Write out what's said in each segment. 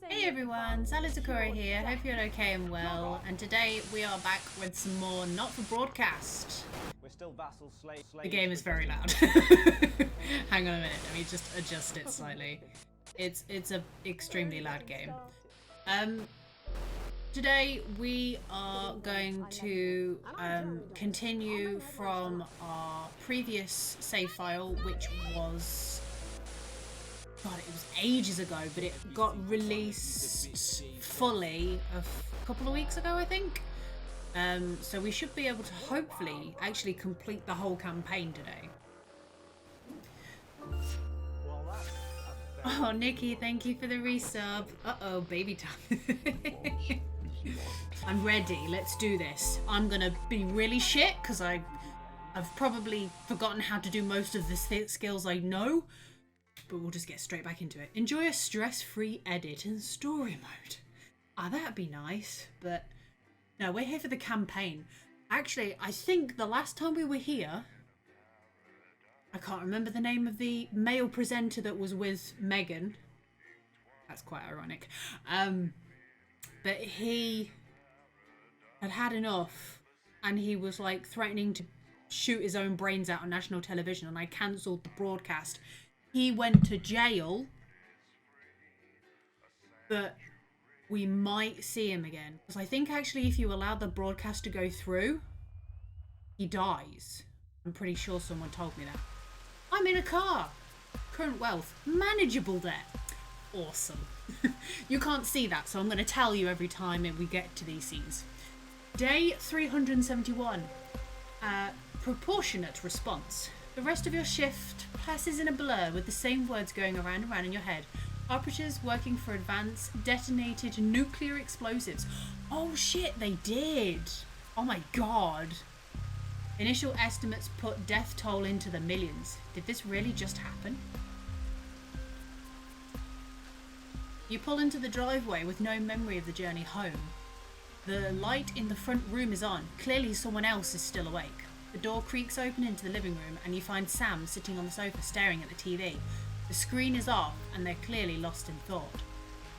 Hey everyone, Salazakura here. Hope you're okay and well. And today we are back with some more Not for Broadcast. We're still vassals, slaves. The game is very loud. Hang on a minute, let me just adjust it slightly. It's a extremely loud game. Today we are going to continue from our previous save file, which was... God, it was ages ago, but it got released fully a couple of weeks ago, I think. So we should be able to hopefully actually complete the whole campaign today. Oh, Nikki, thank you for the resub. Uh-oh, baby time. I'm ready. Let's do this. I'm gonna be really shit because I've probably forgotten how to do most of the skills I know. But we'll just get straight back into it. Enjoy a stress-free edit in story mode. Ah, that'd be nice. But no, we're here for the campaign. Actually, I think the last time we were here, I can't remember the name of the male presenter that was with Megan. That's quite ironic. But he had enough, and he was like threatening to shoot his own brains out on national television, and I cancelled the broadcast. He went to jail, but we might see him again. Because I think actually if you allow the broadcast to go through, he dies. I'm pretty sure someone told me that. I'm in a car. Current wealth. Manageable debt. Awesome. You can't see that, so I'm going to tell you every time we get to these scenes. Day 371. Proportionate response. The rest of your shift passes in a blur with the same words going around and around in your head. Operatives working for Advance detonated nuclear explosives. Oh shit, they did. Oh my god. Initial estimates put death toll into the millions. Did this really just happen? You pull into the driveway with no memory of the journey home. The light in the front room is on. Clearly someone else is still awake. The door creaks open into the living room and you find Sam sitting on the sofa staring at the TV. The screen is off and they're clearly lost in thought.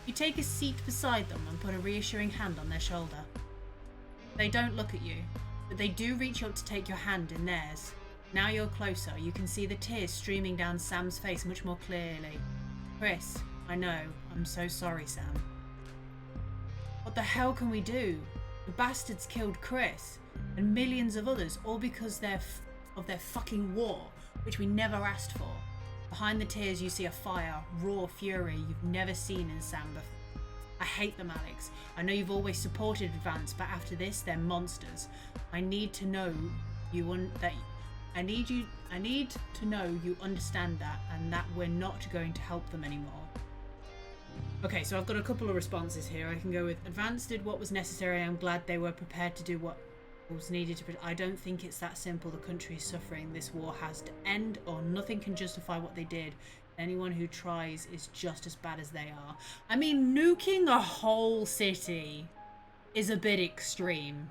You take a seat beside them and put a reassuring hand on their shoulder. They don't look at you, but they do reach up to take your hand in theirs. Now you're closer, you can see the tears streaming down Sam's face much more clearly. Chris, I know, I'm so sorry, Sam. What the hell can we do? The bastards killed Chris. And millions of others, all because of their fucking war, which we never asked for. Behind the tears you see a fire, raw fury you've never seen in Sam before. I hate them, Alex. I know you've always supported Advance, but after this, they're monsters. I need to know you understand that, and that we're not going to help them anymore. Okay, so I've got a couple of responses here. I can go with Advance did what was necessary. I'm glad they were prepared to do what was needed to. I don't think it's that simple. The country is suffering. This war has to end, or nothing can justify what they did. Anyone who tries is just as bad as they are. I mean, nuking a whole city is a bit extreme.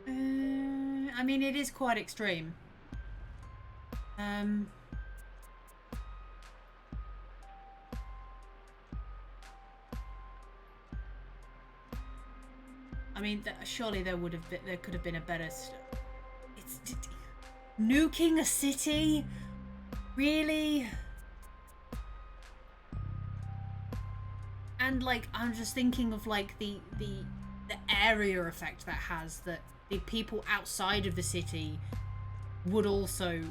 I mean, it is quite extreme. I mean, surely there could have been a better. Nuking a city, really? And like, I'm just thinking of like the area effect that has, that the people outside of the city would also,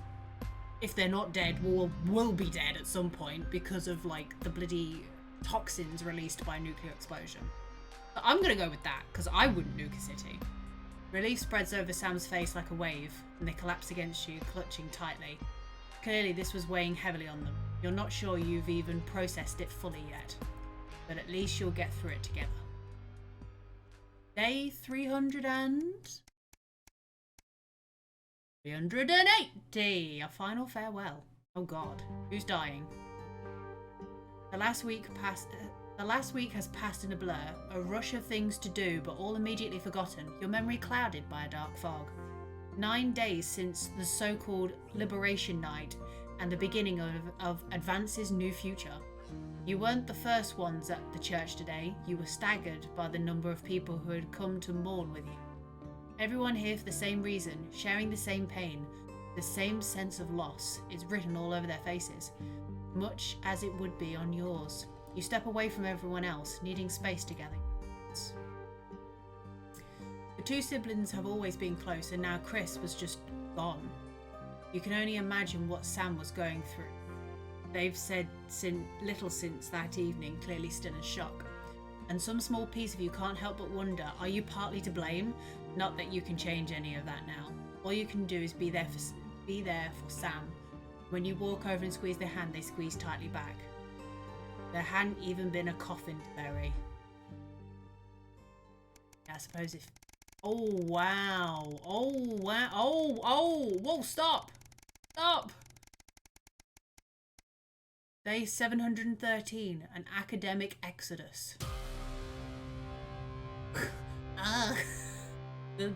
if they're not dead, will be dead at some point because of like the bloody toxins released by a nuclear explosion. But I'm gonna go with that because I wouldn't nuke a city. Relief spreads over Sam's face like a wave and they collapse against you, clutching tightly. Clearly this was weighing heavily on them. You're not sure you've even processed it fully yet, but at least you'll get through it together. Day 380. A final farewell. Oh god, who's dying? The last week has passed in a blur, a rush of things to do, but all immediately forgotten, your memory clouded by a dark fog. 9 days since the so-called Liberation Night and the beginning of Advance's new future. You weren't the first ones at the church today. You were staggered by the number of people who had come to mourn with you. Everyone here for the same reason, sharing the same pain, the same sense of loss is written all over their faces, much as it would be on yours. You step away from everyone else, needing space together. The two siblings have always been close, and now Chris was just gone. You can only imagine what Sam was going through. They've said little since that evening, clearly still in shock. And some small piece of you can't help but wonder, are you partly to blame? Not that you can change any of that now. All you can do is be there for Sam. When you walk over and squeeze their hand, they squeeze tightly back. There hadn't even been a coffin to bury. Yeah, I suppose if... Oh, wow. Oh, wow. Oh, whoa, stop. Stop. Day 713, an academic exodus.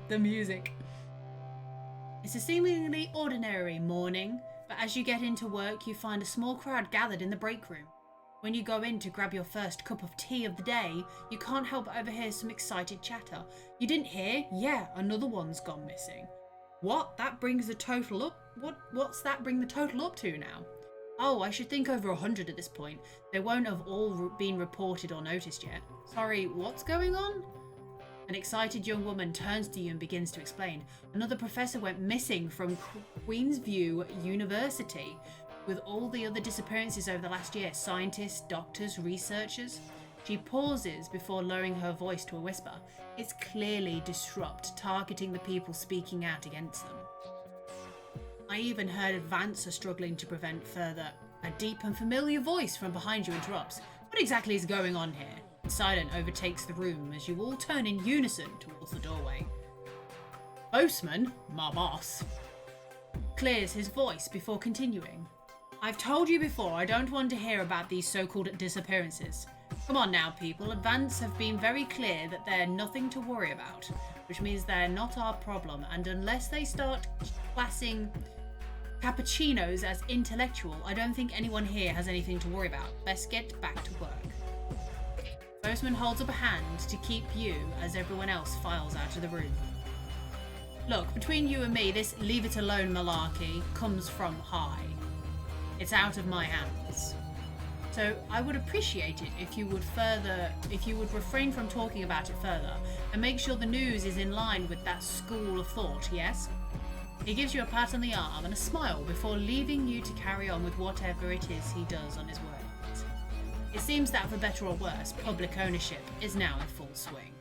The music. It's a seemingly ordinary morning, but as you get into work, you find a small crowd gathered in the break room. When you go in to grab your first cup of tea of the day, you can't help but overhear some excited chatter. You didn't hear? Yeah, another one's gone missing. What? That brings the total up? What's that bring the total up to now? Oh, I should think over 100 at this point. They won't have all been reported or noticed yet. Sorry, what's going on? An excited young woman turns to you and begins to explain. Another professor went missing from Queensview University. With all the other disappearances over the last year, scientists, doctors, researchers. She pauses before lowering her voice to a whisper. It's clearly Disrupt, targeting the people speaking out against them. I even heard Advance are struggling to prevent further. A deep and familiar voice from behind you interrupts. What exactly is going on here? Silence overtakes the room as you all turn in unison towards the doorway. Boseman, my boss, clears his voice before continuing. I've told you before, I don't want to hear about these so-called disappearances. Come on now, people. Advance have been very clear that they're nothing to worry about, which means they're not our problem, and unless they start classing cappuccinos as intellectual, I don't think anyone here has anything to worry about. Let's get back to work. Boseman holds up a hand to keep you as everyone else files out of the room. Look, between you and me, this leave it alone malarkey comes from high. It's out of my hands. So I would appreciate it if you would refrain from talking about it further and make sure the news is in line with that school of thought, yes? He gives you a pat on the arm and a smile before leaving you to carry on with whatever it is he does on his work. It seems that for better or worse, public ownership is now in full swing.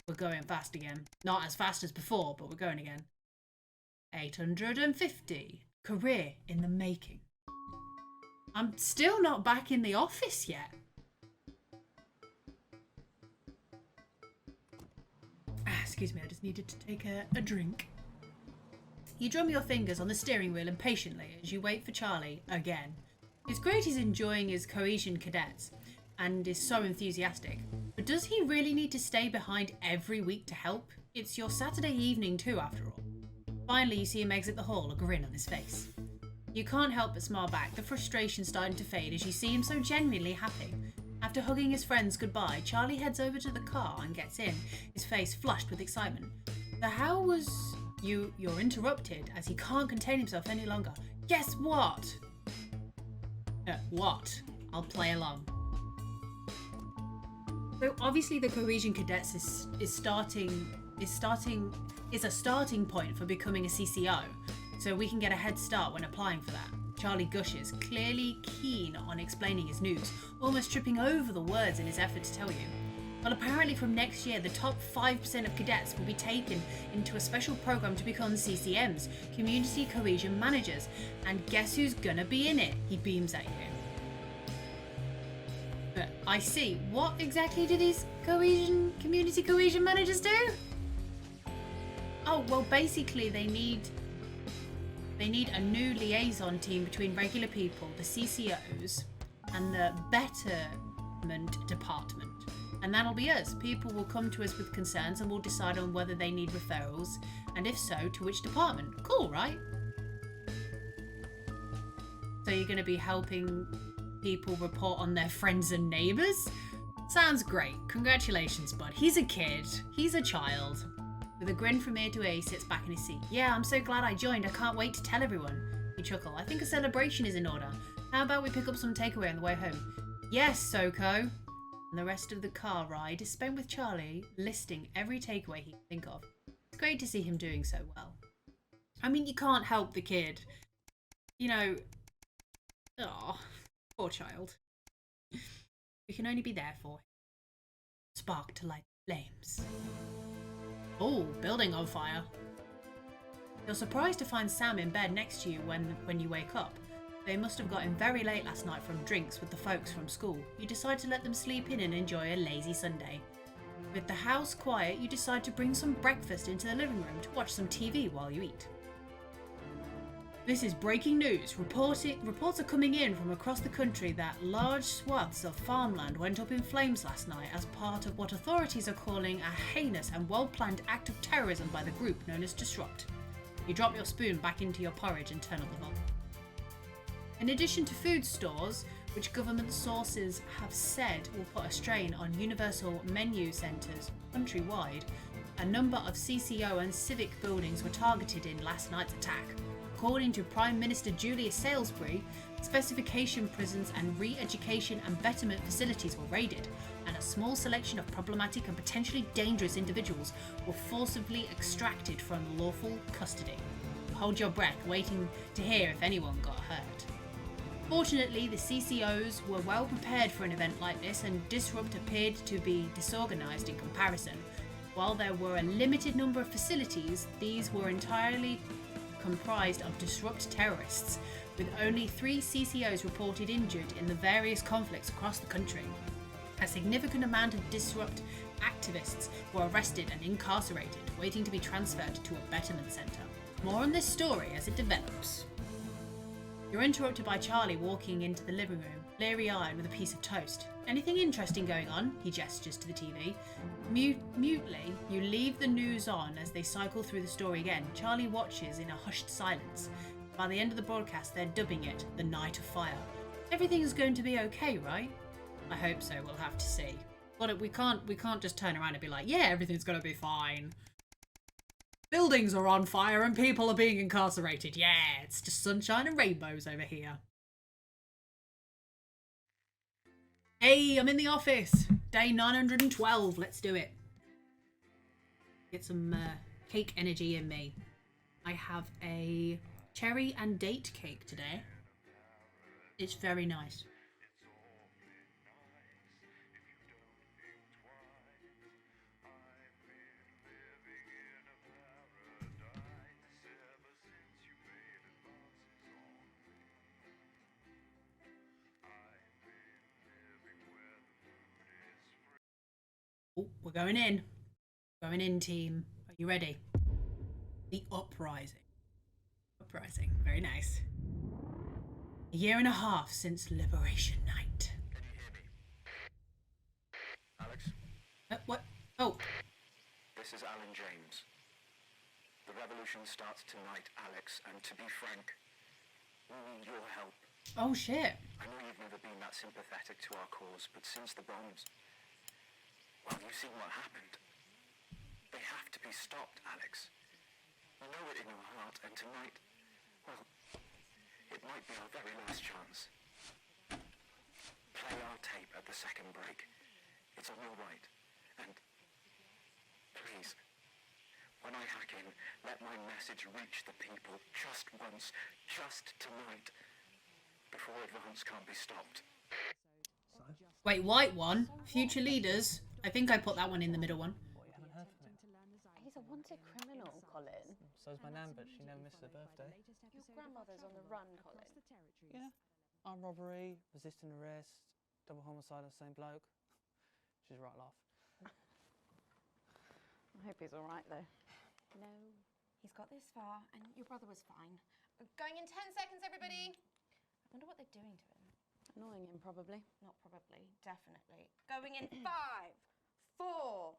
We're going fast again. Not as fast as before, but we're going again. 850. Career in the making. I'm still not back in the office yet. Excuse me, I just needed to take a drink. You drum your fingers on the steering wheel impatiently as you wait for Charlie again. It's great he's enjoying his Cohesion cadets and is so enthusiastic, but does he really need to stay behind every week to help? It's your Saturday evening too, after all. Finally, you see him exit the hall, a grin on his face. You can't help but smile back, the frustration starting to fade as you see him so genuinely happy. After hugging his friends goodbye, Charlie heads over to the car and gets in, his face flushed with excitement. So how was... You're interrupted as he can't contain himself any longer. Guess what? What? I'll play along. So obviously the Cohesion Cadets is a starting point for becoming a CCO, so we can get a head start when applying for that. Charlie gushes, clearly keen on explaining his news, almost tripping over the words in his effort to tell you. Well, apparently from next year, the top 5% of cadets will be taken into a special program to become CCMs, Community Cohesion Managers. And guess who's gonna be in it? He beams at you. I see. What exactly do these Community Cohesion Managers do? Oh, well, basically they need a new liaison team between regular people, the CCOs, and the Betterment Department. And that'll be us. People will come to us with concerns and we'll decide on whether they need referrals, and if so, to which department. Cool, right? So you're going to be helping people report on their friends and neighbours? Sounds great. Congratulations, bud. He's a kid. He's a child. With a grin from ear to ear, he sits back in his seat. Yeah, I'm so glad I joined. I can't wait to tell everyone. You chuckle. I think a celebration is in order. How about we pick up some takeaway on the way home? Yes, Soko. And the rest of the car ride is spent with Charlie listing every takeaway he can think of. It's great to see him doing so well. I mean, you can't help the kid. You know, oh, poor child. We can only be there for him. Spark to light flames. Oh, building on fire. You're surprised to find Sam in bed next to you when you wake up. They must have got in very late last night from drinks with the folks from school. You decide to let them sleep in and enjoy a lazy Sunday. With the house quiet, you decide to bring some breakfast into the living room to watch some TV while you eat. This is breaking news. Reports are coming in from across the country that large swaths of farmland went up in flames last night as part of what authorities are calling a heinous and well-planned act of terrorism by the group known as Disrupt. You drop your spoon back into your porridge and turn up the volume. In addition to food stores, which government sources have said will put a strain on universal menu centres countrywide, a number of CCO and civic buildings were targeted in last night's attack. According to Prime Minister Julius Salisbury, specification prisons and re-education and betterment facilities were raided, and a small selection of problematic and potentially dangerous individuals were forcibly extracted from lawful custody. Hold your breath, waiting to hear if anyone got hurt. Fortunately, the CCOs were well prepared for an event like this, and Disrupt appeared to be disorganised in comparison. While there were a limited number of facilities, these were entirely comprised of Disrupt terrorists, with only 3 CCOs reported injured in the various conflicts across the country. A significant amount of Disrupt activists were arrested and incarcerated, waiting to be transferred to a betterment centre. More on this story as it develops. You're interrupted by Charlie walking into the living room, bleary-eyed with a piece of toast. Anything interesting going on? He gestures to the TV. Mutely, you leave the news on as they cycle through the story again. Charlie watches in a hushed silence. By the end of the broadcast, they're dubbing it The Night of Fire. Everything is going to be okay, right? I hope so, we'll have to see. But we can't just turn around and be like, yeah, everything's going to be fine. Buildings are on fire and people are being incarcerated. Yeah, it's just sunshine and rainbows over here. Hey, I'm in the office. Day 912. Let's do it. Get some cake energy in me. I have a cherry and date cake today. It's very nice. Oh, we're going in. Going in, team. Are you ready? The Uprising. Uprising. Very nice. A year and a half since Liberation Night. Can you hear me? Alex? What? Oh. This is Alan James. The revolution starts tonight, Alex, and to be frank, we need your help. Oh, shit. I know you've never been that sympathetic to our cause, but since the bombs, well, you've seen what happened. They have to be stopped, Alex. You know it in your heart, and tonight, well, it might be our very last chance. Play our tape at the second break. It's on your right. And please, when I hack in, let my message reach the people just once, just tonight, before advance can't be stopped. Wait, white one? Future leaders? I think I put that one in the middle one. What, you haven't heard from him? He's a wanted criminal, Colin. So's my nan, but she never misses her birthday. Your grandmother's on the run, Colin. Yeah. Armed robbery, resisting arrest, double homicide on the same bloke. She's right laugh. I hope he's all right, though. No, he's got this far, and your brother was fine. Going in 10 seconds, everybody. I wonder what they're doing to him. Annoying him, probably. Not probably, definitely. Going in 5, 4,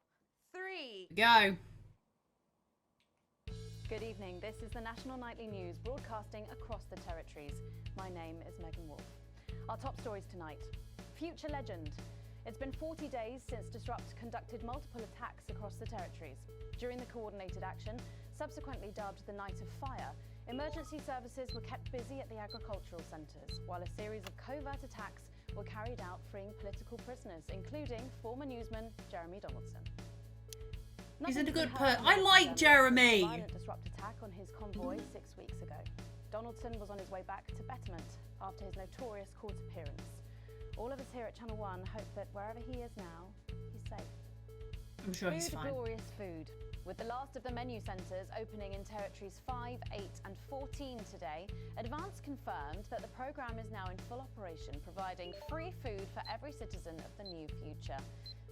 3. Go. Good evening. This is the National Nightly News broadcasting across the territories. My name is Megan Wolf. Our top stories tonight. Future legend. It's been 40 days since Disrupt conducted multiple attacks across the territories. During the coordinated action, subsequently dubbed the Night of Fire, emergency services were kept busy at the agricultural centres, while a series of covert attacks were carried out freeing political prisoners, including former newsman Jeremy Donaldson. He's a Nothing's good been person. heard I from like since Jeremy. the violent Disrupt attack on his convoy 6 weeks ago. Donaldson was on his way back to Betterment after his notorious court appearance. All of us here at Channel 1 hope that wherever he is now, he's safe. I'm sure he's Food, fine. glorious food. With the last of the menu centres opening in territories 5, 8 and 14 today, Advance confirmed that the programme is now in full operation, providing free food for every citizen of the new future.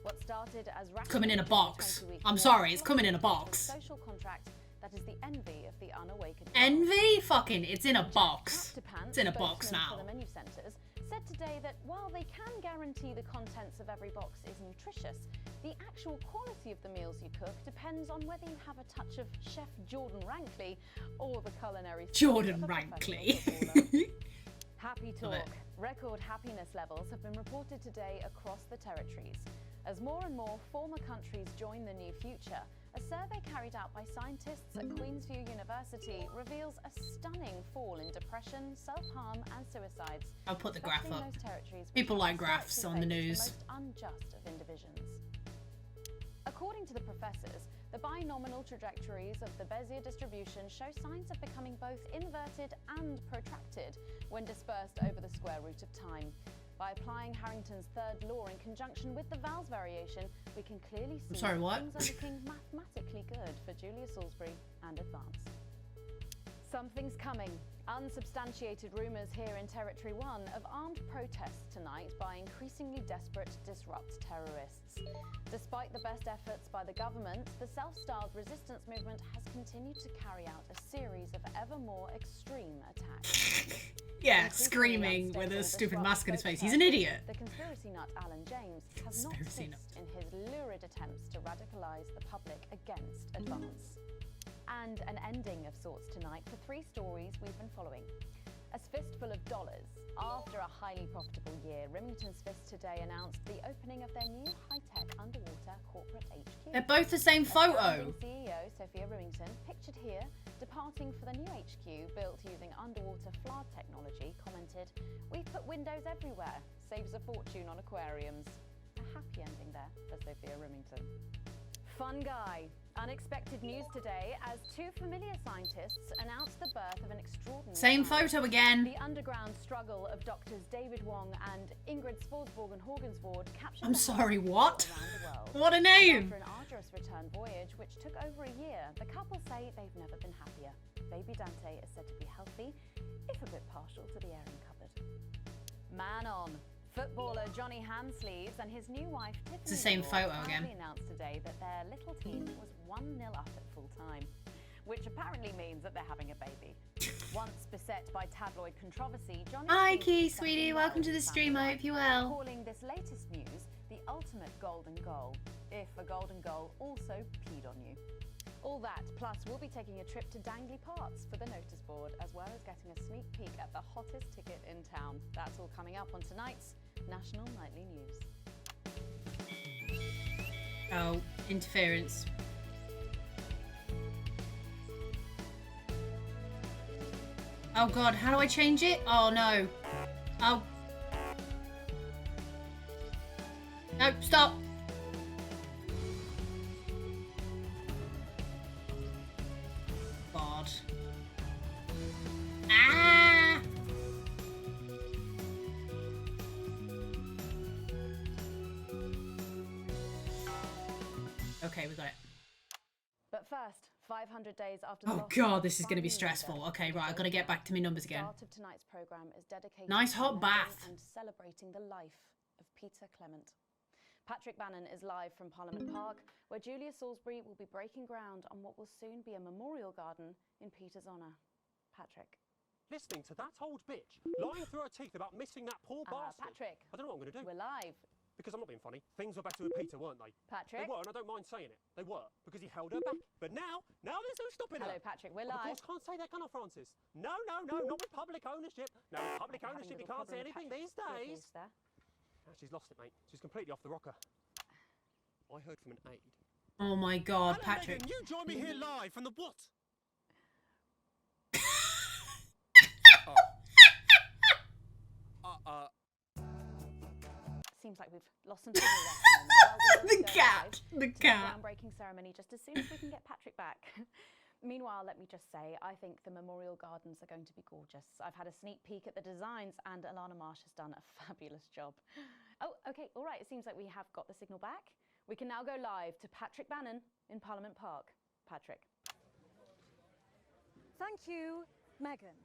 What started as Coming in a rationing box. 20 weeks I'm ago sorry, it's has coming in a blossomed into box. social contract that is the envy of the unawakened. world. Envy? Fucking, it's in a box. Captapants, It's in a box spokesman now. for the menu centres, said today that while they can guarantee the contents of every box is nutritious, the actual quality of the meals you cook depends on whether you have a touch of Chef Jordan Rankley or the culinary skills Jordan of a Rankley. professional footballer. Happy Love it. talk. Record happiness levels have been reported today across the territories. As more and more former countries join the new future, a survey carried out by scientists at Queensview University reveals a stunning fall in depression, self-harm and suicides. I'll put the graph especially in up. those territories which People have like graphs historically on the faced news. The most unjust of indivisions. According to the professors, the binomial trajectories of the Bezier distribution show signs of becoming both inverted and protracted when dispersed over the square root of time. By applying Harrington's third law in conjunction with the Val's variation, we can clearly see sorry, what? things are looking mathematically good for Julia Salisbury and Advance. Something's coming. Unsubstantiated rumours here in Territory 1 of armed protests tonight by increasingly desperate Disrupt terrorists. Despite the best efforts by the government, the self-styled resistance movement has continued to carry out a series of ever more extreme attacks. Yeah, Increasingly screaming with unstable a stupid Disrupt mask on his face. spokesperson, He's an idiot. The conspiracy nut Alan James has not Conspiracy ceased in his lurid attempts to radicalise the public against Advance. And an ending of sorts tonight for 3 stories we've been following. A fistful of dollars. After a highly profitable year, Remington's Fist today announced the opening of their new high-tech underwater corporate HQ. They're both the same photo. CEO Sophia Remington, pictured here, departing for the new HQ built using underwater FLAD technology, commented, "We've put windows everywhere, saves a fortune on aquariums." A happy ending there for Sophia Remington. Fun guy. Unexpected news today as 2 familiar scientists announced the birth of an extraordinary Same science. photo again. The underground struggle of doctors David Wong and Ingrid Sporsborg and Horgensvoord captured I'm the sorry, hearts of what? people around the world. What a And name! after an arduous return voyage, which took over a year, the couple say they've never been happier. Baby Dante is said to be healthy, if a bit partial to the airing cupboard. Man on. Footballer Johnny Hansleeves and his new wife Tiffany the same Lord photo proudly again. announced today that their little team was 1-0 up at full time, which apparently means that they're having a baby. Once beset by tabloid controversy, Johnny Hi, seems Key, to sweetie. well Welcome to the with stream. I family hope you're life, well. calling this latest news the ultimate golden goal, if a golden goal also peed on you. All that, plus we'll be taking a trip to Dangley Parts for the notice board, as well as getting a sneak peek at the hottest ticket in town. That's all coming up on tonight's National Nightly News. Oh, interference. Oh god, how do I change it? Oh no. Oh. No, stop. God. Ah! Okay, we got it. But first, 500 days after Oh the loss god, of this is going to be Barney stressful. leader, Okay, right, I've got to get back to my numbers the again. start of tonight's programme is dedicated Nice to hot remembering bath. and celebrating the life of Peter Clement. Patrick Bannon is live from Parliament Park, where Julia Salisbury will be breaking ground on what will soon be a memorial garden in Peter's honour. Patrick. Listening to that old bitch lying through her teeth about missing that poor bastard. Patrick, I don't know what I'm going to do. we're live. Because I'm not being funny. Things were better with Peter, weren't they? Patrick? They were, and I don't mind saying it. They were, because he held her back. But now there's no stopping Hello, her. Patrick, we're Of live. course, can't say that, can I, Francis? No, not with public ownership. No, with public Having a ownership, you little can't say problem with anything these Patrick's days. earpiece there. Now she's lost it, mate. She's completely off the rocker. I heard from an aide. Oh my God, Hello, Patrick. Megan, you join me here live from the what? Seems like we've lost some signal there for a moment. Well, we will The go cat, live the to cat. groundbreaking ceremony just as soon as we can get Patrick back. Meanwhile, let me just say, I think the memorial gardens are going to be gorgeous. I've had a sneak peek at the designs and Alana Marsh has done a fabulous job. Oh, okay, all right, it seems like we have got the signal back. We can now go live to Patrick Bannon in Parliament Park. Patrick. Thank you, Megan.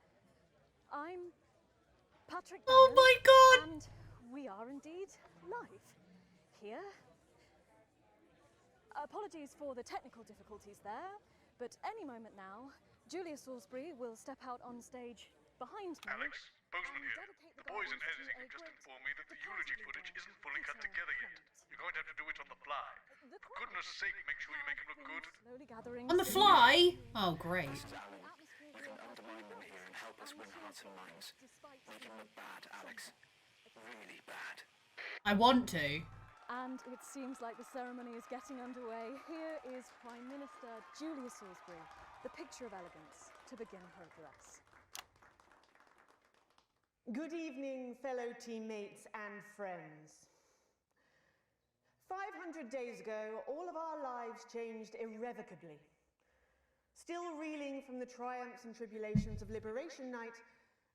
I'm Patrick Oh Bannon, my God. and we are indeed live here. Apologies for the technical difficulties there, but any moment now, Julia Salisbury will step out on stage behind me. Alex, Bozeman and here. dedicate The boys in gardens to editing a have just great informed me that the eulogy departed footage leader, isn't fully cut Peter together yet. Clement. You're going to have to do it on the fly. The For goodness sake, make sure you make him look crowd good. been slowly gathering On the to fly? Oh, great. Mrs. Allen, you can undermine them here and help us win hearts and minds. Make him look bad, Alex. Really bad. I want to. And it seems like the ceremony is getting underway. Here is Prime Minister Julia Salisbury, the picture of elegance, to begin her address. Good evening, fellow teammates and friends. 500 days ago, all of our lives changed irrevocably. Still reeling from the triumphs and tribulations of Liberation Night,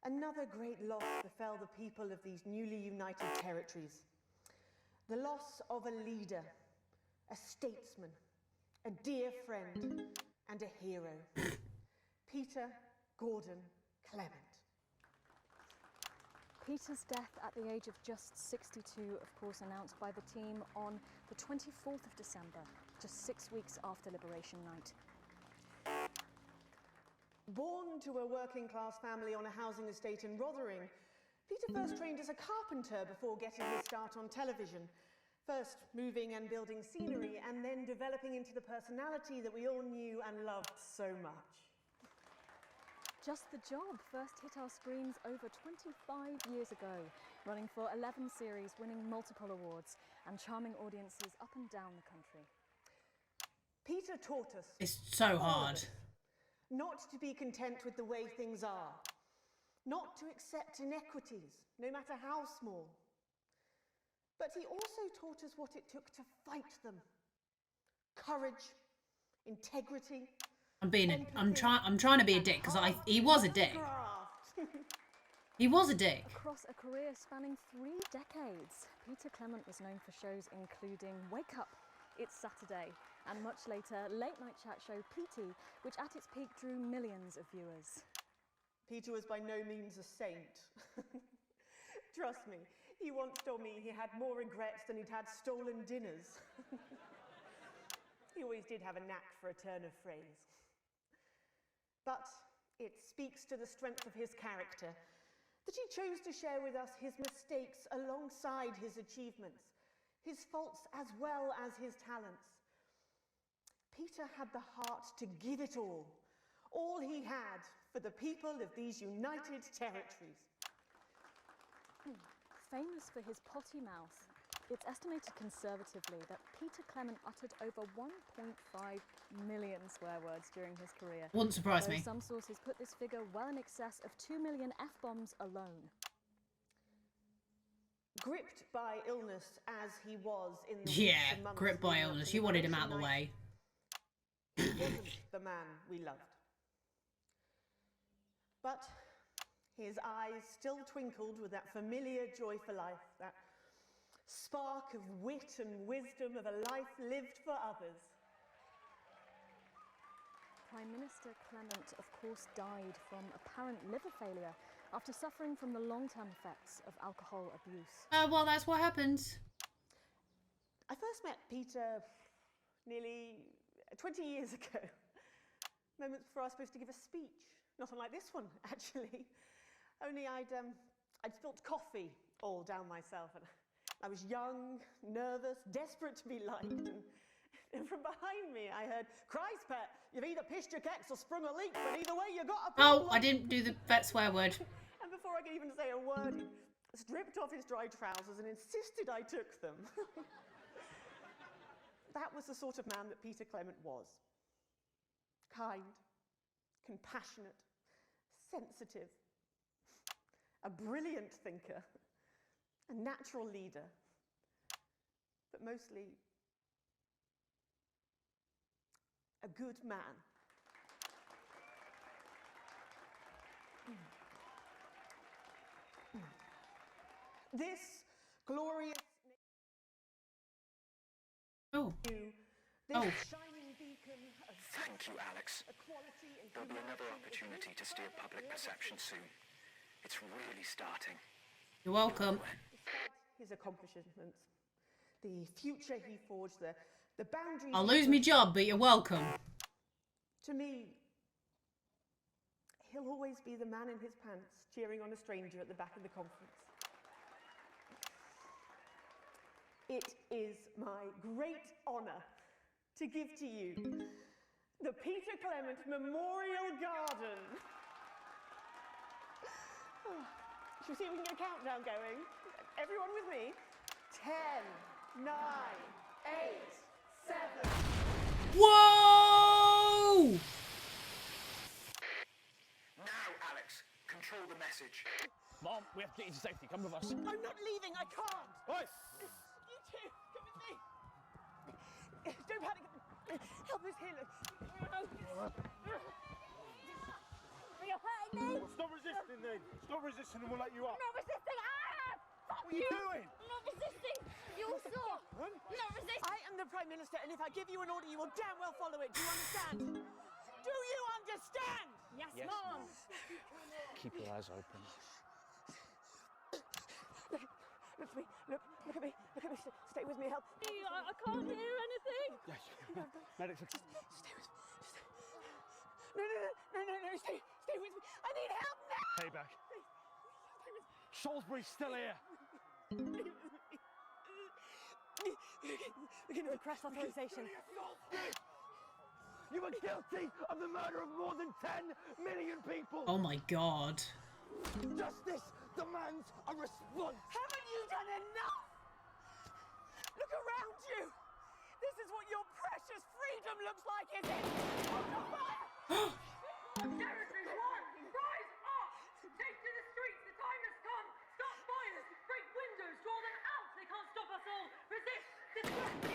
another great loss befell the people of these newly united territories. The loss of a leader, a statesman, a dear friend, and a hero. Peter Gordon Clement. Peter's death at the age of just 62, of course, announced by the team on the 24th of December, just 6 weeks after Liberation Night. Born to a working-class family on a housing estate in Rotherham, Peter first trained as a carpenter before getting his start on television. First moving and building scenery, and then developing into the personality that we all knew and loved so much. Just the Job first hit our screens over 25 years ago, running for 11 series, winning multiple awards, and charming audiences up and down the country. Peter taught us, It's so all of hard. us, not to be content with the way things are, not to accept inequities, no matter how small. But he also taught us what it took to fight them. Courage, integrity. I'm trying to be a dick because he was a dick. He was a dick. Across a career spanning 3 decades, Peter Clement was known for shows including Wake Up, It's Saturday, and much later, late night chat show PT, which at its peak drew millions of viewers. Peter was by no means a saint. Trust me, he once told me he had more regrets than he'd had stolen dinners. He always did have a knack for a turn of phrase. But it speaks to the strength of his character that he chose to share with us his mistakes alongside his achievements, his faults as well as his talents. Peter had the heart to give it all he had for the people of these united territories. Famous for his potty mouth, it's estimated conservatively that Peter Clement uttered over 1.5 million swear words during his career. Wouldn't surprise though me. Some sources put this figure well in excess of 2 million F-bombs alone. Gripped by illness as he was in the Yeah, weeks and months gripped by leading up illness. to You wanted him out of the Liberation way. Night, he wasn't the man we loved. But his eyes still twinkled with that familiar joy for life, that spark of wit and wisdom of a life lived for others. Prime Minister Clement, of course, died from apparent liver failure after suffering from the long-term effects of alcohol abuse. Well, that's what happens. I first met Peter nearly 20 years ago, moments before I was supposed to give a speech. Not unlike this one, actually. Only I'd spilt coffee all down myself, and I was young, nervous, desperate to be liked, and from behind me I heard, "Christ, pet, you've either pissed your kecks or sprung a leak, but either way you got a problem." Oh, I didn't do that swear word. And before I could even say a word, he stripped off his dry trousers and insisted I took them. That was the sort of man that Peter Clement was. Kind, compassionate, sensitive, a brilliant thinker, a natural leader, but mostly a good man. This glorious Oh. this Oh. shining beacon of Thank you, Alex. equality and There'll be another humanity opportunity to steer public perception soon. It's really starting. You're welcome. Despite his accomplishments, the future he forged, the boundaries. I'll he lose me pushed, job, but you're welcome. To me, he'll always be the man in his pants cheering on a stranger at the back of the conference. It is my great honour to give to you the Peter Clement Memorial Garden. Should we see if we can get a countdown going? Everyone with me? 10, 9, 8, 7. Whoa! Now, Alex, control the message. Mom, we have to get you to safety. Come with us. I'm not leaving, I can't. Oi! You two, come with me. Don't panic. Help us here. You're hurting me. Well, stop resisting then. Stop resisting and we'll let you up. I'm not resisting. Fuck What are you doing? I'm not resisting. You all saw. I'm not resisting. I am the Prime Minister, and if I give you an order, you will damn well follow it. Do you understand? Do you understand? Yes, Yes, Mom. Keep your eyes open. Look at me. Look at me. Look at me. Stay with me. Help. I can't hear anything. Yes. Medics, Stay with me. No. Stay with me. I need help now. payback. Salisbury's still here. We can request authorization. You were guilty of the murder of more than 10 million people. Oh my god. Justice demands a response. Haven't you done enough? Look around you. This is what your precious freedom looks like, is it? Open fire! Territory 1, rise up! Take to the streets, the time has come! Stop fires! Break windows, draw them out! They can't stop us all! Resist! Distract!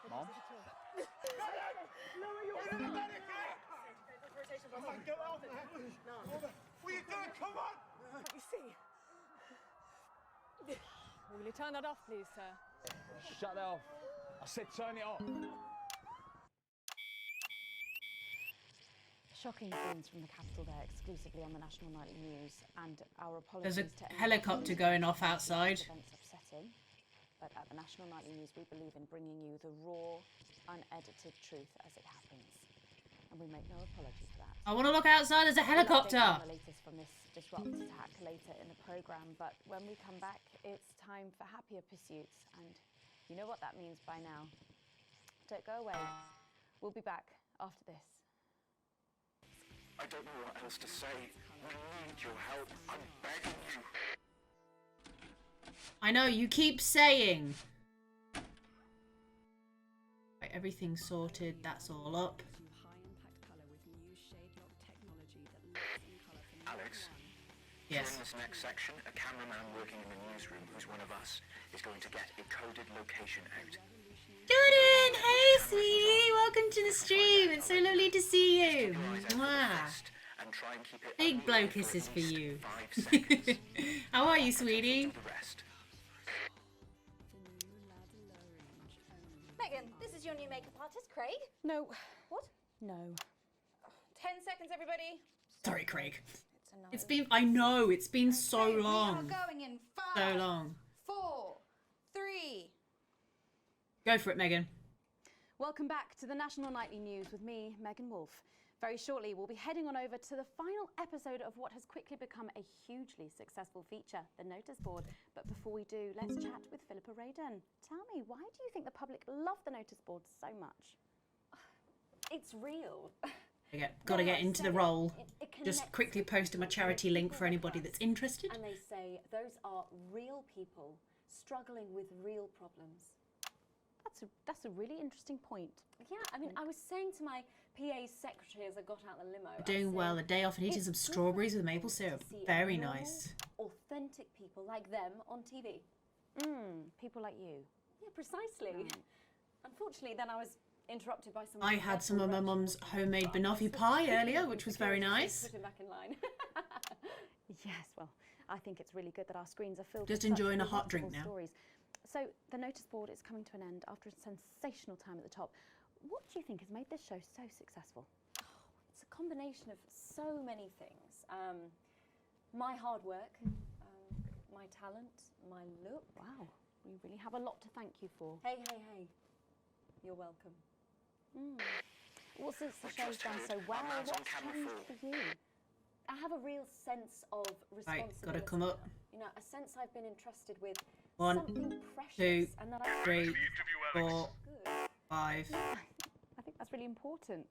Mom? Lower your head! Come on, get out there! What are you doing? Come on! You see? Will you turn that off, please, sir? Shut it off. I said turn it off. Shocking scenes from the capital there, exclusively on the National Nightly News, and our apologies There's a to anyone helicopter who going off finds outside. these events upsetting. But at the National Nightly News, we believe in bringing you the raw, unedited truth as it happens, and we make no apology for that. I want to look outside. There's a We'll update you helicopter. on the latest from this disrupt attack later in the programme, but when we come back, it's time for happier pursuits, and you know what that means by now. Don't go away. We'll be back after this. I don't know what else to say. We need your help. I'm begging you. I know, you keep saying. Right, everything's sorted. That's all up. Alex, Yes. during this next section, a cameraman working in the newsroom who's one of us is going to get a coded location out. Jordan, hey sweetie, welcome to the stream. It's so lovely to see you. Keep your eyes out for the Mwah. fist and try and keep it Big only blow on for kisses at for least you. 5 seconds. How are you, sweetie? Do the rest. Megan, this is your new makeup artist, Craig. No. What? No. 10 seconds, everybody. Sorry, Craig. It's a no. It's been, I know, it's been so Okay, long. We are going in 5, So long. 4, 3. Go for it, Megan. Welcome back to the National Nightly News with me, Megan Wolf. Very shortly, we'll be heading on over to the final episode of what has quickly become a hugely successful feature, The Notice Board. But before we do, let's chat with Philippa Radin. Tell me, why do you think the public love The Notice Board so much? It's real. Got to get into the role. Just quickly posted my charity link for anybody that's interested. And they say those are real people struggling with real problems. That's a really interesting point. Yeah, I mean, I was saying to my PA secretary as I got out the limo. Doing well, a day off and eating some strawberries with maple syrup. Very nice. Authentic people like them on TV. People like you. Yeah, precisely. Unfortunately, then I was interrupted by some. I had some of my mum's homemade banoffee pie earlier, which was very nice. Put him back in line. Yes, well, I think it's really good that our screens are filled Just with enjoying such a hot drink remarkable now. stories. So, The Notice Board is coming to an end after a sensational time at the top. What do you think has made this show so successful? It's a combination of so many things. My hard work, my talent, my look. Wow, we really have a lot to thank you for. Hey. You're welcome. Well, since the show's done so well, what's changed for you? I have a real sense of responsibility. Right, gotta come up. You know, a sense I've been entrusted with 1, something precious, 2, and that I 3, 4, 5. I think that's really important,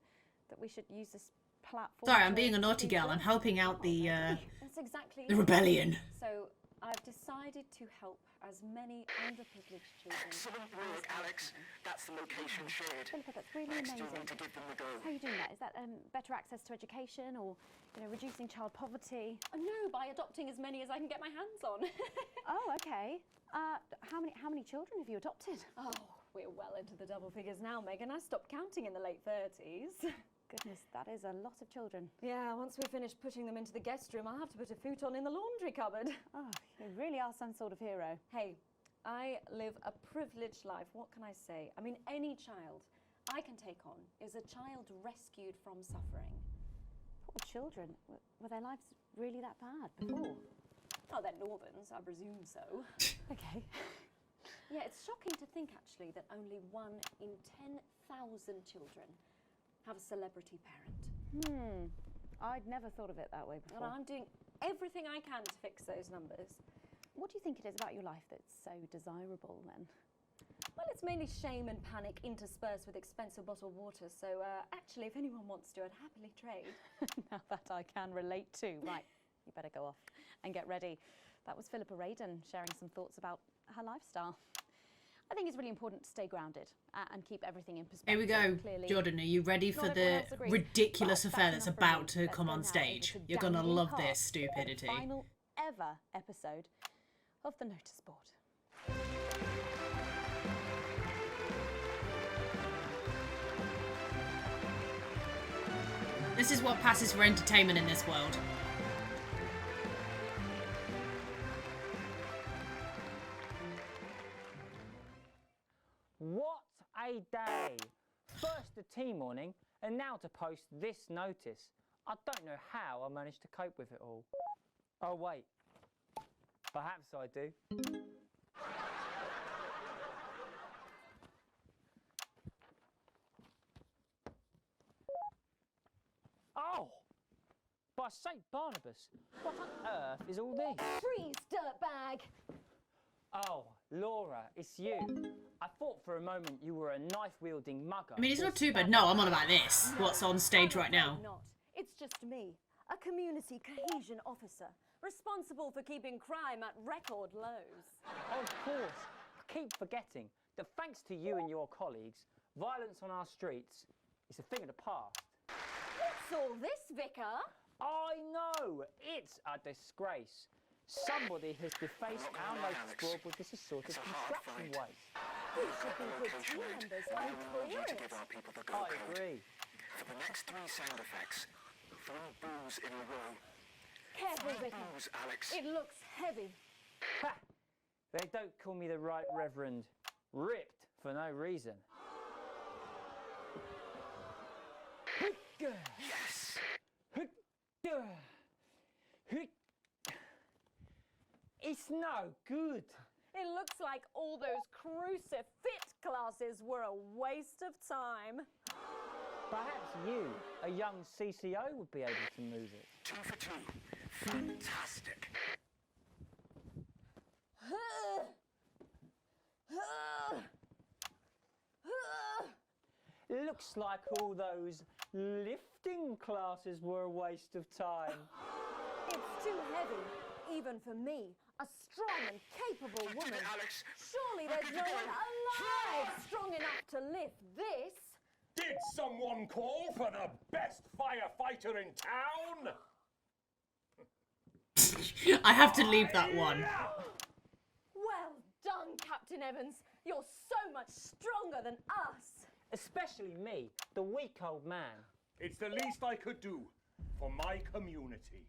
that we should use this platform. Sorry, I'm being a naughty girl. I'm helping out the That's exactly the rebellion. So I've decided to help as many underprivileged children. Excellent work, Alex. That's the location shared. Philippa, that's really Next, amazing. you'll need to give them the go. How are you doing that? Is that better access to education, or reducing child poverty? No, by adopting as many as I can get my hands on. Oh, okay. How many children have you adopted? Oh, we're well into the double figures now, Megan. I stopped counting in the late 30s. Goodness, that is a lot of children. Yeah, once we finish putting them into the guest room, I'll have to put a futon in the laundry cupboard. Oh, you really are some sort of hero. Hey, I live a privileged life. What can I say? I mean, any child I can take on is a child rescued from suffering. Poor children. Were their lives really that bad before? Oh, they're Northerns, I presume so. Okay. Yeah, it's shocking to think, actually, that only 1 in 10,000 children have a celebrity parent. I'd never thought of it that way before. And I'm doing everything I can to fix those numbers. What do you think it is about your life that's so desirable, then? Well, it's mainly shame and panic interspersed with expensive bottled water, so actually, if anyone wants to, I'd happily trade. Now that I can relate to. Right, you better go off and get ready. That was Philippa Radin sharing some thoughts about her lifestyle. I think it's really important to stay grounded and keep everything in perspective. Here we go. Clearly, Jordan, are you ready for the ridiculous affair that's about to come on stage? You're going to love this stupidity. Final ever episode of The Notice Board. This is what passes for entertainment in this world. What a day! First the tea morning, and now to post this notice. I don't know how I managed to cope with it all. Oh wait, perhaps I do. Oh! By St. Barnabas, what on earth is all this? Freeze, dirtbag! Oh, Laura, it's you. I thought for a moment you were a knife-wielding mugger. I mean, it's not too bad. No, I'm on about this. What's on stage right now. Not. It's just me, a community cohesion officer, responsible for keeping crime at record lows. Of course. I keep forgetting that thanks to you and your colleagues, violence on our streets is a thing of the past. What's all this, Vicar? I know! It's a disgrace. Somebody has defaced our notice board with this assorted construction waste. We should be good team members and clear it. I agree. For the next 3 sound effects, 3 boos in a row. Careful, 3 Vicar. boos, Alex. It looks heavy. Ha! They don't call me the Right Reverend. Ripped for no reason. Yes! It's no good. It looks like all those crucifix classes were a waste of time. Perhaps you, a young CCO, would be able to move it. 2 for 2. Fantastic. Looks like all those lifting classes were a waste of time. It's too heavy, even for me, a strong and capable woman. Alex. Surely there's no one alive strong enough to lift this. Did someone call for the best firefighter in town? I have to leave that one. Well done, Captain Evans. You're so much stronger than us. Especially me, the weak old man. It's the least I could do for my community.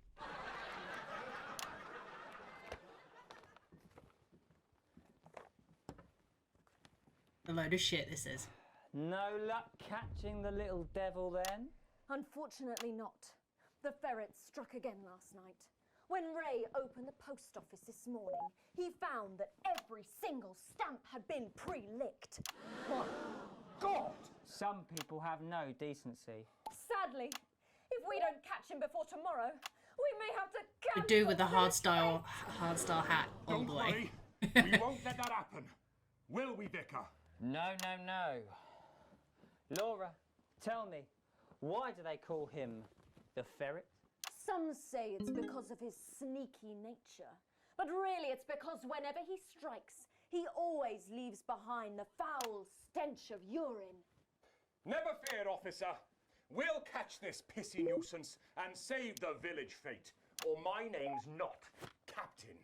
A load of shit this is. No luck catching the little devil then? Unfortunately not. The ferrets struck again last night. When Ray opened the post office this morning, he found that every single stamp had been pre-licked. My God! Some people have no decency. Sadly, if we don't catch him before tomorrow, we may have to The cancel dude with the this hardstyle hat all Don't the way. worry, we won't let that happen. Will we, Vicar? No, no, no. Laura, tell me, why do they call him the ferret? Some say it's because of his sneaky nature. But really it's because whenever he strikes, he always leaves behind the foul stench of urine. Never fear, officer. We'll catch this pissy nuisance and save the village fate. Or my name's not Captain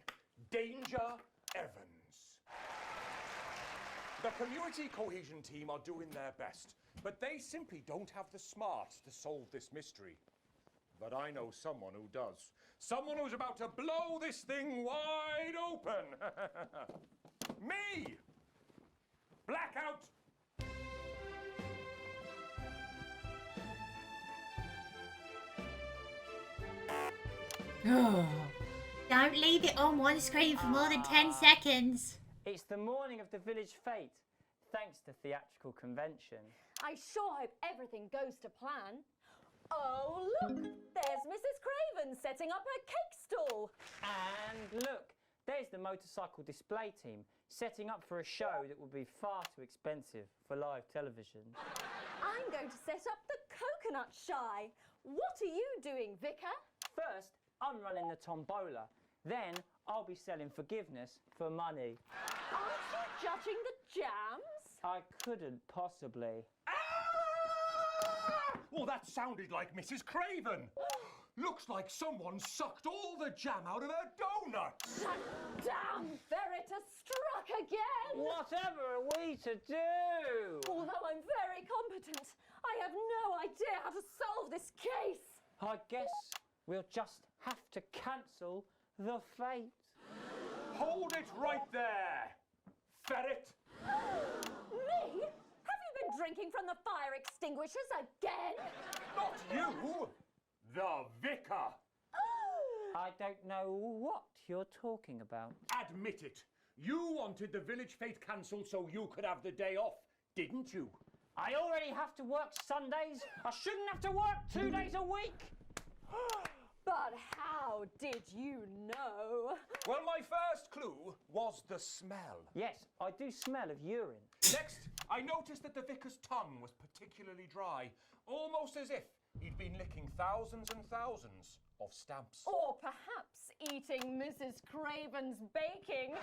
Danger Evans. The community cohesion team are doing their best, but they simply don't have the smarts to solve this mystery. But I know someone who does. Someone who's about to blow this thing wide open. Me! Blackout! Don't leave it on one screen for more than 10 seconds. It's the morning of the village fete, thanks to theatrical convention. I sure hope everything goes to plan. Oh, look! There's Mrs. Craven setting up her cake stall. And look, there's the motorcycle display team, setting up for a show that will be far too expensive for live television. I'm going to set up the coconut shy. What are you doing, Vicar? First, I'm running the tombola. Then, I'll be selling forgiveness for money. Aren't you judging the jams? I couldn't possibly. Well, that sounded like Mrs. Craven. Looks like someone sucked all the jam out of her donuts. That damn ferret has struck again! Whatever are we to do? Although I'm very competent, I have no idea how to solve this case. I guess we'll just have to cancel the fate. Hold it right there, ferret. Me? Have you been drinking from the fire extinguishers again? Not you, the vicar. I don't know what you're talking about. Admit it. You wanted the village fete cancelled so you could have the day off, didn't you? I already have to work Sundays. I shouldn't have to work 2 days a week. But how did you know? Well, my first clue was the smell. Yes, I do smell of urine. Next, I noticed that the vicar's tongue was particularly dry, almost as if he'd been licking thousands and thousands of stamps. Or perhaps eating Mrs. Craven's baking.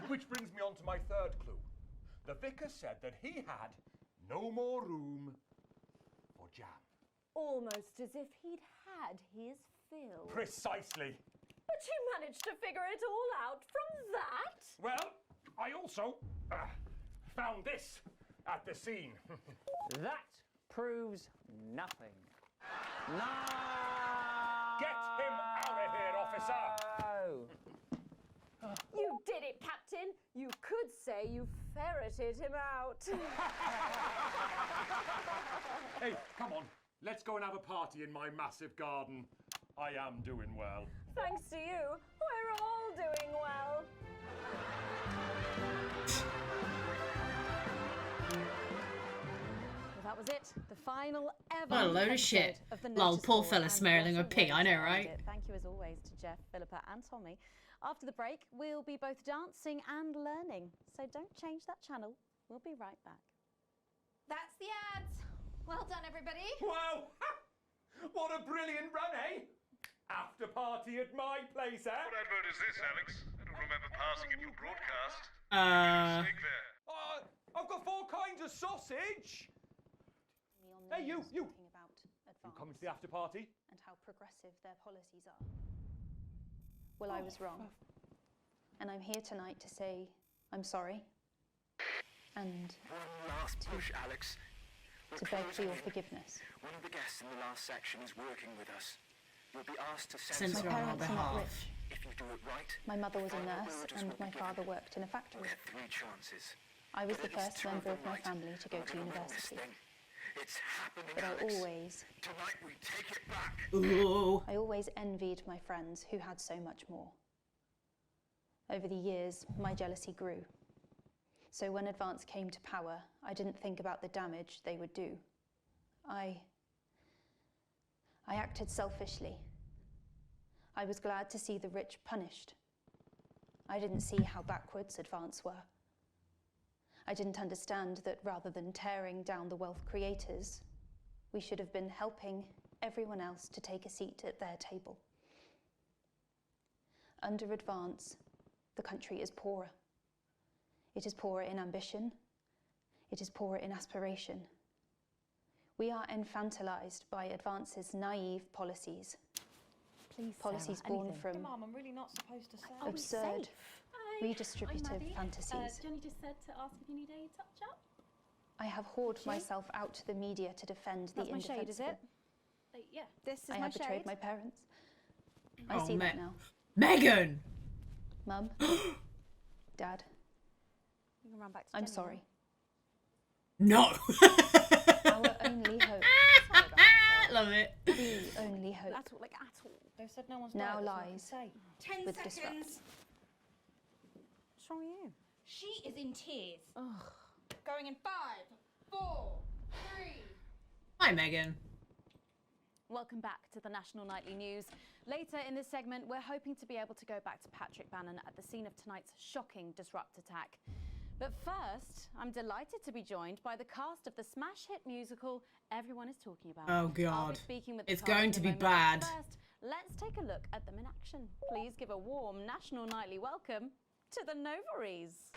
Which brings me on to my third clue. The vicar said that he had no more room for jam. Almost as if he'd had his fill. Precisely. But you managed to figure it all out from that? Well, I also found this at the scene. That proves nothing. No! Get him out of here, officer! You did it, Captain. You could say you ferreted him out. Hey, come on. Let's go and have a party in my massive garden. I am doing well. Thanks to you, we're all doing well. was it. The final ever What a load of shit. episode of the Lol, Notice poor Board, fella and smelling what a pee, way I know, to end right? it. Thank you as always to Jeff, Philippa and Tommy. After the break, we'll be both dancing and learning. So don't change that channel. We'll be right back. That's the ads. Well done, everybody. Wow! What a brilliant run, eh? After party at my place, eh? What advert is this, Alex? I don't remember passing in your broadcast. Snake there. I've got 4 kinds of sausage. Hey, you! Talking about You coming to the after party? and how progressive their policies are. Well, I was wrong. And I'm here tonight to say I'm sorry. And One last push, Alex. We're to beg for your closing in. forgiveness. One of the guests in the last section is working with us. You'll be asked to Censor My on our parents are not behalf. rich. If you do it right, My mother was a final nurse word is and what my we give father you. worked in a We'll factory. get 3 chances. I was But the at least first 2 member of my right. family to go We're to gonna win this university. thing. It's happening, But I Alex. always Tonight we take it back. Ooh. I always envied my friends who had so much more. Over the years, my jealousy grew. So when Advance came to power, I didn't think about the damage they would do. I acted selfishly. I was glad to see the rich punished. I didn't see how backwards Advance were. I didn't understand that rather than tearing down the wealth creators, we should have been helping everyone else to take a seat at their table. Under Advance, the country is poorer. It is poorer in ambition. It is poorer in aspiration. We are infantilized by Advance's naive policies. Please, Policies Sarah, born anything. from Hey, Mum, I'm really not supposed to say. Are we absurd, safe? Hi, redistributive I'm Maddie. fantasies. Johnny just said to ask if you need a touch-up. I have whored She? myself out to the media to defend That's the my shade, is indefensible. it? Yeah. This is I my have betrayed shade. my parents. I Oh, see that Ma- now. Megan! Mum, Dad, You can run back to I'm Jenny sorry. No! Our only hope, Love it. the only hope, At all, like at all. They said no one's now died, that's all I can lies say. 10 with seconds. Disrupt. What's wrong with you? She is in tears. Going in 5, 4, 3. Hi, Megan. Welcome back to the National Nightly News. Later in this segment, we're hoping to be able to go back to Patrick Bannon at the scene of tonight's shocking Disrupt attack. But first, I'm delighted to be joined by the cast of the smash hit musical Everyone is Talking About. Oh, I'll be God. speaking with the It's cast going in to a be moment. bad. First, let's take a look at them in action. Please give a warm National Nightly welcome to the Novaries.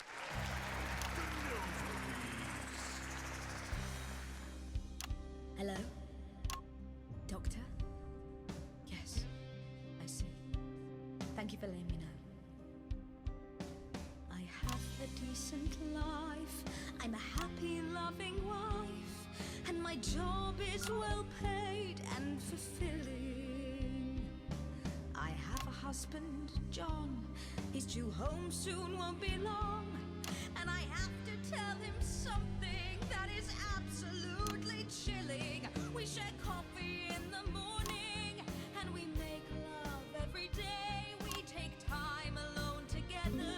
Hello? Doctor? Yes, I see. Thank you for letting me know. I have a decent life. I'm a happy, loving wife. And my job is well paid and fulfilling. I have a husband, John. He's due home soon, won't be long. And I have to tell him something that is absolutely chilling. We share coffee in the morning and we make love every day. We take time alone together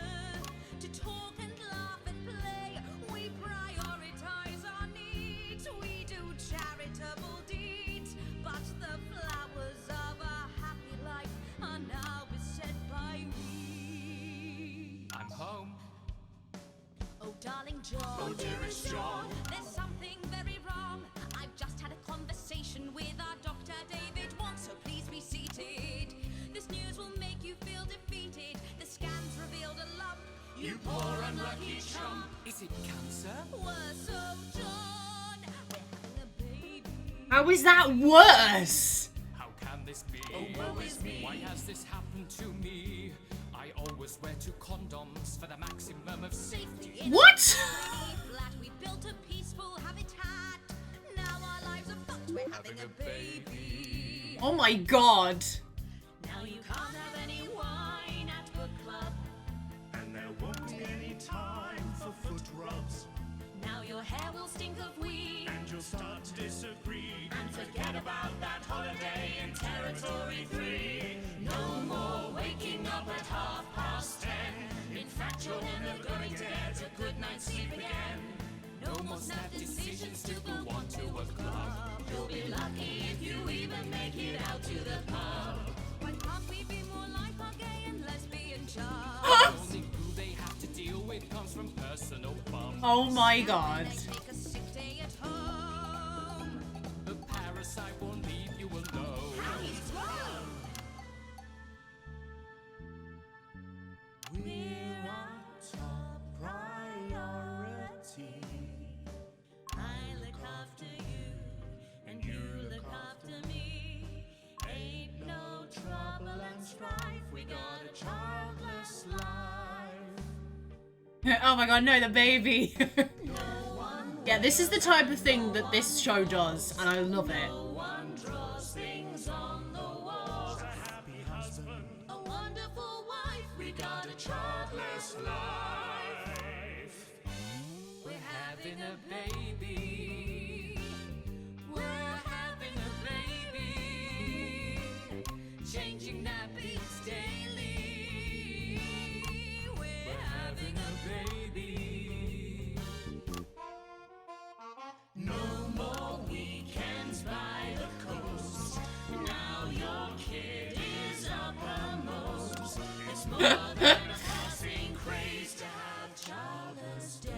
to talk and laugh and play. We prioritize our needs. We do charitable deeds. But the flowers of a happy life are now beset by weeds. I'm home. Oh, darling John. Oh, dearest John. There's something very wrong. I've just had a conversation with our doctor, David Wong, so please be seated. This news will make you feel defeated. The scans revealed a lump. You poor unlucky chump. Is it cancer? Worse, oh, John. We're having a baby. How is that worse? How can this be? Oh, woe is me. Why has this happened to me? I always wear 2 condoms for the maximum of safety. What? Flat, we built a peaceful habitat. Now our lives are fucked. We're having a baby. Oh my god. Now you can't have any wine at book club. And there won't be any time for foot rubs. Now your hair will stink of weed. And you'll start to disagree. And forget about that holiday in Territory 3. No more waking up at 10:30. In fact, you're never going to get a good night's sleep again. No almost have decisions to go on to a club. You'll be lucky if you even make it out to the pub. Why can't we be more like our gay and lesbian chums? The only glue they have to deal with comes from personal bums. Oh my god. Take a sick day at home. The parasite won't leave you alone. He's wrong. We're our top priority. I look after you, and you look after me. Ain't no trouble and strife. We got a childless life. Oh my god, no, the baby. Yeah, this is the type of thing that this show does, and I love it. One draws things on the wall. A happy husband, a wonderful wife. We got a childless life. We're having a baby. We're having a baby. Changing nappies daily. We're having a baby. No more weekends by the coast. Now your kid is uppermost. It's more than a passing craze to have childless days.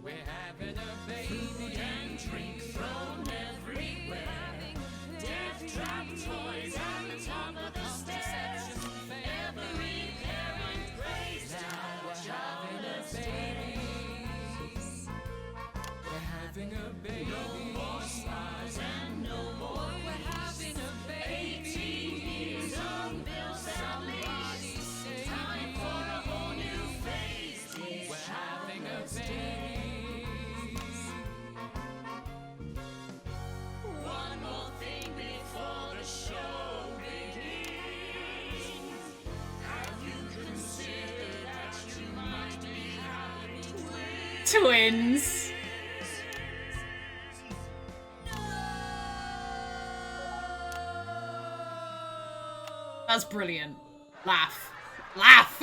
We're having a baby. Food and drink thrown everywhere. Death trap toys at the top of the stairs. Every parent prays to have a childless baby. We're having a baby. No more stars and no more. We're having a baby. 18 years on bills and leaves. Time for a whole new phase. We're having a baby. One more thing before the show begins. Have you considered that you might be having Twins. That's brilliant. Laugh. Laugh.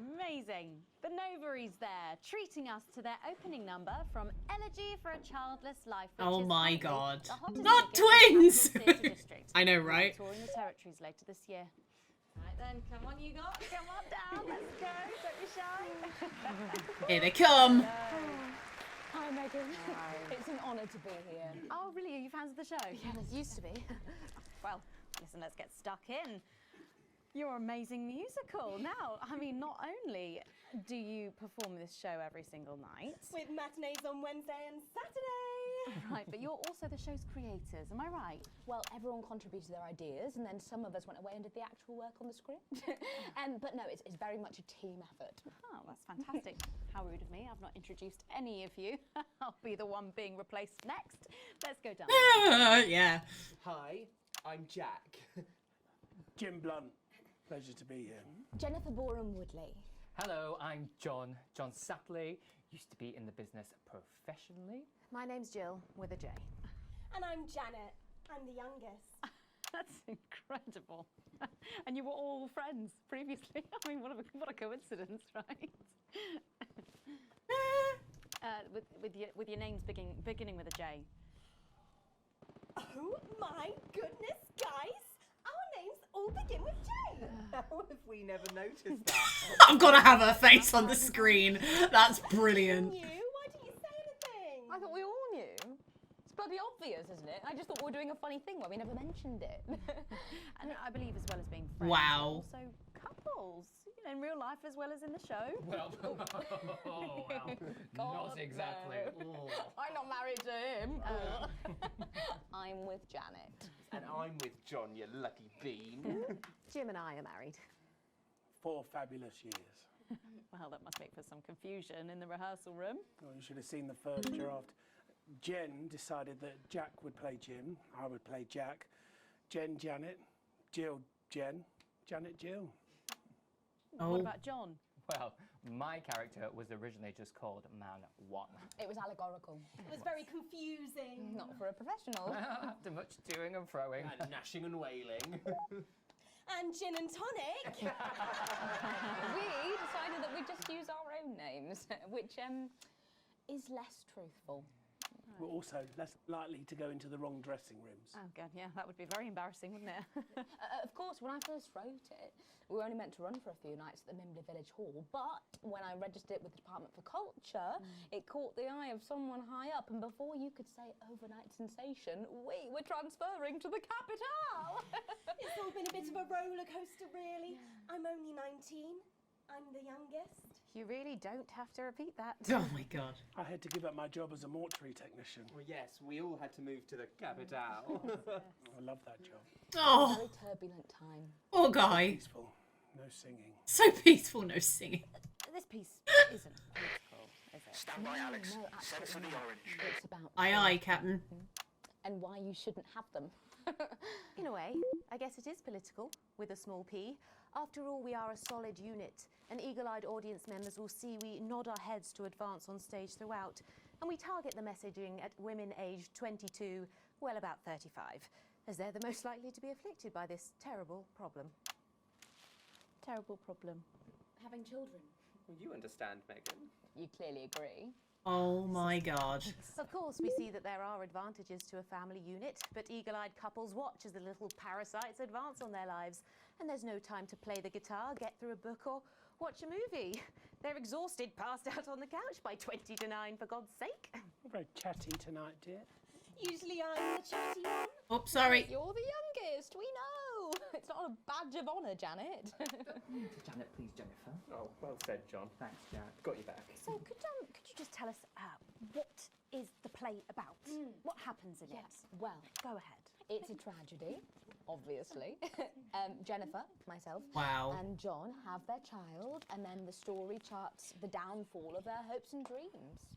Amazing. The Novaries there, treating us to their opening number from Elegy for a Childless Life. Which Oh is my currently god. the hottest Not ticket in the twins! National Theatre District. I know, We'll be right? touring the territories later this year. Right then, come on you guys, come on down, let's go, don't be shy. Here they come. Hi, Megan. It's an honour to be here. Oh really, are you fans of the show? Yeah, it used to be. Well, listen, let's get stuck in. Your amazing musical. Now, I mean, not only do you perform this show every single night, With matinees on Wednesday and Saturday. right, but you're also the show's creators, am I right? Well, everyone contributed their ideas, and then some of us went away and did the actual work on the script. But no, it's very much a team effort. Oh, that's fantastic. How rude of me. I've not introduced any of you. I'll be the one being replaced next. Let's go down. Yeah. Hi, I'm Jack. Jim Blunt. Pleasure to be here. Jennifer Boren Woodley. Hello, I'm John Satley. Used to be in the business professionally. My name's Jill with a J. And I'm Janet. I'm the youngest. That's incredible. And you were all friends previously. I mean, what a coincidence, right? with your names beginning with a J. Oh my goodness, guys! Our names all begin with J. How have we never noticed that? I've got to have her face on the screen. That's brilliant. You? Why didn't you say anything? I thought we all knew. It's bloody obvious, isn't it? I just thought we were doing a funny thing where we never mentioned it. And I believe as well as being friends, Wow. also couples, you know, in real life as well as in the show. Well, not exactly. No. I'm not married to him. I'm with Janet. And I'm with John, you lucky bean. Jim and I are married. 4 fabulous years. Well, that must make for some confusion in the rehearsal room. Well, you should have seen the first draft. Jen decided that Jack would play Jim, I would play Jack, Jen Janet, Jill Jen, Janet Jill. Oh. What about John? Well, my character was originally just called Man 1. It was allegorical. It was very confusing. Not for a professional. After much toing and froing. And gnashing and wailing. And and gin and tonic. We decided that we'd just use our own names, which is less truthful. We're also less likely to go into the wrong dressing rooms. Oh god, yeah, that would be very embarrassing, wouldn't it? Of course, when I first wrote it, we were only meant to run for a few nights at the Mimbley Village Hall, but when I registered it with the Department for Culture, it caught the eye of someone high up, and before you could say overnight sensation, we were transferring to the capital. It's all been a bit of a roller coaster, really. I'm only 19. I'm the youngest. You really don't have to repeat that. Oh my god. I had to give up my job as a mortuary technician. Well, yes, we all had to move to the capital. I love that job. Oh. Very turbulent time. Poor guy. Peaceful. No singing. So peaceful, no singing. This piece isn't political, is it? Stand by, Alex. No, Sense of the absolutely not. orange. It's about Aye, aye, Captain. and why you shouldn't have them. In a way, I guess it is political, with a small p. After all, we are a solid unit, and eagle-eyed audience members will see we nod our heads to advance on stage throughout, and we target the messaging at women aged 22, well, about 35, as they're the most likely to be afflicted by this terrible problem. Terrible problem. Having children. Well, you understand, Megan. You clearly agree. Oh my god. Of course, we see that there are advantages to a family unit, but eagle-eyed couples watch as the little parasites advance on their lives, and there's no time to play the guitar, get through a book, or watch a movie. They're exhausted, passed out on the couch by 20 to 9, for God's sake. You're very chatty tonight, dear. Usually I'm the chatty one. Oh, sorry. You're the youngest, we know. It's not a badge of honour, Janet. Janet, please, Jennifer. Oh, well said, John. Thanks, Jack. Got you back. So could you just tell us what is the play about? What happens in it? Well, Go ahead. it's a tragedy, obviously. Jennifer, myself, Wow. and John have their child, and then the story charts the downfall of their hopes and dreams.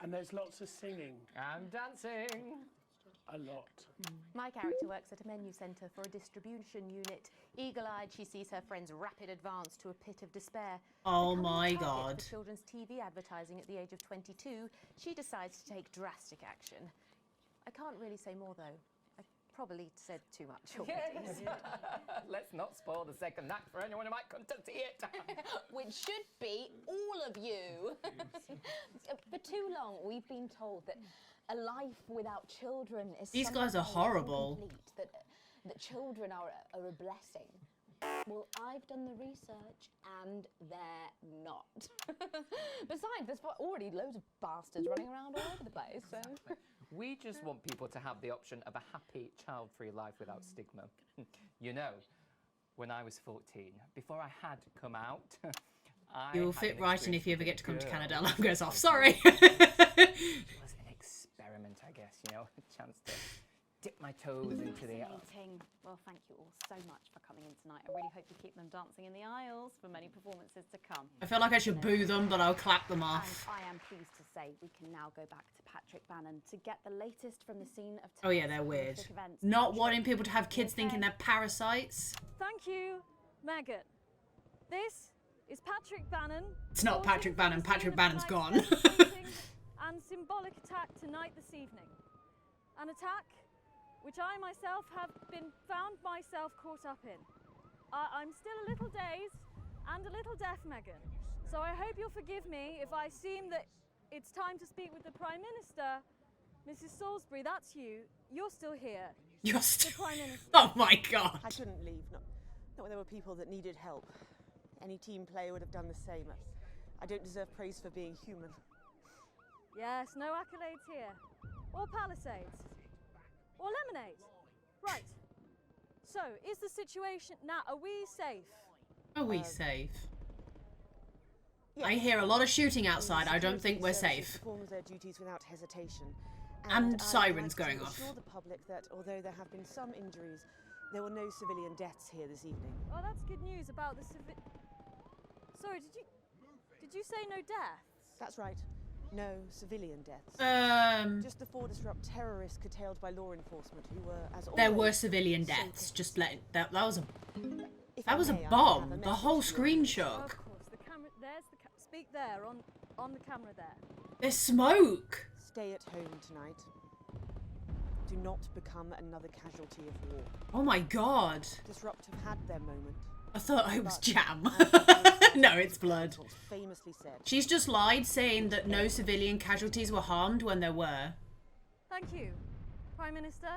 And there's lots of singing. I'm dancing. A lot. My character works at a menu centre for a distribution unit. Eagle-eyed, she sees her friend's rapid advance to a pit of despair. Oh Becoming my a target god. for children's TV advertising at the age of 22, she decides to take drastic action. I can't really say more, though. I probably said too much already. Let's not spoil the second act for anyone who might come to see it. Which should be all of you. For too long, we've been told that a life without children is These guys are somehow horrible. incomplete, that children are a blessing. Well, I've done the research, and they're not. Besides, there's already loads of bastards running around all over the place. So. We just want people to have the option of a happy, child-free life without stigma. You know, when I was 14, before I had come out, You'll fit right in if you ever get to come to girl. Canada. Alarm goes off. Sorry. It was an experiment, I guess, you know, a chance to dip my toes into the... Fascinating. Well, thank you all so much for coming in tonight. I really hope you keep them dancing in the aisles for many performances to come. I feel like I should boo them, but I'll clap them off. And I am pleased to say we can now go back to Patrick Bannon to get the latest from the scene of Oh yeah, they're tonight's weird. horrific events. Not wanting people to have kids thinking they're parasites. Thank you, Megan. This is Patrick Bannon. It's not Patrick Bannon. Patrick Bannon's gone. And symbolic attack tonight this evening. An attack which I myself have found myself caught up in. I'm still a little dazed and a little deaf, Megan. So I hope you'll forgive me if I seem that it's time to speak with the Prime Minister. Mrs. Salisbury, that's you. You're still here. You're still the Prime Minister. Oh my god. I couldn't leave, not when there were people that needed help. Any team player would have done the same. I don't deserve praise for being human. Yes, no accolades here. Or Palisades. Or lemonade. Right. So, is the situation now, are we safe? Are we safe? Yes. I hear a lot of shooting outside. I don't think we're Security safe. services performs their duties without hesitation. And I'd sirens like going to off. assure the public that although there have been some injuries, there were no civilian deaths here this evening. Oh, that's good news about the Sorry, did you say no deaths? That's right. No civilian deaths. Just the 4 disrupt terrorists curtailed by law enforcement who were, as always, There were civilian deaths. Just let that was a If that I was a may, I have bomb. a The message whole for you. screen Of shook. course, the camera, there's the speak there, on the camera there. There's smoke. Stay at home tonight. Do not become another casualty of war. Oh my god. Disrupt have had their moment. I thought it was But, jam. as the Palestine No, it's blood. famously said, She's just lied, saying that no civilian casualties were harmed when there were. Thank you, Prime Minister,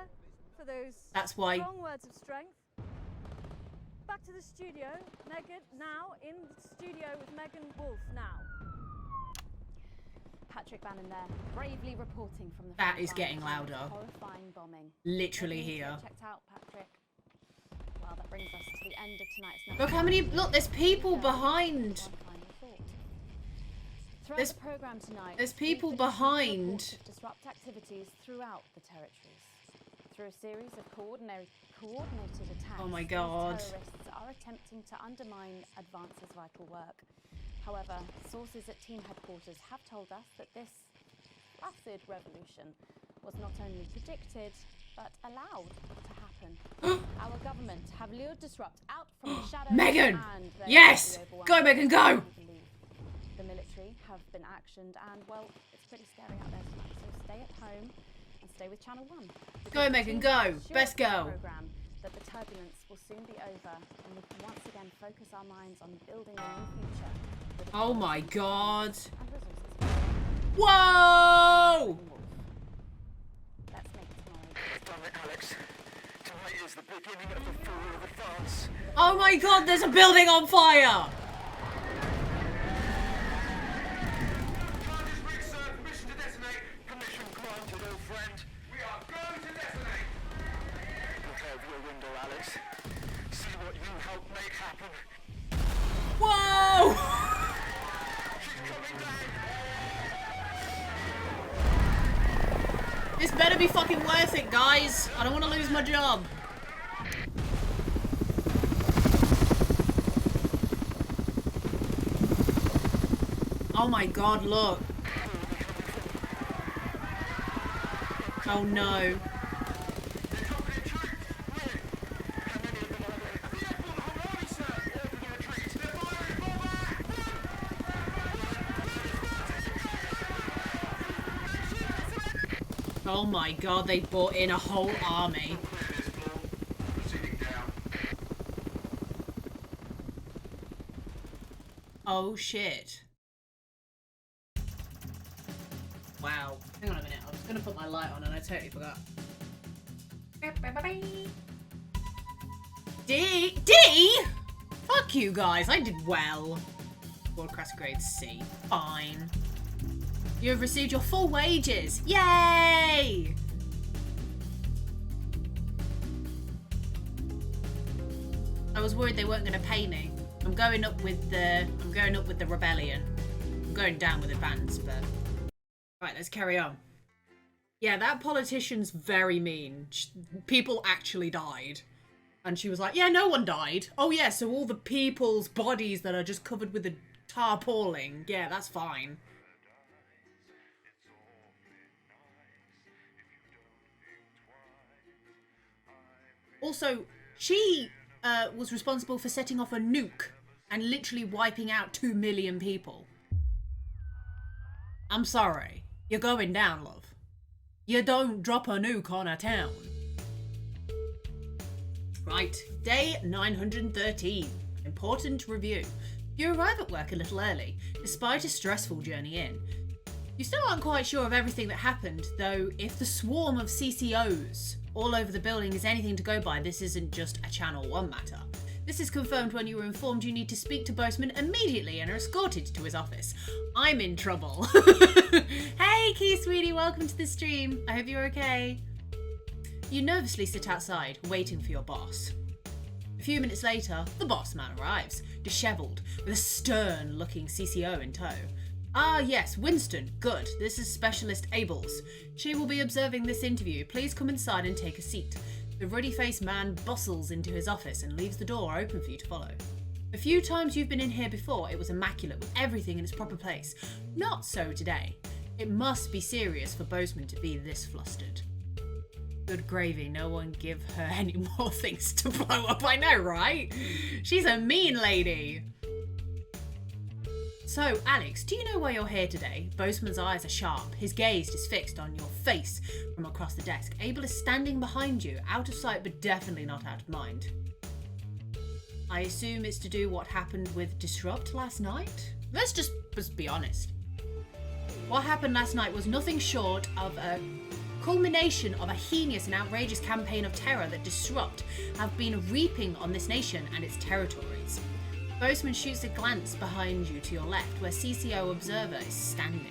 for those That's why- strong words of strength. Back to the studio. Megan, now in the studio with Megan Wolf now. Patrick Bannon there, bravely reporting from the That front is line getting of louder. horrifying bombing. Literally Let me here. get checked out, Patrick. Well, that brings us to the end of tonight's. Look how many. Look, there's people behind. Throughout There's- the program tonight, there's we've people been issuing behind. reports of disrupt activities throughout the territories. Through a series of coordinated attacks, Oh my these God. terrorists are attempting to undermine Advance's vital work. However, sources at team headquarters have told us that this placid revolution was not only predicted, but allowed to happen. Our government have lured Disrupt out from the shadows. Megan! And they Yes! will be overwhelmed Go, Megan, go! by belief. The military have been actioned, and well, it's pretty scary out there tonight. So stay at home and stay with Channel 1. Go, Megan, go! Best girl. Program that the turbulence will soon be over, and we can once again focus our minds on building a new future. with Oh my god. and resources. Whoa! Let's make tomorrow. Damn it, Alex. Tonight is the beginning of the fall of Advance. Oh my god, there's a building on fire! Permission to detonate. Permission granted, old friend. We are going to detonate. Look out your window, Alex. See what you helped make happen. Whoa! She's coming down. This better be fucking worth it, guys. I don't want to lose my job. Oh my god, look. Oh no. Oh my god, they brought in a whole army. Oh shit. Wow. Hang on a minute, I was gonna put my light on and I totally forgot. D? D? Fuck you guys, I did well. Broadcast grade C. Fine. You have received your full wages. Yay! I was worried they weren't going to pay me. I'm going up with the rebellion. I'm going down with Advance, but right, let's carry on. Yeah, that politician's very mean. People actually died. And she was like, yeah, no one died. Oh yeah, so all the people's bodies that are just covered with the tarpaulin. Yeah, that's fine. Also, she was responsible for setting off a nuke and literally wiping out 2 million people. I'm sorry. You're going down, love. You don't drop a nuke on a town. Right, day 913. Important review. You arrive at work a little early, despite a stressful journey in. You still aren't quite sure of everything that happened, though if the swarm of CCOs all over the building is anything to go by, this isn't just a Channel 1 matter. This is confirmed when you were informed you need to speak to Boseman immediately and are escorted to his office. I'm in trouble. Hey, Key Sweetie, welcome to the stream. I hope you're okay. You nervously sit outside, waiting for your boss. A few minutes later, the boss man arrives, dishevelled, with a stern-looking CCO in tow. Ah yes, Winston, good. This is Specialist Ables. She will be observing this interview. Please come inside and take a seat. The ruddy-faced man bustles into his office and leaves the door open for you to follow. A few times you've been in here before, it was immaculate with everything in its proper place. Not so today. It must be serious for Boseman to be this flustered. Good gravy, no one give her any more things to blow up, I know, right? She's a mean lady. So, Alex, do you know why you're here today? Boseman's eyes are sharp. His gaze is fixed on your face from across the desk. Abel is standing behind you, out of sight but definitely not out of mind. I assume it's to do what happened with Disrupt last night? Let's just be honest. What happened last night was nothing short of a culmination of a heinous and outrageous campaign of terror that Disrupt have been reaping on this nation and its territories. Boseman shoots a glance behind you to your left, where CCO Observer is standing.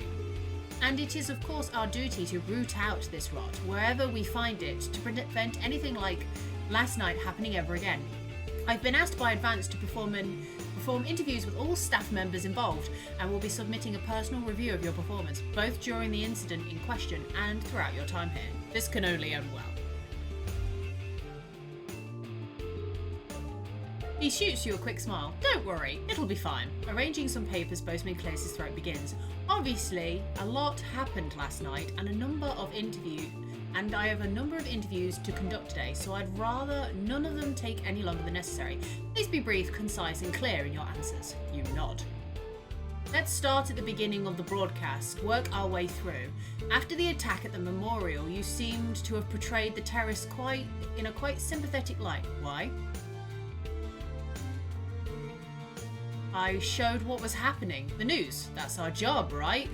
And it is of course our duty to root out this rot, wherever we find it, to prevent anything like last night happening ever again. I've been asked by Advance to perform interviews with all staff members involved, and will be submitting a personal review of your performance, both during the incident in question and throughout your time here. This can only end well. He shoots you a quick smile. Don't worry, it'll be fine. Arranging some papers, Boseman clears his throat, begins. Obviously, a lot happened last night and I have a number of interviews to conduct today, so I'd rather none of them take any longer than necessary. Please be brief, concise and clear in your answers. You nod. Let's start at the beginning of the broadcast, work our way through. After the attack at the memorial, you seemed to have portrayed the terrorists in a quite sympathetic light. Why? I showed what was happening. The news. That's our job, right?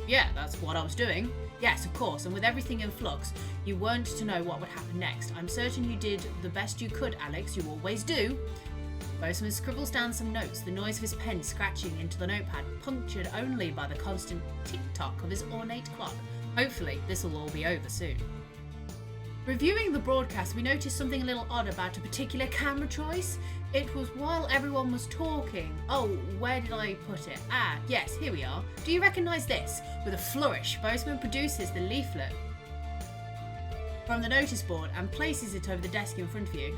Yeah, that's what I was doing. Yes, of course, and with everything in flux, you weren't to know what would happen next. I'm certain you did the best you could, Alex. You always do. Boseman scribbles down some notes, the noise of his pen scratching into the notepad, punctured only by the constant tick-tock of his ornate clock. Hopefully, this will all be over soon. Reviewing the broadcast, we noticed something a little odd about a particular camera choice. It was while everyone was talking. Oh, where did I put it? Ah, yes, here we are. Do you recognise this? With a flourish, Boseman produces the leaflet from the notice board and places it over the desk in front of you.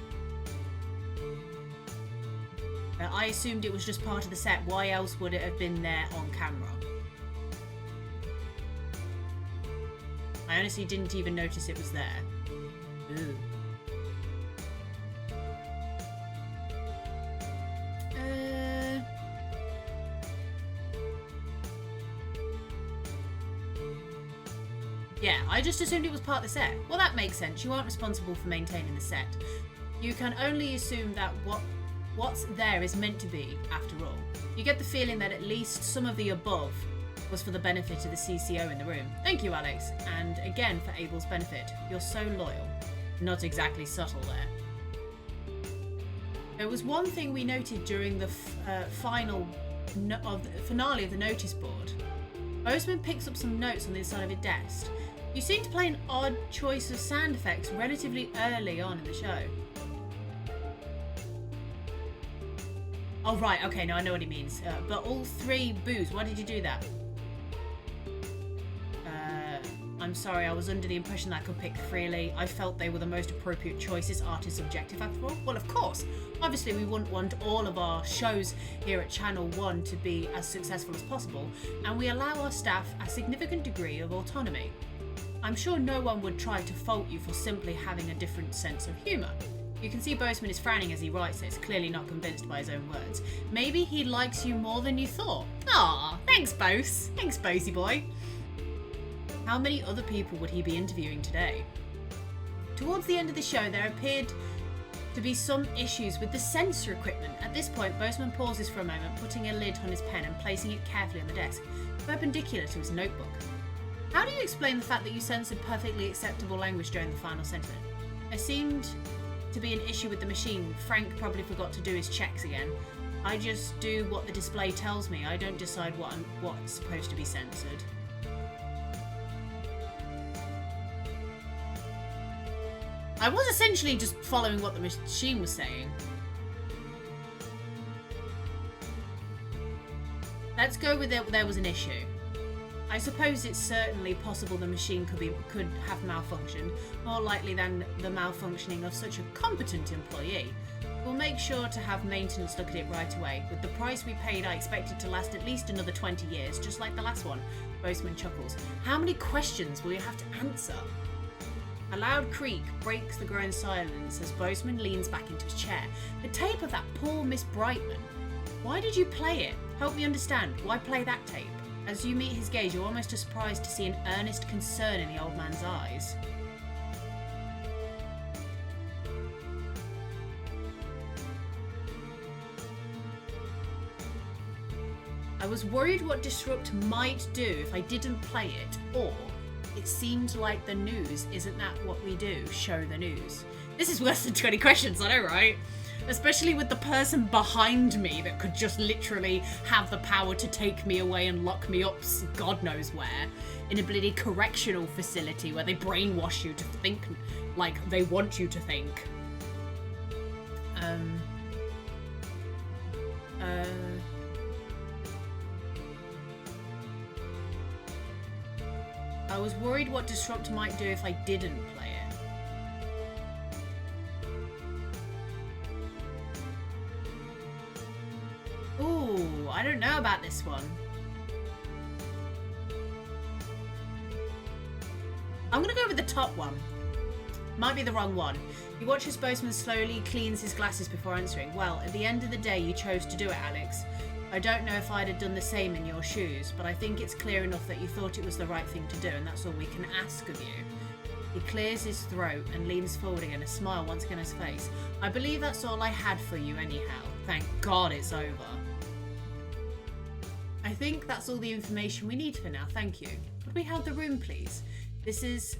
I assumed it was just part of the set. Why else would it have been there on camera? I honestly didn't even notice it was there. Ooh. Yeah, I just assumed it was part of the set. Well, that makes sense. You aren't responsible for maintaining the set. You can only assume that what's there is meant to be, after all. You get the feeling that at least some of the above was for the benefit of the CCO in the room. Thank you, Alex. And again, for Abel's benefit. You're so loyal. Not exactly subtle there. There was one thing we noted during the finale of the notice board. Boseman picks up some notes on the inside of his desk. You seem to play an odd choice of sound effects relatively early on in the show. Oh right, okay, now I know what he means. But all three boos, why did you do that? I'm sorry, I was under the impression that I could pick freely. I felt they were the most appropriate choices, art is subjective after all. Well, of course. Obviously, we wouldn't want all of our shows here at Channel 1 to be as successful as possible, and we allow our staff a significant degree of autonomy. I'm sure no one would try to fault you for simply having a different sense of humour. You can see Boseman is frowning as he writes this, clearly not convinced by his own words. Maybe he likes you more than you thought. Aw, thanks, Bose. Thanks, Bosey boy. How many other people would he be interviewing today? Towards the end of the show, there appeared to be some issues with the sensor equipment. At this point, Boseman pauses for a moment, putting a lid on his pen and placing it carefully on the desk, perpendicular to his notebook. How do you explain the fact that you censored perfectly acceptable language during the final sentiment? There seemed to be an issue with the machine. Frank probably forgot to do his checks again. I just do what the display tells me. I don't decide what's supposed to be censored. I was essentially just following what the machine was saying. Let's go with there was an issue. I suppose it's certainly possible the machine could have malfunctioned, more likely than the malfunctioning of such a competent employee. We'll make sure to have maintenance look at it right away. With the price we paid, I expect it to last at least another 20 years, just like the last one. Boseman chuckles. How many questions will you have to answer? A loud creak breaks the growing silence as Boseman leans back into his chair. The tape of that poor Miss Brightman. Why did you play it? Help me understand. Why play that tape? As you meet his gaze, you're almost as surprised to see an earnest concern in the old man's eyes. I was worried what Disrupt might do if I didn't play it, or it seemed like the news isn't that what we do, show the news. This is worse than 20 questions, I know, right? Especially with the person behind me that could just literally have the power to take me away and lock me up God knows where, in a bloody correctional facility where they brainwash you to think like they want you to think. I was worried what Disrupt might do if I didn't play it. Ooh, I don't know about this one. I'm gonna go with the top one. Might be the wrong one. You watch as Boseman slowly cleans his glasses before answering. Well, at the end of the day, you chose to do it, Alex. I don't know if I'd have done the same in your shoes, but I think it's clear enough that you thought it was the right thing to do, and that's all we can ask of you. He clears his throat and leans forward again, a smile once again on his face. I believe that's all I had for you anyhow. Thank God it's over. I think that's all the information we need for now, thank you. Could we have the room, please? This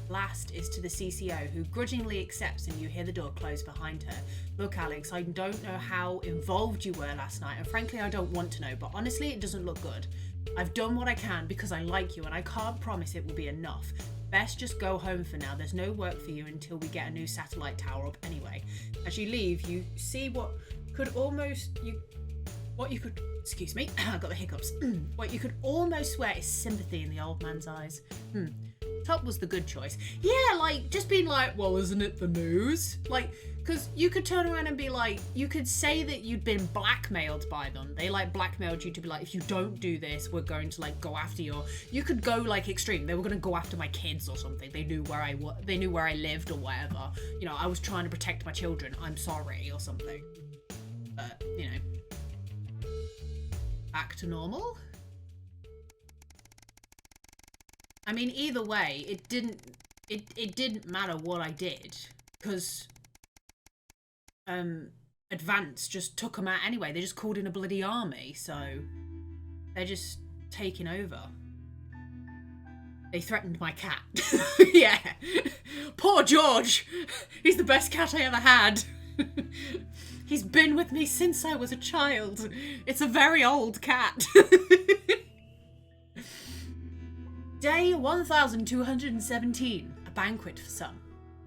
last is to the CCO, who grudgingly accepts, and you hear the door close behind her. Look, Alex, I don't know how involved you were last night, and frankly I don't want to know, but honestly it doesn't look good. I've done what I can because I like you, and I can't promise it will be enough. Best just go home for now. There's no work for you until we get a new satellite tower up anyway. As you leave, you see excuse me, I got the hiccups. What you could almost swear is sympathy in the old man's eyes. Top was the good choice. Yeah, like, just being like, well, isn't it the news? Like, because you could turn around and be like, you could say that you'd been blackmailed by them. They, like, blackmailed you to be like, if you don't do this, we're going to, like, go after you. You could go, like, extreme. They were going to go after my kids or something. They knew where I lived or whatever. You know, I was trying to protect my children. I'm sorry or something. But, you know, back to normal? I mean, either way, it didn't matter what I did, because Advance just took them out anyway. They just called in a bloody army, so they're just taking over. They threatened my cat. Yeah. Poor George. He's the best cat I ever had. He's been with me since I was a child. It's a very old cat. Day 1217, a banquet for some.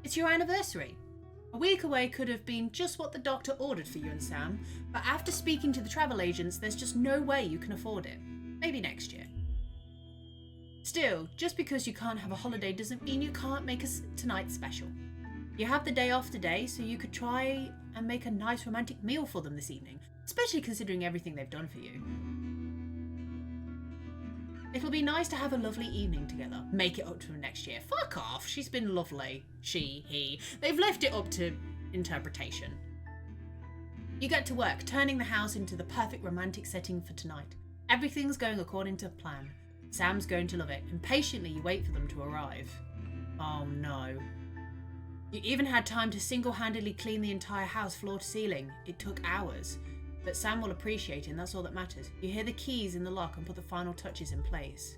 It's your anniversary. A week away could have been just what the doctor ordered for you and Sam, but after speaking to the travel agents, there's just no way you can afford it. Maybe next year. Still, just because you can't have a holiday doesn't mean you can't make tonight special. You have the day off today, so you could try and make a nice romantic meal for them this evening, especially considering everything they've done for you. It'll be nice to have a lovely evening together. Make it up to them next year. Fuck off. She's been lovely. She, he. They've left it up to interpretation. You get to work, turning the house into the perfect romantic setting for tonight. Everything's going according to plan. Sam's going to love it. Impatiently, you wait for them to arrive. Oh no. You even had time to single-handedly clean the entire house floor to ceiling. It took hours. But Sam will appreciate it, and that's all that matters. You hear the keys in the lock and put the final touches in place.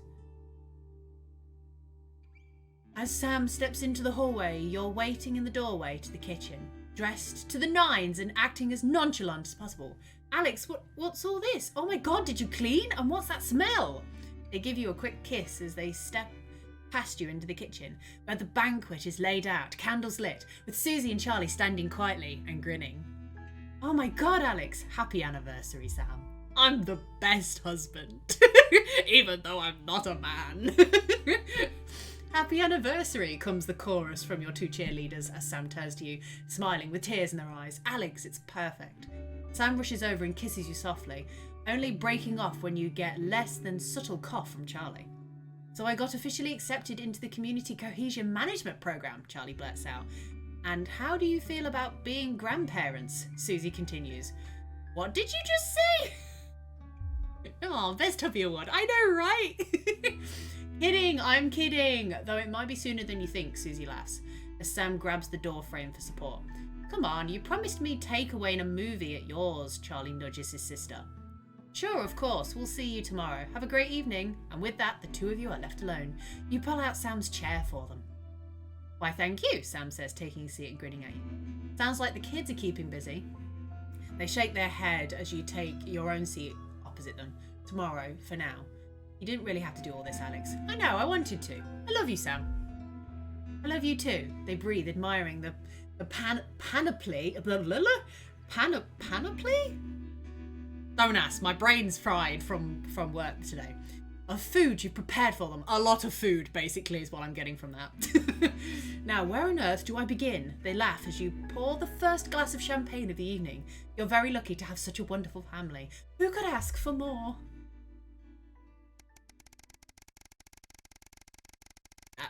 As Sam steps into the hallway, you're waiting in the doorway to the kitchen, dressed to the nines and acting as nonchalant as possible. Alex, what's all this? Oh my god, did you clean? And what's that smell? They give you a quick kiss as they step past you into the kitchen, where the banquet is laid out, candles lit, with Susie and Charlie standing quietly and grinning. Oh my god, Alex. Happy anniversary, Sam. I'm the best husband. Even though I'm not a man. Happy anniversary, comes the chorus from your two cheerleaders as Sam turns to you, smiling with tears in their eyes. Alex, it's perfect. Sam rushes over and kisses you softly, only breaking off when you get less than subtle cough from Charlie. So I got officially accepted into the Community Cohesion Management Program, Charlie blurts out. And how do you feel about being grandparents? Susie continues. What did you just say? Oh, best hubby award. I know, right? Kidding, I'm kidding. Though it might be sooner than you think, Susie laughs, as Sam grabs the door frame for support. Come on, you promised me takeaway in a movie at yours, Charlie nudges his sister. Sure, of course. We'll see you tomorrow. Have a great evening. And with that, the two of you are left alone. You pull out Sam's chair for them. Why, thank you, Sam says, taking a seat and grinning at you. Sounds like the kids are keeping busy. They shake their head as you take your own seat opposite them. Tomorrow, for now. You didn't really have to do all this, Alex. I know, I wanted to. I love you, Sam. I love you too. They breathe, admiring the panoply. Panoply? Don't ask, my brain's fried from work today. Of food you've prepared for them. A lot of food, basically, is what I'm getting from that. Now, where on earth do I begin? They laugh as you pour the first glass of champagne of the evening. You're very lucky to have such a wonderful family. Who could ask for more?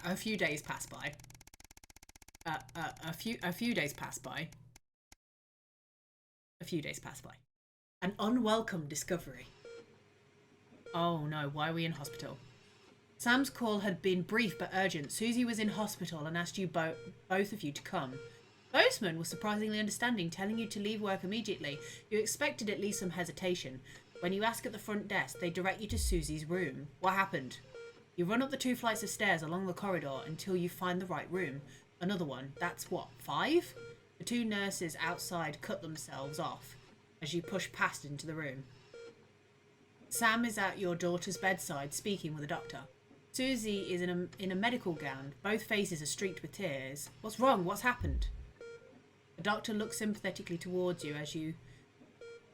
A few days pass by. A few days pass by. A few days pass by. An unwelcome discovery. Oh no, why are we in hospital? Sam's call had been brief but urgent. Susie was in hospital and asked you both of you to come. Boseman was surprisingly understanding, telling you to leave work immediately. You expected at least some hesitation. When you ask at the front desk, they direct you to Susie's room. What happened? You run up the 2 flights of stairs along the corridor until you find the right room. Another one. That's what, 5? The 2 nurses outside cut themselves off as you push past into the room. Sam is at your daughter's bedside speaking with a doctor. Susie is in a medical gown. Both faces are streaked with tears. What's wrong? What's happened? The doctor looks sympathetically towards you as you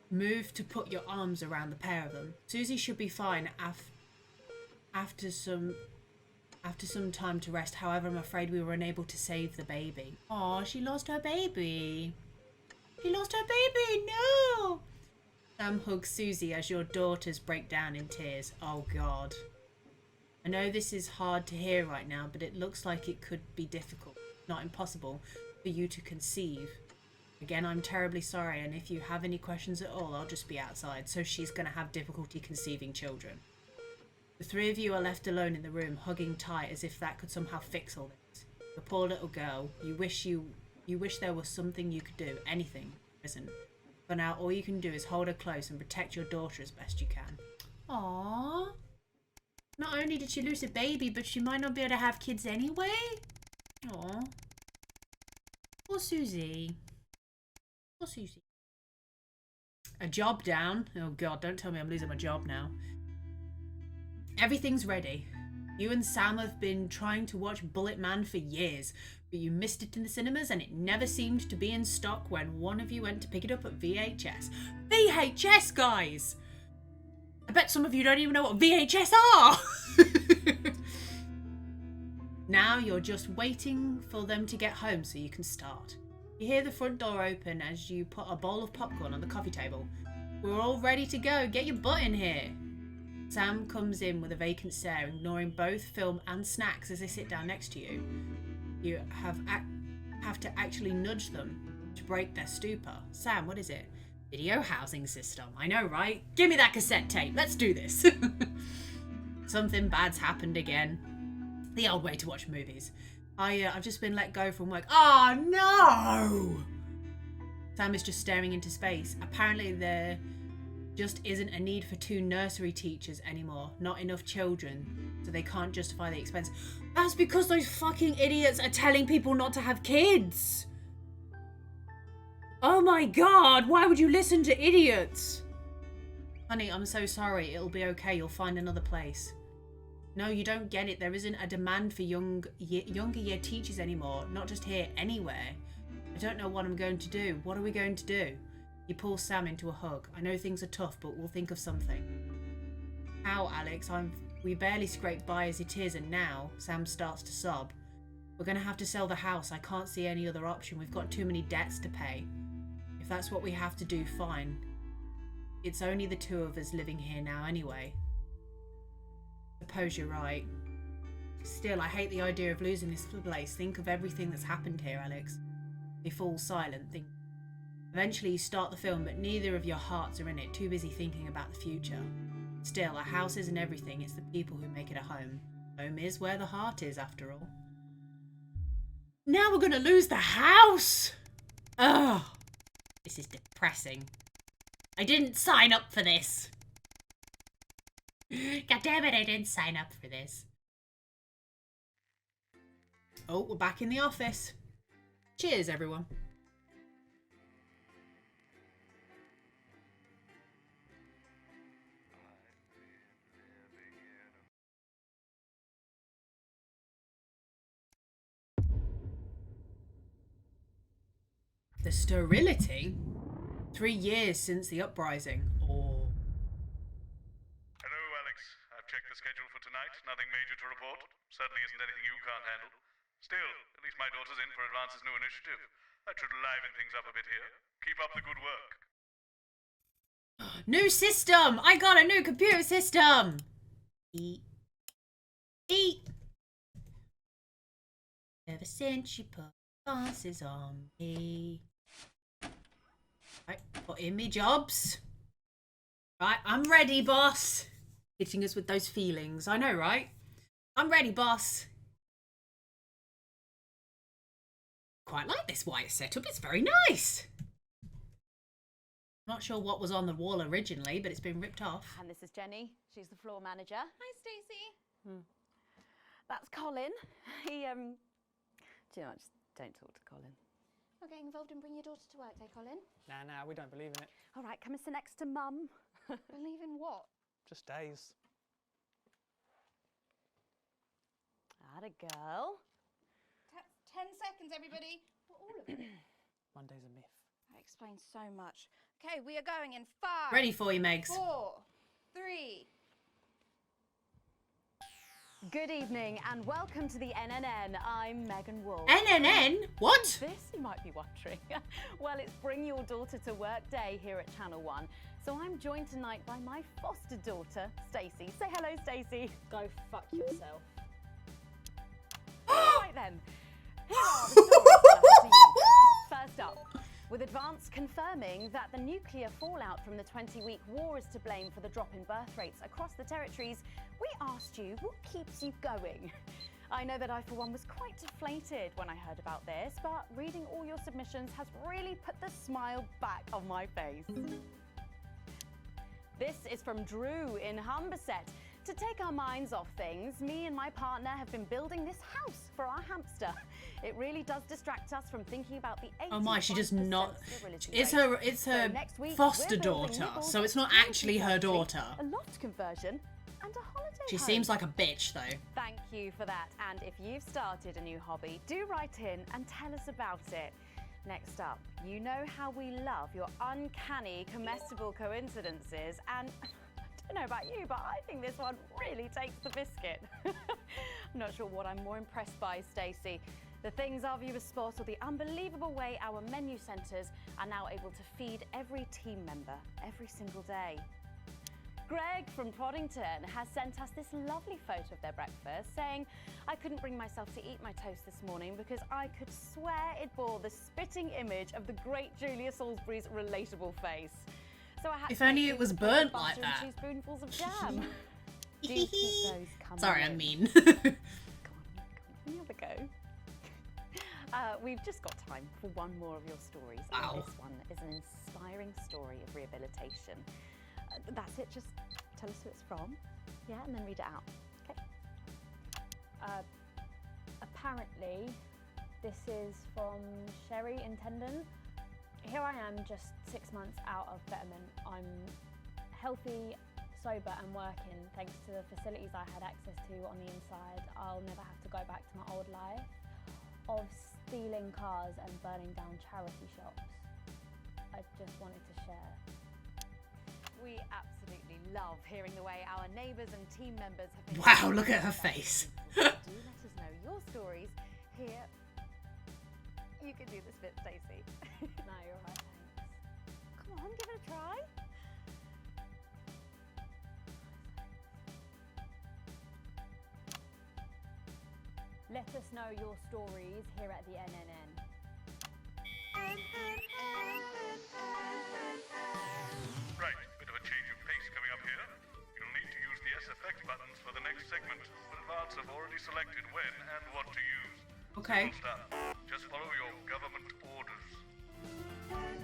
move to put your arms around the pair of them. Susie should be fine after some time to rest. However, I'm afraid we were unable to save the baby. Aw, she lost her baby. She lost her baby, no! Sam hugs Susie as your daughters break down in tears. Oh God. I know this is hard to hear right now, but it looks like it could be difficult, not impossible, for you to conceive. Again, I'm terribly sorry, and if you have any questions at all, I'll just be outside. So she's going to have difficulty conceiving children. The 3 of you are left alone in the room, hugging tight as if that could somehow fix all this. The poor little girl, you wish there was something you could do, anything, isn't. For now, all you can do is hold her close and protect your daughter as best you can. Aww. Not only did she lose a baby, but she might not be able to have kids anyway? Aww. Poor Susie. Poor Susie. A job down. Oh God, don't tell me I'm losing my job now. Everything's ready. You and Sam have been trying to watch Bullet Man for years, but you missed it in the cinemas and it never seemed to be in stock when one of you went to pick it up at VHS. VHS, guys! I bet some of you don't even know what VHS are! Now you're just waiting for them to get home so you can start. You hear the front door open as you put a bowl of popcorn on the coffee table. We're all ready to go. Get your butt in here. Sam comes in with a vacant stare, ignoring both film and snacks as they sit down next to you. You have to actually nudge them to break their stupor. Sam, what is it? Video housing system. I know, right? Give me that cassette tape. Let's do this. Something bad's happened again. The old way to watch movies. I've just been let go from work. Oh, no! Sam is just staring into space. Apparently there just isn't a need for 2 nursery teachers anymore. Not enough children, so they can't justify the expense. That's because those fucking idiots are telling people not to have kids. Oh my God, why would you listen to idiots? Honey, I'm so sorry. It'll be okay. You'll find another place. No, you don't get it. There isn't a demand for younger year teachers anymore. Not just here, anywhere. I don't know what I'm going to do. What are we going to do? You pull Sam into a hug. I know things are tough, but we'll think of something. How, Alex? We barely scraped by as it is, and now Sam starts to sob. We're going to have to sell the house. I can't see any other option. We've got too many debts to pay. If that's what we have to do, fine. It's only the 2 of us living here now anyway. Suppose you're right. Still, I hate the idea of losing this place. Think of everything that's happened here, Alex. They fall silent. Eventually you start the film, but neither of your hearts are in it, too busy thinking about the future. Still, a house isn't everything, it's the people who make it a home. Home is where the heart is, after all. Now we're gonna lose the house! Ugh! This is depressing. I didn't sign up for this. God damn it, I didn't sign up for this. Oh, we're back in the office. Cheers, everyone. The sterility? 3 years since the uprising, or... Hello, Alex. I've checked the schedule for tonight. Nothing major to report. Certainly isn't anything you can't handle. Still, at least my daughter's in for Advance's new initiative. That should liven things up a bit here. Keep up the good work. New system! I got a new computer system! Eat. Eat! Ever since you put glasses on me. Right, put in me jobs. Right, I'm ready, boss. Hitting us with those feelings. I know, right? I'm ready, boss. Quite like this white setup. It's very nice. Not sure what was on the wall originally, but it's been ripped off. And this is Jenny. She's the floor manager. Hi, Stacey. That's Colin. He, do you know what? Just don't talk to Colin. Not getting involved and bring your daughter to work day, Colin. Nah, we don't believe in it. All right, come and sit next to Mum. Believe in what? Just days. Atta girl. 10 seconds, everybody. What, all of it? Monday's a myth. That explains so much. Okay, we are going in 5. Ready for you, Megs. 4, 3. Good evening and welcome to the NNN. I'm Megan Wolf. NNN? What? What's this, you might be wondering. Well, it's Bring Your Daughter to Work Day here at Channel 1. So I'm joined tonight by my foster daughter, Stacey. Say hello, Stacey. Go fuck yourself. Right then. Here are the stories that I have to you. First up, with Advance confirming that the nuclear fallout from the 20-week war is to blame for the drop in birth rates across the territories, we asked you what keeps you going. I know that I, for one, was quite deflated when I heard about this, but reading all your submissions has really put the smile back on my face. This is from Drew in Humberset. To take our minds off things, me and my partner have been building this house for our hamster. It really does distract us from thinking about the 85% Oh my, she does not. sterility It's rate. her next week, foster we're building daughter, nibbles so it's not for actually her country, daughter. A loft conversion and a holiday She home. seems like a bitch, though. Thank you for that. And if you've started a new hobby, do write in and tell us about it. Next up, you know how we love your uncanny comestible coincidences, and I don't know about you, but I think this one really takes the biscuit. I'm not sure what I'm more impressed by, Stacey. The things our viewers spot, or the unbelievable way our menu centres are now able to feed every team member every single day. Greg from Proddington has sent us this lovely photo of their breakfast, saying, I couldn't bring myself to eat my toast this morning because I could swear it bore the spitting image of the great Julia Salisbury's relatable face. So I had If to only make it do was with burnt butter like and that. 2 spoonfuls of jam. Do keep those coming. Sorry, in. I'm mean. Go on, have a go. We've just got time for one more of your stories. Wow. And this one is an inspiring story of rehabilitation. That's it, just tell us who it's from. Yeah, and then read it out. Okay. Apparently, this is from Sherry Intendant. Here I am, just 6 months out of betterment. I'm healthy, sober and working thanks to the facilities I had access to on the inside. I'll never have to go back to my old life of stealing cars and burning down charity shops. I just wanted to share. We absolutely love hearing the way our neighbours and team members have been. Wow, look at her face. Do let us know your stories here. You can do this bit, Stacey. No, you're right, thanks. Come on, give it a try. Let us know your stories here at the NNN. Okay. Stop. Just follow your government orders.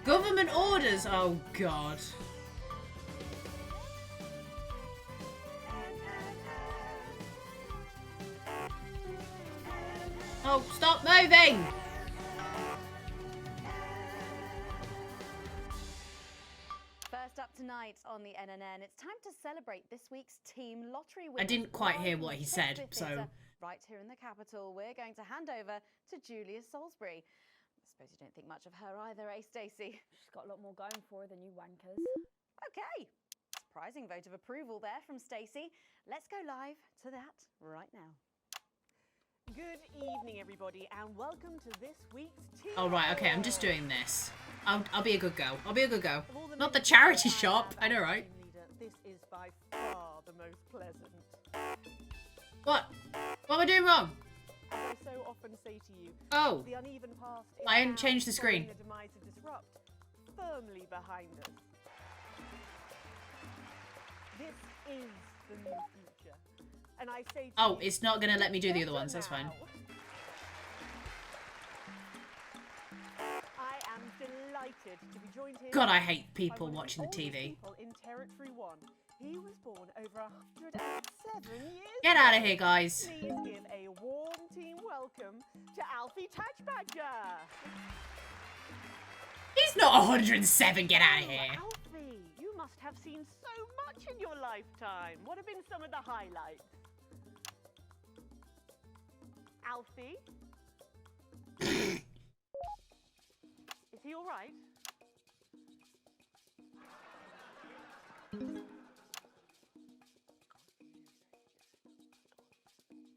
Government orders? Oh, God. Oh, stop moving! First up tonight on the NNN, it's time to celebrate this week's team lottery winners. I didn't quite hear what he said, Shakespeare so... Theatre, right here in the capital, we're going to hand over to Julia Salisbury. I suppose you don't think much of her either, eh, Stacey? She's got a lot more going for her than you wankers. Okay. Surprising vote of approval there from Stacey. Let's go live to that right now. Good evening, everybody, and welcome to this week's team. Oh, right, okay, I'm just doing this. I'll be a good girl. I'll be a good girl. Not the charity shop. I know, right? This is by far the most pleasant. What? What am I doing wrong? As I so often say to you, Oh. the uneven past is I hadn't now, changed the screen. following the demise of Disrupt, firmly behind us. This is the new future. And I say to Oh, you, it's not gonna let me do the other ones. That's fine. I am delighted to be joined here. God, I hate by people one of watching the oldest TV. people in Territory 1. He was born over 107 years Get ago. out of here, guys. Please give a warm team welcome to Alfie Touchbadger. He's not 107. Get out of here. Alfie, you must have seen so much in your lifetime. What have been some of the highlights? Alfie? Is he all right?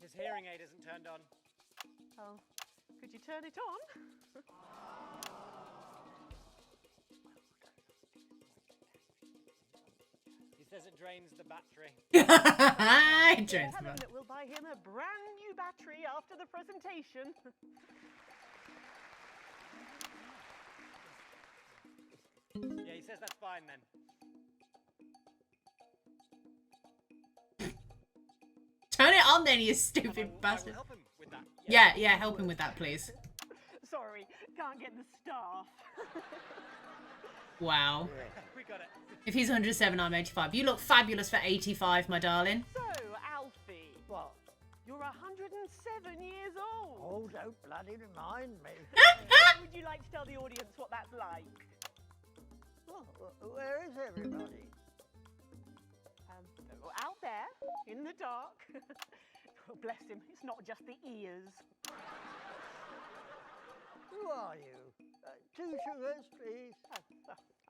His hearing aid isn't turned on. Oh, could you turn it on? He says it drains the battery. It drains the Tell him battery. that we'll buy him a brand new battery after the presentation. Yeah, he says that's fine then. Turn it on then, you stupid bastard. Help him with that. Yeah, help him with that, please. Sorry, can't get the staff. Wow. We got it. If he's 107, I'm 85. You look fabulous for 85, my darling. So, Alfie. What? You're 107 years old. Oh, don't bloody remind me. Would you like to tell the audience what that's like? Well, where is everybody? Out there, in the dark. Oh, bless him, it's not just the ears. Who are you? 2 sugars, please.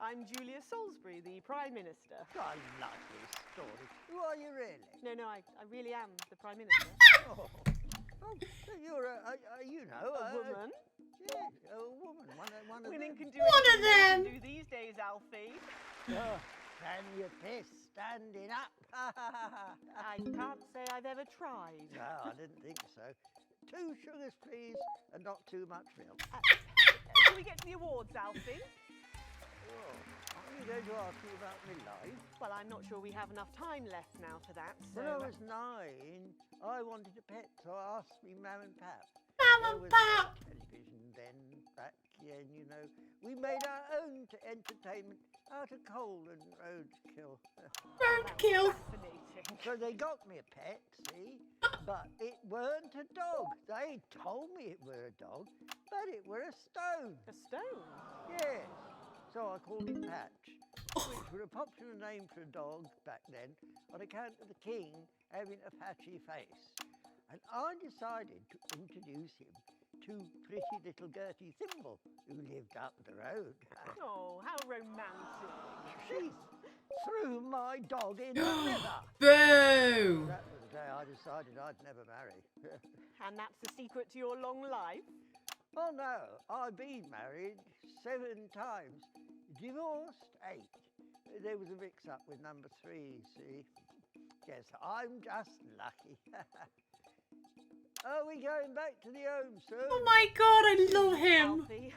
I'm Julia Salisbury, the Prime Minister. I like this story. Who are you really? No, I really am the Prime Minister. Oh, so you're a woman. Yeah, a woman. One of Women them. can do One of anything men them. can do these days, Alfie. Oh, can you piss standing up? I can't say I've ever tried. No, I didn't think so. 2 sugars, please, and not too much milk. Shall we get to the awards, Alfie? Oh, are you going to ask me about my life? Well, I'm not sure we have enough time left now for that, so... When I was 9, I wanted a pet, so I asked me Mam and Pap. Mam and Pap! Television then, back then, you know. We made our own entertainment out of coal and roadkill. Roadkill! So they got me a pet, see? But it weren't a dog. They told me it were a dog, but it were a stone. A stone? Yes. So I called it Patch, which was a popular name for a dog back then on account of the king having a patchy face. And I decided to introduce him to pretty little Gertie Thimble, who lived up the road. Oh, how romantic. She threw my dog in the river. Boo! That was the day I decided I'd never marry. And that's the secret to your long life? Oh no, I've been married 7 times, divorced 8. There was a mix-up with number 3, see? Yes, I'm just lucky. Are we going back to the home soon? Oh my god, I love him! Alfie.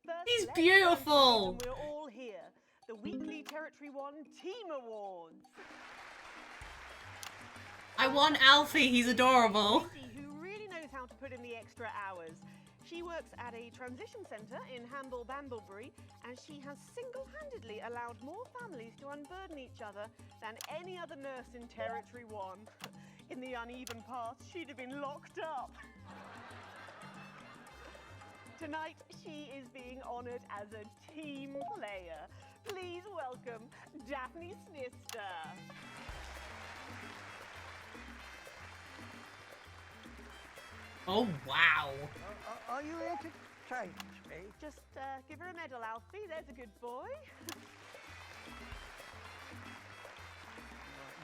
First, He's let's beautiful! And we're all here. The weekly Territory 1 Team Awards. I want Alfie, he's adorable. Stacey, who really knows how allowed to put in the extra hours. She works at a transition centre in Hamble Bamblebury, and she has single-handedly allowed more families to unburden each other than any other nurse in Territory 1. In the uneven path, she'd have been locked up. Tonight, she is being honoured as a team player. Please welcome Daphne Snister. Oh, wow. Are you here to change me? Just give her a medal, Alfie. There's a good boy.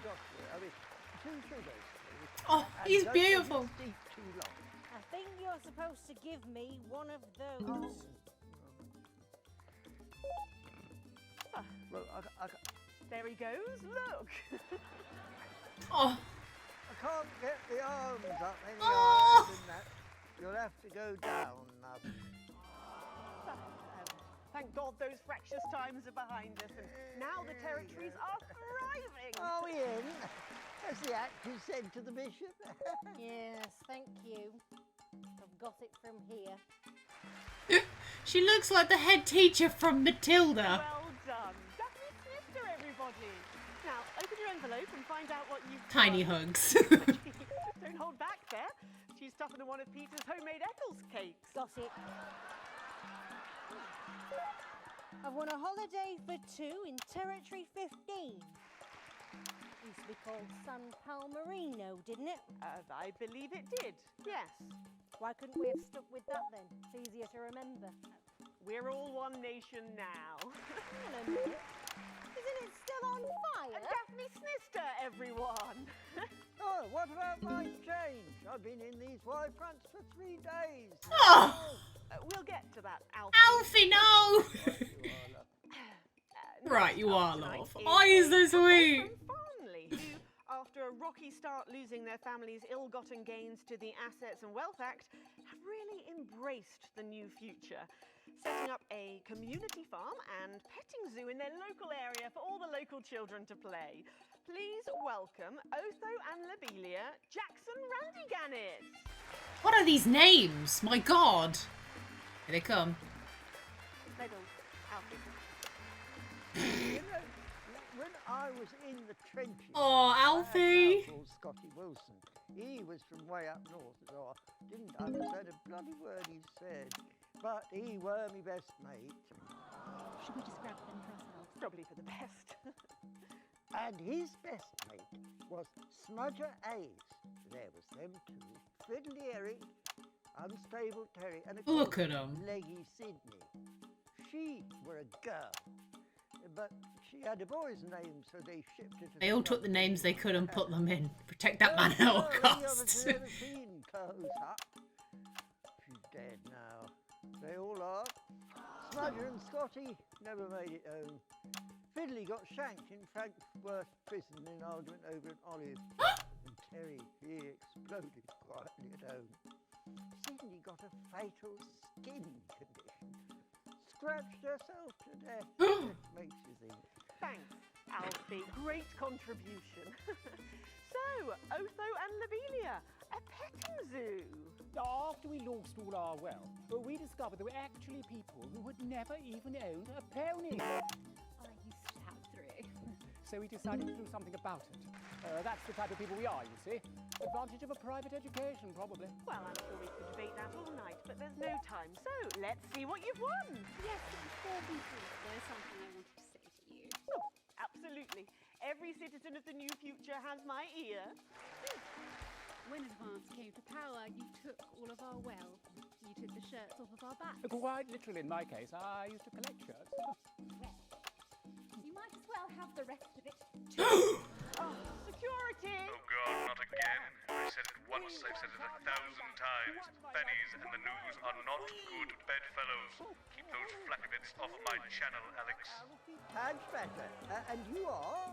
Doctor, I mean, 2 sugars, please. Oh, he's And don't beautiful. Steep too long. I think you're supposed to give me one of those. Well, There he goes. Look. Oh. I can't get the arms up any Oh. higher than that. You'll have to go down, Mum. Thank God those fractious times are behind us, and now the territories are thriving. Are we in? As the actress said to the bishop. Yes, thank you. I've got it from here. She looks like the head teacher from Matilda. Well done. Daphne Snister, everybody. Now, open your envelope and find out what you've Tiny got. hugs. Don't hold back there. She's stuffing in one of Peter's homemade Eccles cakes. Got it. I've won a holiday for 2 in Territory 15. Used to be called San Palmerino, didn't it? I believe it did, yes. Why couldn't we have stuck with that then? It's easier to remember. We're all one nation now. Hang on a minute. Isn't it still on fire? Daphne Snister, everyone. Oh, what about my change? I've been in these wide fronts for 3 days. Oh. We'll get to that, Alfie. Alfie, no! Right, you are, love. Oh, he's so sweet. Farnley, who, after a rocky start losing their family's ill-gotten gains to the Assets and Wealth Act, have really embraced the new future, setting up a community farm and petting zoo in their local area for all the local children to play. Please welcome Otho and Lobelia Jackson Randy-Gannett. What are these names? My God. Here they come. Medals, Alfie. You know, when I was in the trenches, Oh, Alfie. I had a pal called Scotty Wilson. He was from way up north, so I didn't understand a bloody word he said. But he were me best mate. Should we just grab them for ourselves? Probably for the best. And his best mate was Smudger Ace. There was them 2. Fiddly Eric, Unstable Terry, and of Look course, at 'em. Leggy Sydney. She were a girl, but she had a boy's name, so they shipped her to They all took the names they could and put them in. Protect that man at all costs. Never seen Close Up. She's dead now. They all are. Smudger and Scotty never made it home. Fiddly got shanked in Frankfurt prison in an argument over an olive. And Terry, he exploded quietly at home. Sydney got a fatal skin condition. Scratched herself to death. Makes you think. Thanks, Alfie. Great contribution. So, Otho and Lobelia, a petting zoo. After we lost all our wealth, we discovered there were actually people who had never even owned a pony. I used to have 3. So we decided to do something about it. That's the type of people we are, you see. Advantage of a private education, probably. Well, I'm sure we could debate that all night, but there's no time. So, let's see what you've won. Yes, but before we do, there's something I wanted to say to you. Oh, absolutely. Every citizen of the new future has my ear. When Advance came to power, you took all of our wealth. You took the shirts off of our backs. Quite literally, in my case, I used to collect shirts. Well, you might as well have the rest of it too. Oh, security! Oh God, not again. I've said it once, I've said it 1,000 times. Bennies and the news are not good bedfellows. Keep those flackabits off my channel, Alex. Badge better. And you are?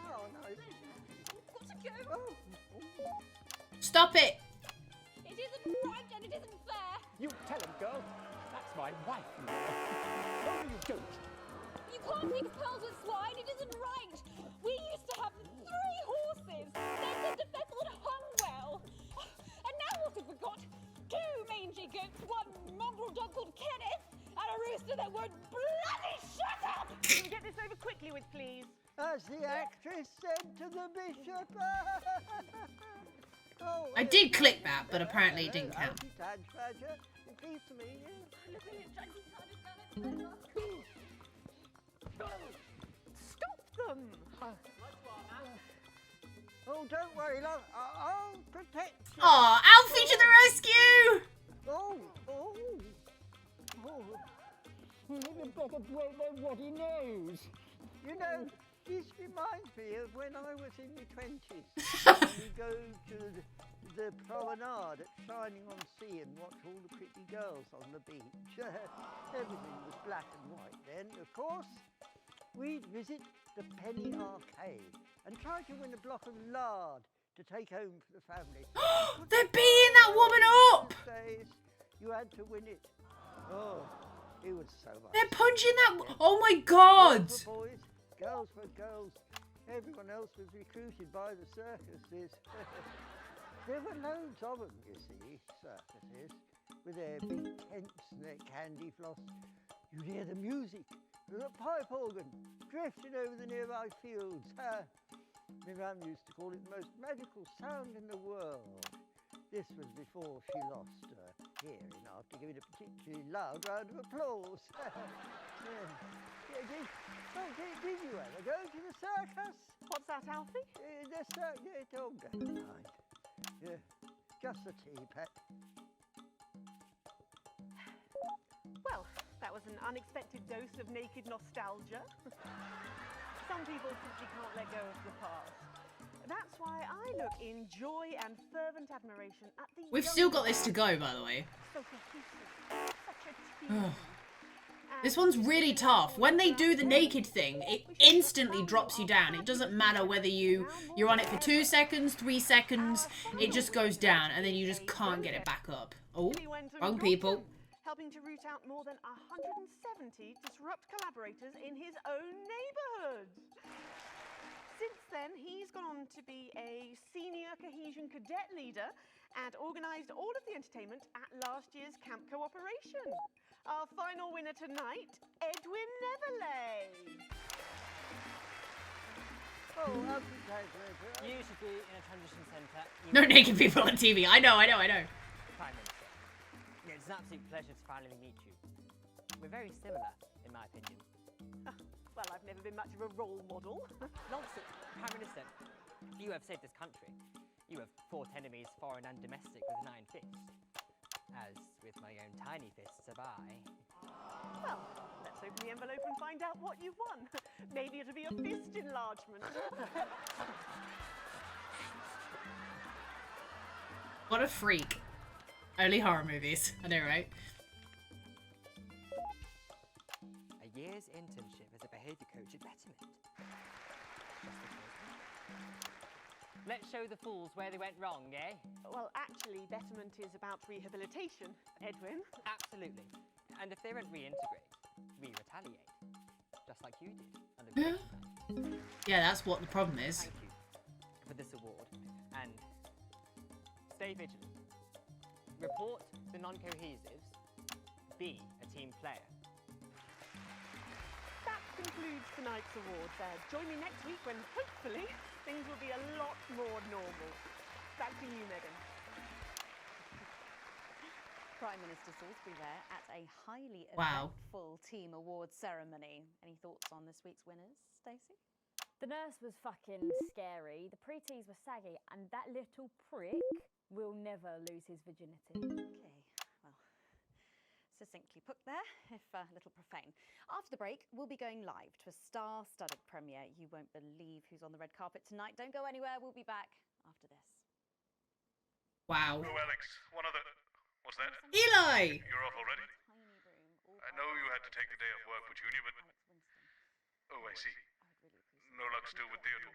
Oh, no. Got to go. Oh. Stop it. It isn't right and it isn't fair. You tell him, girl. That's my wife. No, you don't. You can't mix pearls with swine. It isn't right. We used to have 3 horses. Then the Pfeffel hung well. And now what you forgot. 2 mangy goats, 1 mongrel dog called Kenneth, and a rooster that won't bloody shut up! Can we get this over quickly with, please? As the actress said to the bishop. Oh, I did click that, but apparently it didn't count. Tadge Badger, pleased to meet you. Stop them! Oh, don't worry, love. I'll protect you. Aw, Alfie to the rescue! Oh, oh, oh. Maybe better break than what he knows. You know, this reminds me of when I was in my 20s. And we go to the promenade at Shining on Sea and watch all the pretty girls on the beach. Everything was black and white then. Of course, we'd visit the Penny Arcade and try to win a block of lard to take home for the family. They're beating that woman up! Those days, you had to win it. Oh, it was so much. They're punching that. Oh my god! Boys for boys, girls for girls. Everyone else was recruited by the circuses. There were loads of them, you see, circuses, with their big tents and their candy floss. You'd hear the music, the pipe organ, drifting over the nearby fields. My mum used to call it the most magical sound in the world. This was before she lost her hearing after giving a particularly loud round of applause. Did you ever go to the circus? What's that, Alfie? The circus. Oh, never mind. Yeah, just a tea, pet. Well, that was an unexpected dose of naked nostalgia. Some people simply can't let go of the past. That's why I look in joy and fervent admiration at the We've still got this to go, by the way. so cohesive, such a team. This one's really tough. When they do the naked thing, it instantly drops you down. It doesn't matter whether you're on it for 2 seconds, 3 seconds. It just goes down, and then you just can't get it back up. Oh, wrong people. Helping to root out more than 170 disrupt collaborators in his own neighbourhood. Since then, he's gone on to be a senior cohesion cadet leader and organised all of the entertainment at last year's Camp Cooperation. Our final winner tonight, Edwin Neverlay. Oh, You should be in a transition centre. No naked people on TV. I know. Prime Minister. Yeah, it's an absolute pleasure to finally meet you. We're very similar, in my opinion. Well, I've never been much of a role model. Nonsense. Prime Minister, you have saved this country. You have fought enemies, foreign and domestic, with an iron fist. As with my own tiny fists have I. Well, let's open the envelope and find out what you've won. Maybe it'll be a fist enlargement. What a freak. Only horror movies. I know, right? A year's internship as a behaviour coach at Betterment. Let's show the fools where they went wrong, eh? Well, actually, Betterment is about rehabilitation, Edwin. Absolutely. And if they don't reintegrate, we retaliate. Just like you did under the Yeah, that's what the problem is. Thank you for this award. And stay vigilant. Report the non-cohesives. Be a team player. That concludes tonight's awards. Join me next week when, hopefully, things will be a lot more normal. Back to you, Megan. Prime Minister Salisbury there at a highly Wow. eventful team awards ceremony. Any thoughts on this week's winners, Stacey? The nurse was fucking scary, the pretees were saggy, and that little prick will never lose his virginity. Okay, well, succinctly put there, if a little profane. After the break, we'll be going live to a star-studded premiere. You won't believe who's on the red carpet tonight. Don't go anywhere, we'll be back after this. Wow. Oh, Alex, one other... What's that? Eli! You're off already? I know you had to take the day off work for Junior, but... Oh, I see. No luck still with Theodore.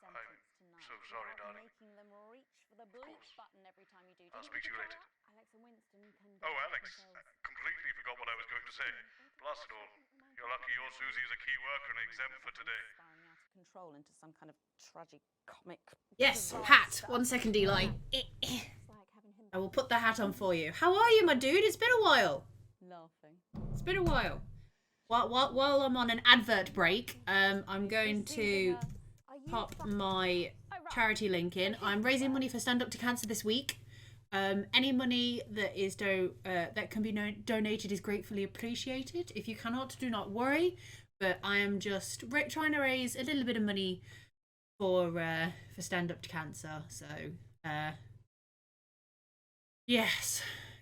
I'm so sorry, darling. Making them reach for the blue button every time you do. I'll speak to you later. Alex and Winston can Oh, Alex, I completely forgot what I was going to say. Blast it all. You're lucky your Susie is a key worker and exempt for today. spiraling out of control into some kind of tragic comic. Yes, disaster. Pat. 1 second, Eli. I will put the hat on for you. How are you, my dude? It's been a while. Laughing. It's been a while. While I'm on an advert break, I'm going to pop my charity link in. I'm raising money for Stand Up to Cancer this week. Any money that is that can be donated is gratefully appreciated. If you cannot, do not worry. But I am just trying to raise a little bit of money for Stand Up to Cancer. So yes,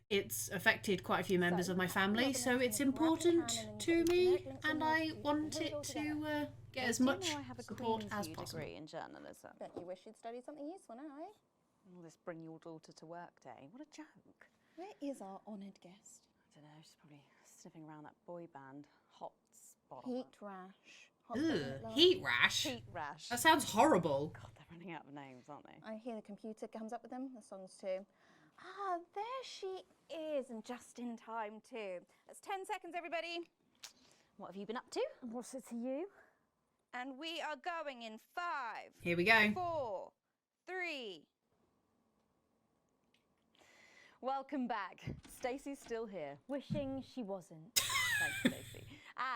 it's affected quite a few members of my family, so it's important to me, and I want it to get as much support as possible. Degree in journalism. Bet you wish you'd studied something useful now, eh? All this bring your daughter to work day. What a joke. Where is our honoured guest? I don't know, she's probably sniffing around that boy band hot spot. Heat rash. Ugh, heat rash? Heat rash. That sounds horrible. God, they're running out of names, aren't they? I hear the computer comes up with them. The songs too. Ah, there she is, and just in time too. That's 10 seconds, everybody. What have you been up to? What's it to you? And we are going in 5. Here we go. 4, 3. Welcome back. Stacey's still here. Wishing she wasn't. Thanks, Stacey.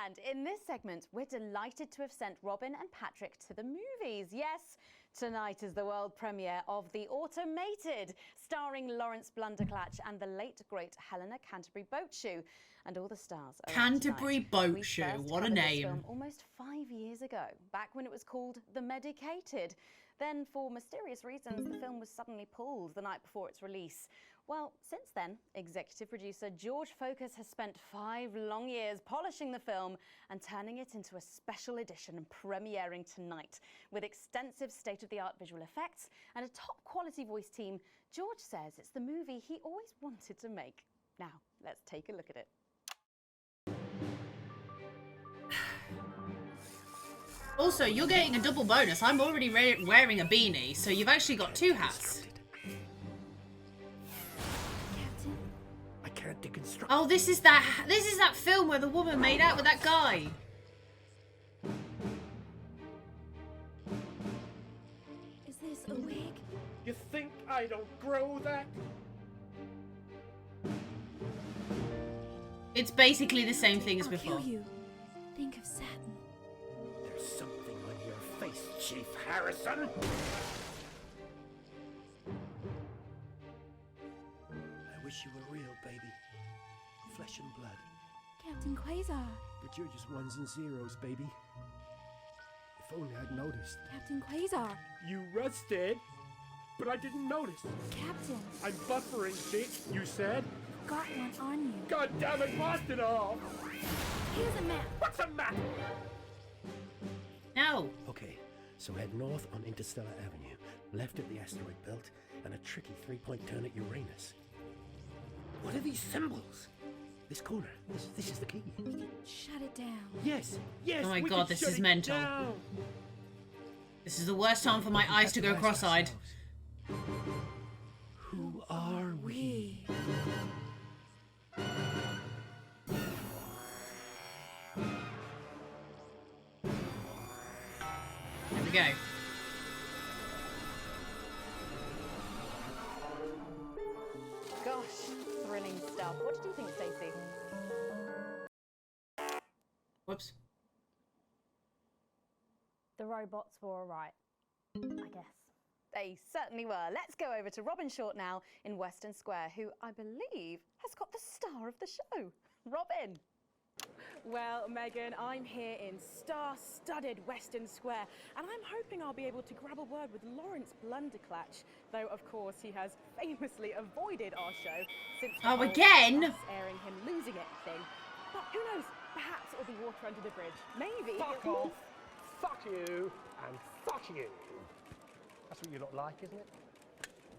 And in this segment, we're delighted to have sent Robin and Patrick to the movies. Yes, tonight is the world premiere of The Automated, starring Lawrence Blunderclatch and the late, great Helena Canterbury Boatshoe. And all the stars are out Canterbury tonight. We Boatshoe, first what a covered this name. film almost 5 years ago, back when it was called The Medicated. Then, for mysterious reasons, the film was suddenly pulled the night before its release. Well, since then, executive producer George Focus has spent 5 long years polishing the film and turning it into a special edition premiering tonight. With extensive state-of-the-art visual effects and a top-quality voice team, George says it's the movie he always wanted to make. Now, let's take a look at it. Also, you're getting a double bonus. I'm already wearing a beanie, so you've actually got 2 hats. I can't deconstruct. Oh, this is that film where the woman made out with that guy. Is this a wig? You think I don't grow that? It's basically the same thing as I'll before. kill you. Think of Saturn. There's something on your face, Chief Harrison. I wish you were real, baby. Flesh and blood. Captain Quasar. But you're just ones and zeros, baby. If only I'd noticed. Captain Quasar. You rusted, but I didn't notice. Captain. I'm buffering, bitch, you said. Got one on you. God damn it, lost it all. Here's a map. What's a map? No. Okay, so head north on Interstellar Avenue, left at the asteroid belt, and a tricky 3-point turn at Uranus. What are these symbols? This corner. This is the key. Shut it down. Yes. Oh my we god, can this shut is it mental. down. This is the worst time for my eyes to go cross-eyed. Who are we? Here we go. Gosh, thrilling stuff. What did you think, Stacey? Whoops. The robots were alright, I guess. They certainly were. Let's go over to Robin Short now in Western Square, who I believe has got the star of the show. Robin. Well, Megan, I'm here in star-studded Western Square, and I'm hoping I'll be able to grab a word with Lawrence Blunderclatch, though, of course, he has famously avoided our show since the whole again? us airing him losing it thing. But who knows? Perhaps it'll be water under the bridge. Maybe. Fuck off. Fuck you. And fuck you. That's what you look like, isn't it?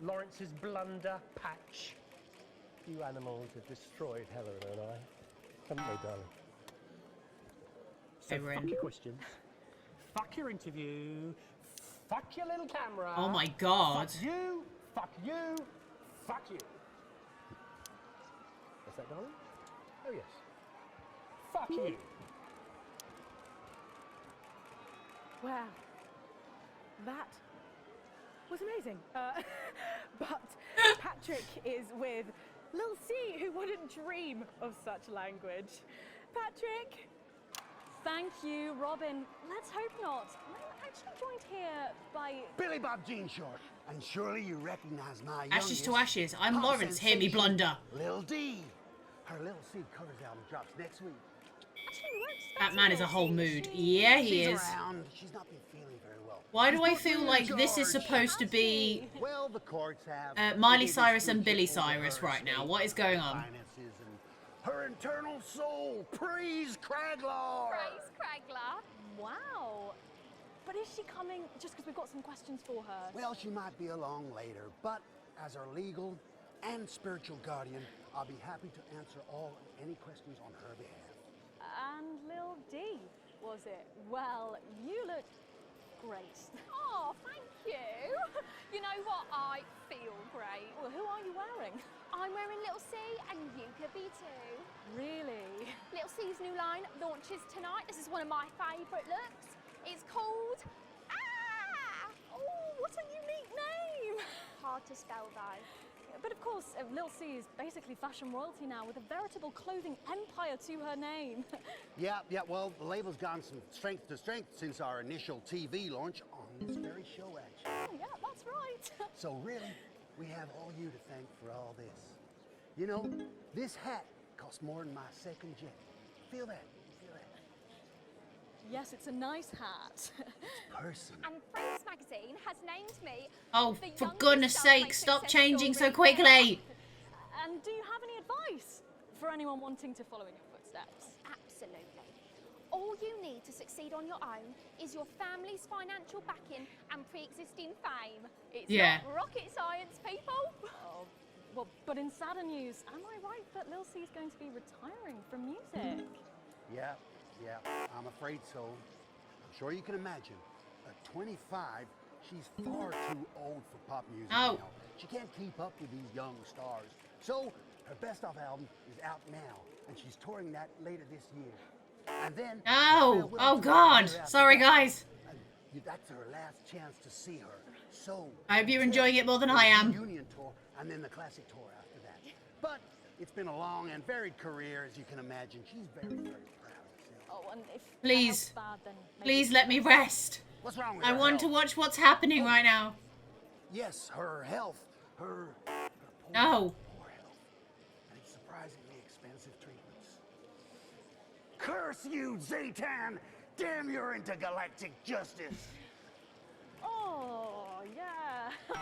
Lawrence's blunder patch. You animals have destroyed Helena and I. Haven't they, darling? So fuck your questions. Fuck your interview. Fuck your little camera. Oh my god. Fuck you. Fuck you. Fuck you. What's that, darling? Oh, yes. Fuck you. Wow. That was amazing. But Patrick is with Lil C, who wouldn't dream of such language. Patrick? Thank you, Robin. Let's hope not. I'm actually joined here by Billy Bob Jean Short, and surely you recognize my Ashes youngest to ashes. I'm pop Lawrence. Hear me sensation, blunder. Lil D. Her Lil C covers album drops next week. That man is a whole mood. Yeah, he She's is. around. She's not been feeling very well. Why do She's I put feel me in like this is charge. supposed to be Well, the courts have Miley they Cyrus dispute and Billy over Cyrus her right now? estate, What is going on? finances, and her internal soul. Praise Craglar. Praise Craglar. Wow. But is she coming just because we've got some questions for her? Well, she might be along later, but as her legal and spiritual guardian, I'll be happy to answer any questions on her behalf. And Lil D, was it? Well, you look great. Oh, thank you. You know what? I feel great. Well, who are you wearing? I'm wearing Little C, and you could be too. Really? Little C's new line launches tonight. This is one of my favourite looks. It's called Oh, what a unique name! Hard to spell though. But of course, Lil C is basically fashion royalty now with a veritable clothing empire to her name. Yeah, well, the label's gone from strength to strength since our initial TV launch on this very show, actually. Oh, yeah, that's right. So really, we have all you to thank for all this. You know, this hat cost more than my second jet. Feel that? Feel that? Yes, it's a nice hat. Person. And Frames magazine has named me. Oh, the for youngest goodness self-made sake, stop success changing so story quickly. And do you have any advice for anyone wanting to follow in your footsteps? Absolutely. All you need to succeed on your own is your family's financial backing and pre-existing fame. It's Yeah. not rocket science, people. Oh, well, but in sadder news, am I right that Lil C is going to be retiring from music? Yeah, I'm afraid so. I'm sure you can imagine. At 25, she's far too old for pop music Oh. now. She can't keep up with these young stars. So, her best of album is out now, and she's touring that later this year. And then... Oh, oh God. Sorry, guys. That's her last chance to see her. So... I hope you're enjoying it more than I am. Union tour, and then the classic tour after that. But it's been a long and varied career, as you can imagine. She's very, very proud of herself. Oh, and if Please. bad, then maybe Please let me rest. What's wrong with I her want to health? watch what's happening right now. Yes, her health. Her No. poor health. And it's surprisingly expensive treatments. Curse you, Zaytan! Damn your intergalactic justice! Oh, yeah.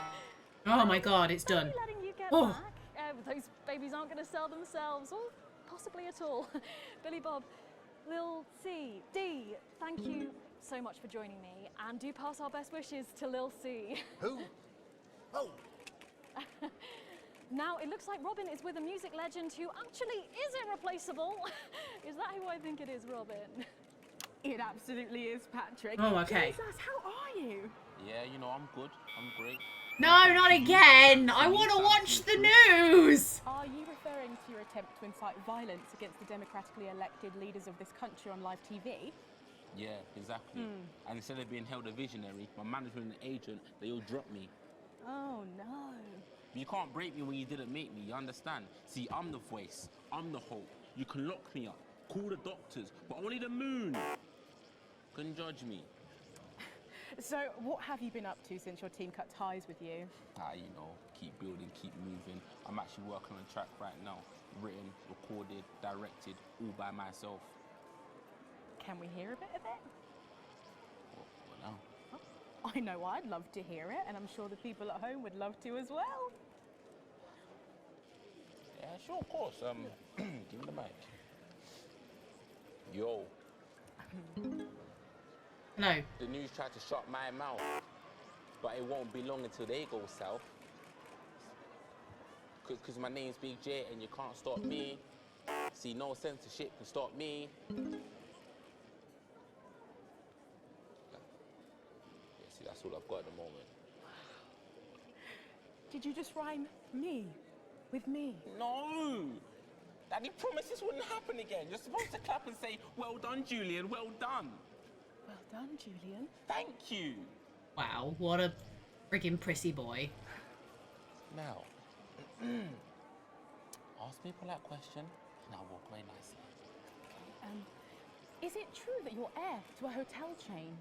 Oh my God, it's done. Letting you get Oh. back. Those babies aren't going to sell themselves, or possibly at all. Billy Bob, Lil C, D, thank you so much for joining me, and do pass our best wishes to Lil C. Who? Oh. Now, it looks like Robin is with a music legend who actually is irreplaceable. Is that who I think it is, Robin? It absolutely is, Patrick. Oh, okay. Jesus, how are you? Yeah, you know, I'm good. I'm great. No, not again. I want to watch the news. Are you referring to your attempt to incite violence against the democratically elected leaders of this country on live TV? Yeah, exactly. And instead of being held a visionary, my management and agent, they all dropped me. Oh, no. But you can't break me when you didn't make me, you understand? See, I'm the voice. I'm the hope. You can lock me up, call the doctors, but only the moon can judge me. So, what have you been up to since your team cut ties with you? You know, keep building, keep moving. I'm actually working on a track right now. Written, recorded, directed, all by myself. Can we hear a bit of it? What now? I know I'd love to hear it, and I'm sure the people at home would love to as well. Yeah, sure, of course. Give me the mic. Yo. No. The news tried to shut my mouth, but it won't be long until they go south. Because my name's Big J and you can't stop me. See, no censorship can stop me. Yeah, see, that's all I've got at the moment. Did you just rhyme me with me? No! Daddy promised this wouldn't happen again. You're supposed to clap and say, well done, Julian, well done. Well done, Julian. Thank you. Wow, what a Friggin' prissy boy. Now, ask me a polite question and I'll walk away nicely. Is it true that you're heir to a hotel chain?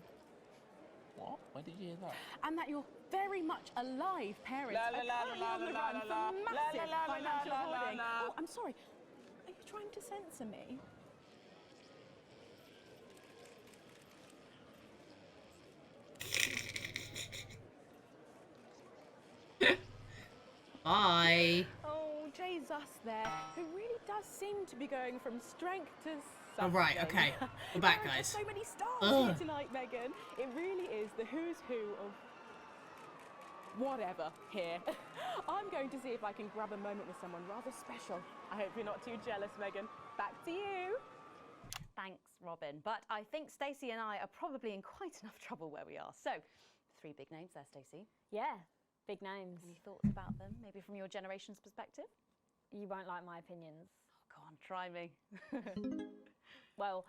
What? Where did you hear that? And that you're very much alive parents La, la, are la, currently la, on the la, run la, for la, massive la, la, la, financial la, la, hoarding. la. Oh, I'm sorry. Are you trying to censor me? Bye. Oh, Jesus there, who really does seem to be going from strength to something. Oh, right, okay. We're back, There are guys. just so many stars Ugh. here tonight, Megan. It really is the who's who of whatever here. I'm going to see if I can grab a moment with someone rather special. I hope you're not too jealous, Megan. Back to you. Thanks, Robin. But I think Stacey and I are probably in quite enough trouble where we are. So, 3 big names there, Stacey. Yeah, big names. Any thoughts about them, maybe from your generation's perspective? You won't like my opinions. Oh, go on, try me. Well,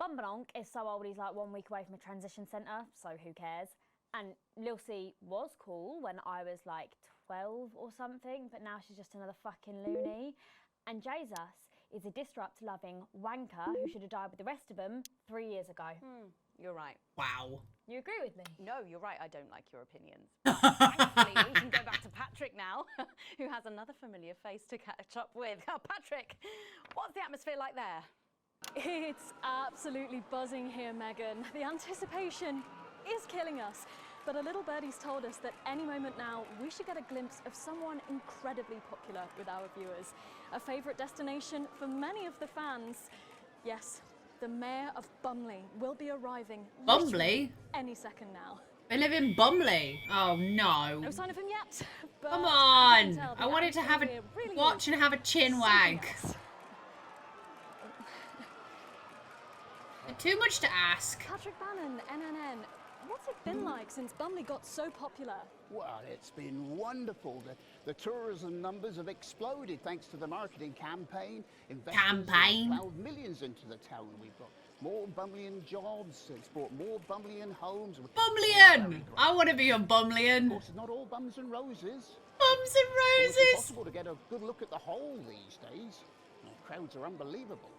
Bumbanonk is so old he's like 1 week away from a transition centre, so who cares? And Lil C was cool when I was like 12 or something, but now she's just another fucking loony. And Jesus is a disrupt-loving wanker who should have died with the rest of them 3 years ago. You're right. Wow. You agree with me? No, you're right. I don't like your opinions. But thankfully, we can go back to Patrick now, who has another familiar face to catch up with. Oh, Patrick, what's the atmosphere like there? It's absolutely buzzing here, Megan. The anticipation is killing us. But a little birdie's told us that any moment now we should get a glimpse of someone incredibly popular with our viewers. A favourite destination for many of the fans. Yes, the Mayor of Bumley will be arriving Bumley? any second now. They live in Bumley. Oh, no. No sign of him yet. But Come as you on. can tell, the I wanted to have a atmosphere really watch is and have a chin something wag. else. Too much to ask. Patrick Bannon, NNN. What's it been like since Bumley got so popular? Well, it's been wonderful. The tourism numbers have exploded thanks to the marketing campaign. Investors have plowed millions into the town. We've got more Bumleyan jobs. It's brought more Bumleyan homes. Bumleyan! I want to be on Bumleyan. Of course, it's not all bums and roses. Bums and It's roses! impossible to get a good look at the whole these days. The crowds are unbelievable.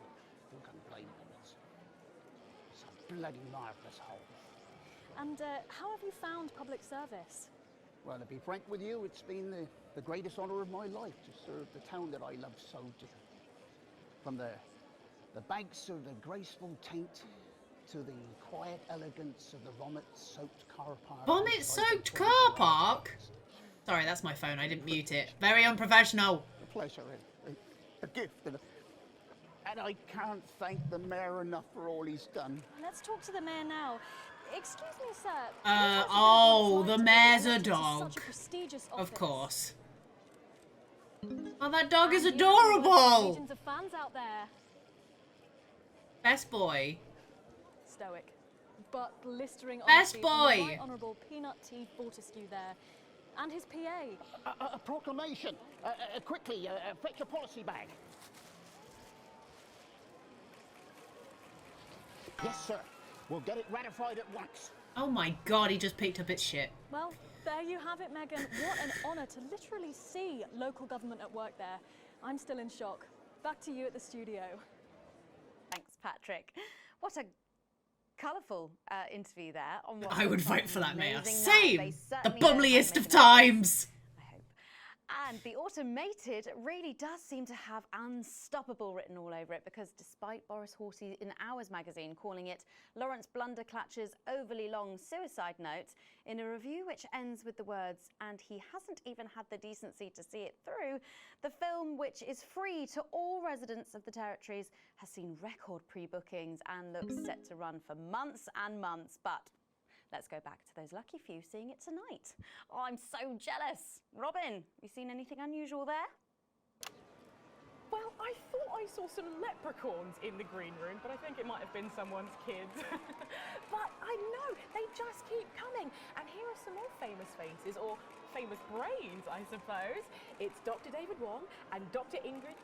Who can blame them? It's a bloody marvellous hole. And how have you found public service? Well, to be frank with you, it's been the greatest honour of my life to serve the town that I love so dearly. From the banks of the graceful Taint to the quiet elegance of the vomit-soaked car park. Vomit-soaked car park? Sorry, that's my phone. I didn't mute it. Very unprofessional. A pleasure, a gift, and I can't thank the mayor enough for all he's done. Let's talk to the mayor now. Excuse me, sir. Oh, the mayor's a This is dog. such a prestigious Of office. course. Oh, that dog is And you know, adorable. legions of fans out there. Best boy. Stoic, but blistering Best honesty from the boy. Right Honourable Peanut T. Fortescue there, and his PA. A proclamation. Quickly, fetch a policy bag. Yes, sir. We'll get it ratified at once. Oh my god, he just picked up its shit. Well, there you have it, Megan. What an honour to literally see local government at work there. I'm still in shock. Back to you at the studio. Thanks, Patrick. What a colourful interview there. On what I would looks like vote for that an mayor. amazing night. Same. They The certainly know how to bumbliest make of an times. And the automated really does seem to have unstoppable written all over it, because despite Boris Hawley in Hours magazine calling it Lawrence Blunderclatch's overly long suicide note, in a review which ends with the words, and he hasn't even had the decency to see it through, the film, which is free to all residents of the territories, has seen record pre-bookings and looks set to run for months and months. But let's go back to those lucky few seeing it tonight. Oh, I'm so jealous. Robin, you seen anything unusual there? Well, I thought I saw some leprechauns in the green room, but I think it might have been someone's kids. But I know, they just keep coming. And here are some more famous faces, or famous brains, I suppose. It's Dr. David Wong, and Dr. Ingrid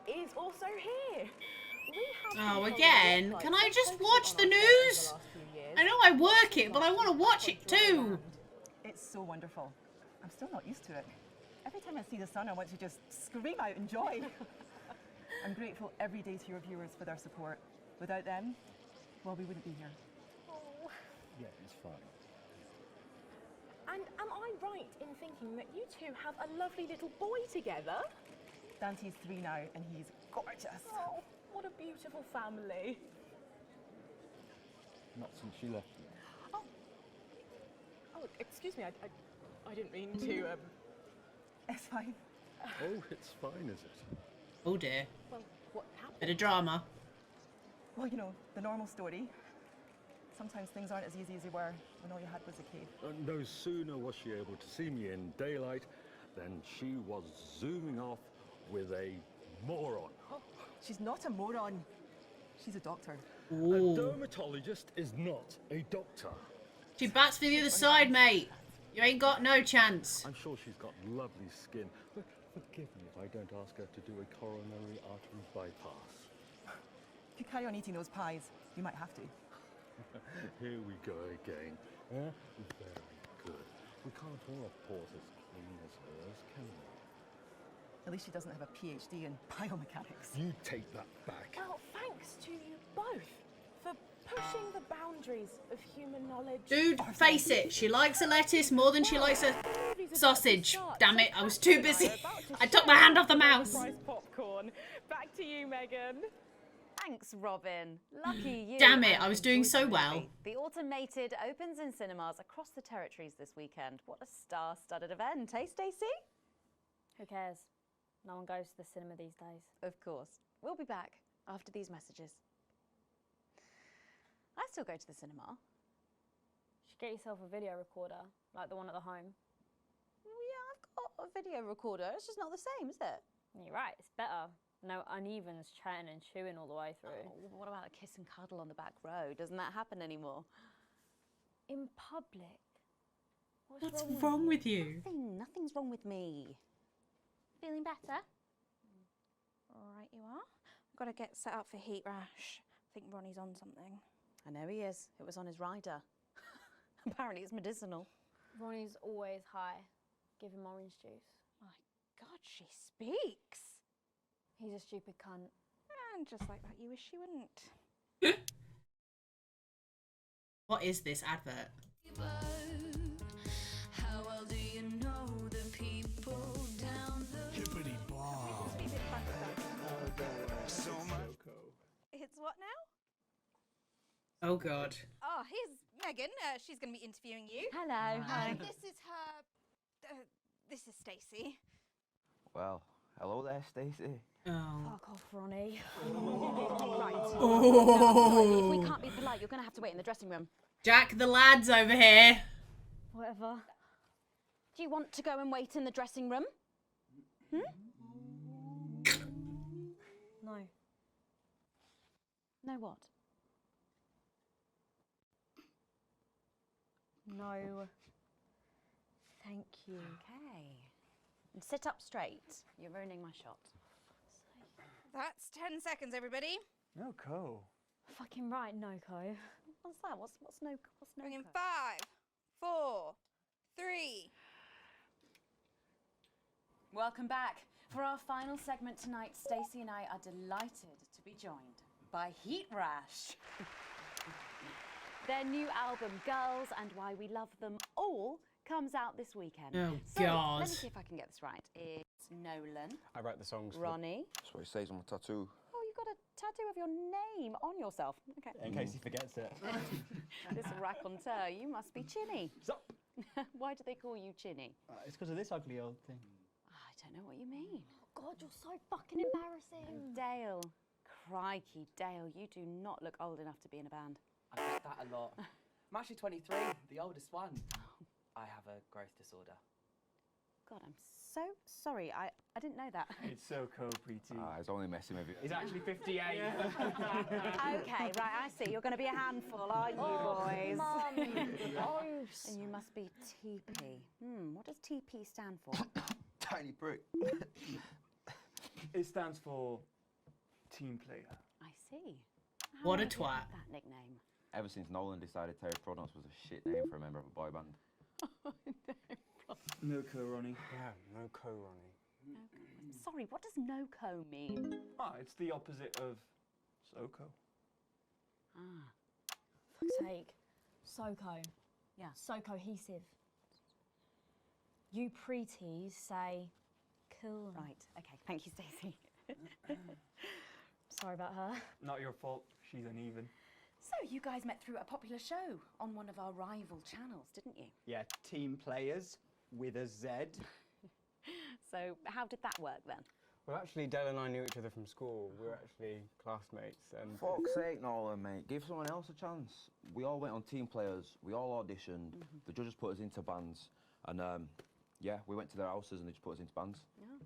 is also here. Oh, again? Can I just watch the news? I know I work it, but I want to watch it too. It's so wonderful. I'm still not used to it. Every time I see the sun, I want to just scream out in joy. I'm grateful every day to your viewers for their support. Without them, well, we wouldn't be here. Oh. Yeah, it's fine. And am I right in thinking that you two have a lovely little boy together? Dante's 3 now, and he's gorgeous. Oh, what a beautiful family. Not since she left me. Oh, excuse me, I didn't mean to, It's fine. Oh, it's fine, is it? Oh dear. Well, what happened? Bit of drama. Well, you know, the normal story. Sometimes things aren't as easy as they were when all you had was a cave. No sooner was she able to see me in daylight than she was zooming off with a moron. Oh, she's not a moron. She's a doctor. A dermatologist is not a doctor. She bats for the other side, mate. You ain't got no chance. I'm sure she's got lovely skin, but forgive me if I don't ask her to do a coronary artery bypass. If you carry on eating those pies, you might have to. Here we go again. Very good. We can't all have paws as clean as hers, can we? At least she doesn't have a PhD in biomechanics. You take that back. Well, thanks to you both for pushing the boundaries of human knowledge. Dude, face it. She likes a lettuce more than she likes a sausage. Damn it, I was too busy. I took my hand off the mouse. Price popcorn. Back to you, Megan. Thanks, Robin. Lucky you. Damn it, I was doing so well. The Automated opens in cinemas across the territories this weekend. What a star-studded event, eh, Stacey? Who cares? No one goes to the cinema these days. Of course. We'll be back after these messages. I still go to the cinema. You should get yourself a video recorder, like the one at the home. Yeah, I've got a video recorder. It's just not the same, is it? You're right, it's better. No unevens chatting and chewing all the way through. Oh, what about a kiss and cuddle on the back row? Doesn't that happen anymore? In public? What's wrong with you? Nothing's wrong with me. Feeling better? All right, you are. We've got to get set up for heat rash. I think Ronnie's on something. I know he is. It was on his rider. Apparently it's medicinal. Ronnie's always high. Give him orange juice. My God, she speaks. He's a stupid cunt. And just like that, you wish she wouldn't. What is this advert? How well do you know the people down the Hippity bomb. So much. It's what now? Oh God. Oh, here's Megan. She's going to be interviewing you. Hello. Hi. This is her. This is Stacey. Well, hello there, Stacey. Oh. Fuck off, Ronnie. Right. Oh. If we can't be polite, you're going to have to wait in the dressing room. Jack the lad's over here. Whatever. Do you want to go and wait in the dressing room? Hmm? No. No what? No. Thank you. Okay. And sit up straight. You're ruining my shot. That's 10 seconds, everybody. No, Co. Fucking right, Noko. What's that? What's no? Bring in 5, 4, 3. Welcome back. For our final segment tonight, Stacey and I are delighted to be joined by Heat Rash. Their new album, Girls and Why We Love Them All, comes out this weekend. Oh, so, God. Let me see if I can get this right. It's Nolan, I write the songs. Ronnie. That's what it says on my tattoo. Oh, you've got a tattoo of your name on yourself. Okay. In case he forgets it. This raconteur, you must be Chinny. Stop. Why do they call you Chinny? It's because of this ugly old thing. I don't know what you mean. God, you're so fucking embarrassing. Dale. Crikey, Dale, you do not look old enough to be in a band. I get that a lot. I'm actually 23, the oldest one. I have a growth disorder. God, I'm so sorry. I didn't know that. It's so cool, Preeti. He's only messing with you. He's actually 58. Okay, right, I see. You're going to be a handful, aren't you, boys? Mum. Gross. And you must be TP. What does TP stand for? Tiny prick. It stands for team player. I see. What a long have you twat. had that nickname? Ever since Nolan decided Terry Prodance was a shit name for a member of a boy band. No co, Ronnie. Yeah, no co, Ronnie. Sorry, what does no-co mean? Ah, it's the opposite of SoCo. Fuck's sake. SoCo. Yeah. So cohesive. You pretees say cool. Right, okay. Thank you, Stacey. Sorry about her. Not your fault. She's uneven. So, you guys met through a popular show on one of our rival channels, didn't you? Yeah, Team Players with a Z. So, how did that work then? Well, actually, Dell and I knew each other from school. We were actually classmates. And Fuck's sake, Nolan, mate. Give someone else a chance. We all went on Team Players. We all auditioned. The judges put us into bands. And, yeah, we went to their houses and they just put us into bands.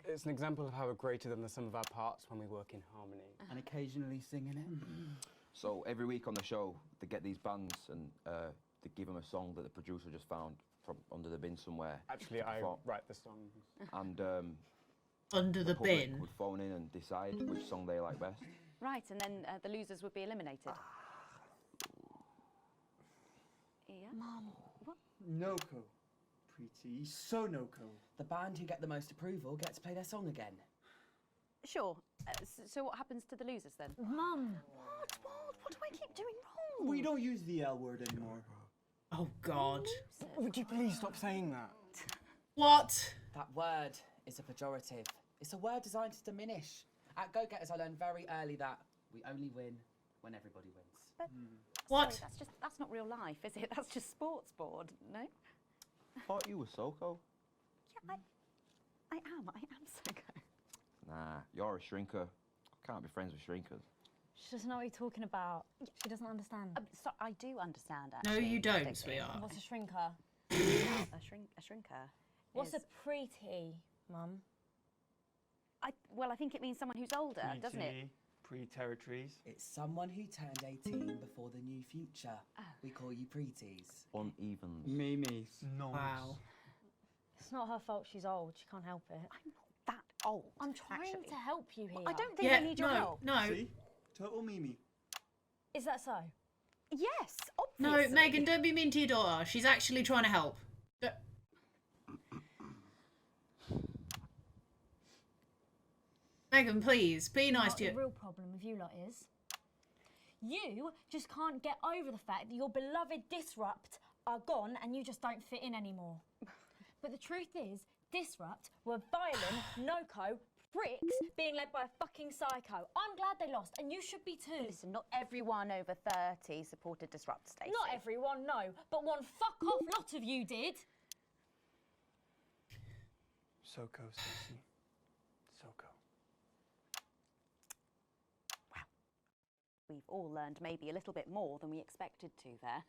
It's an example of how we're greater than the sum of our parts when we work in harmony. And occasionally singing it. So every week on the show, they get these bands and they give them a song that the producer just found from under the bin somewhere. Actually, I write the songs. And under the public bin would phone in and decide which song they like best. Right, and then the losers would be eliminated. Yeah? Mum. What? No co. Pretty. So no co. The band who get the most approval get to play their song again. Sure. So what happens to the losers then? Mum. What do I keep doing wrong? We don't use the L word anymore. Oh, God. Would you please stop saying that? What? That word is a pejorative. It's a word designed to diminish. At Go Getters, I learned very early that we only win when everybody wins. But What? Sorry, that's not real life, is it? That's just sports board, no? Thought you were SoCo. Yeah, I am SoCo. Nah, you're a shrinker. Can't be friends with shrinkers. She doesn't know what you're talking about. She doesn't understand. So I do understand, No, actually. you don't, Stacey. sweetheart. What's a shrinker? A shrinker. What's is- a preteen, Mum? Well, I think it means someone who's older, doesn't it? Pre-territories. It's someone who turned 18 before the new future. We call you pretees. Unevens. Mimis. No. Wow. It's not her fault she's old. She can't help it. I'm not that old. I'm trying actually. to help you here. I don't think Yeah, I need your no, help. no. See? Total Mimi. Is that so? Yes, No, obviously. Megan, don't be mean to your daughter. She's actually trying to help. Megan, please, be nice to The you. real problem with you lot is you just can't get over the fact that your beloved Disrupt are gone and you just don't fit in anymore. But the truth is, Disrupt were violent, no-co pricks being led by a fucking psycho. I'm glad they lost, and you should be too. Listen, not everyone over 30 supported Disrupt, Stacey. Not everyone, no, but one fuck-off lot of you did. SoCo, Stacey. SoCo. We've all learned maybe a little bit more than we expected to there.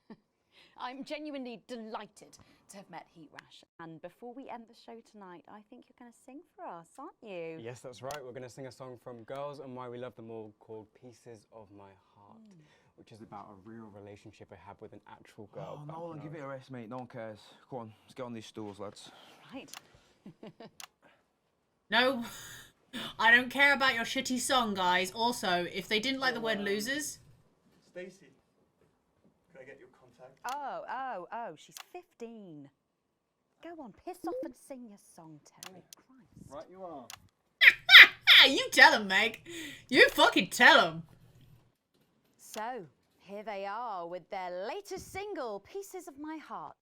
I'm genuinely delighted to have met Heat Rash. And before we end the show tonight, I think you're going to sing for us, aren't you? Yes, that's right. We're going to sing a song from Girls and Why We Love Them All called Pieces of My Heart, which is about a real relationship I had with an actual girl. Oh, back Nolan, when I give it a rest, mate. No one cares. Go on, let's get on these stools, lads. Right. No, I don't care about your shitty song, guys. Also, if they didn't like the word losers... Stacey, can I get your contact? Oh, she's 15. Go on, piss off and sing your song, Terry. Christ. Right you are. You tell them, Meg. You fucking tell them. So, here they are with their latest single, Pieces of My Heart.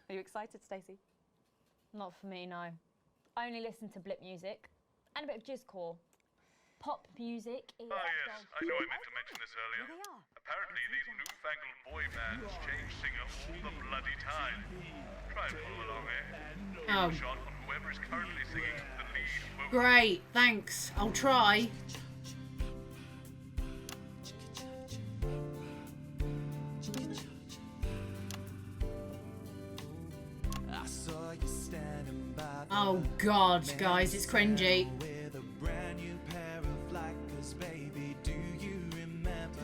Are you excited, Stacey? Not for me, no. I only listen to blip music and a bit of jizzcore. Pop music is... Ah, yes, I know I meant to mention this earlier. Here they are. Apparently, these newfangled boy bands change singer all the bloody time. Try and follow along, eh? Oh. Here's a shot on whoever is currently singing the lead vocal. Great, thanks. I'll try. I saw you standing by Oh God, guys, it's cringy. with a brand new pair of flackers, baby. Do you remember?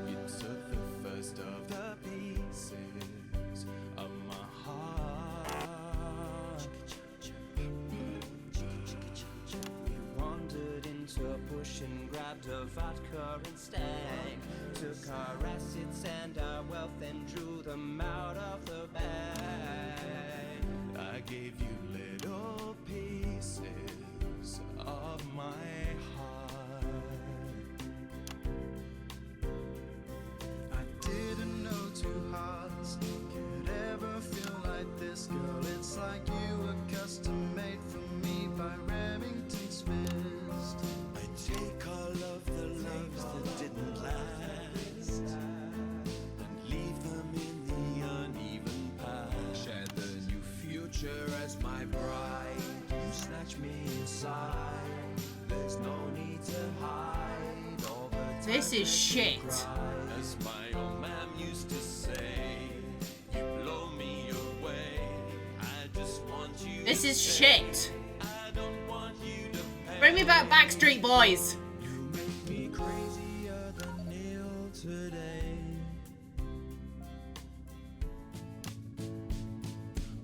You took the first of the pieces of my heart. You wandered into a bush and grabbed a vodka and stang. took our assets and our wealth and drew them out of the bag. I gave you little pieces of my heart. I didn't know two hearts could ever feel like this, girl. It's like you were custom made for me by Remington's fist. I take all of the loves that didn't last and leave them in the uneven past. Share the new future as my bride. You snatch me inside. There's no need to hide all the time. This is shit. As my old man used to say, you blow me away. I just want you. This to is stay. shit. I don't want you to pay. Bring me back Backstreet Boys. You make me crazier than Neil today.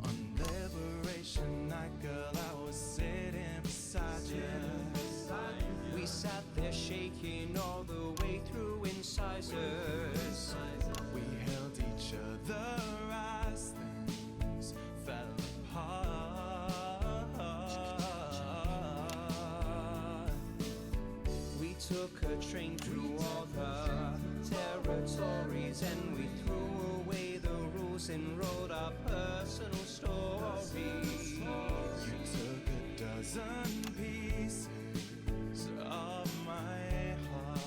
On Liberation Night, girl, I was sitting beside you. We sat there shaking all the way through incisors. We held each other as things fell apart. We took a train through all the territories and we threw away the rules and wrote our personal stories. You took a dozen pieces of my heart.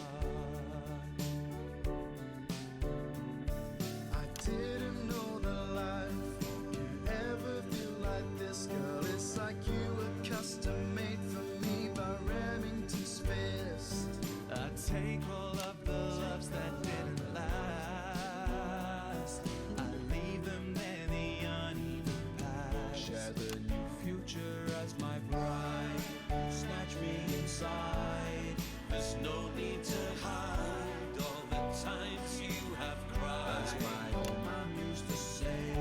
I didn't know that life could ever feel like this, girl. It's like you were custom made for me by Remington's fist. I take all of the loves that didn't last. I leave them there, the uneven past. Share the new future as my bride. Snatch me inside. There's no need to hide all the times you have cried. As my old mom used to say,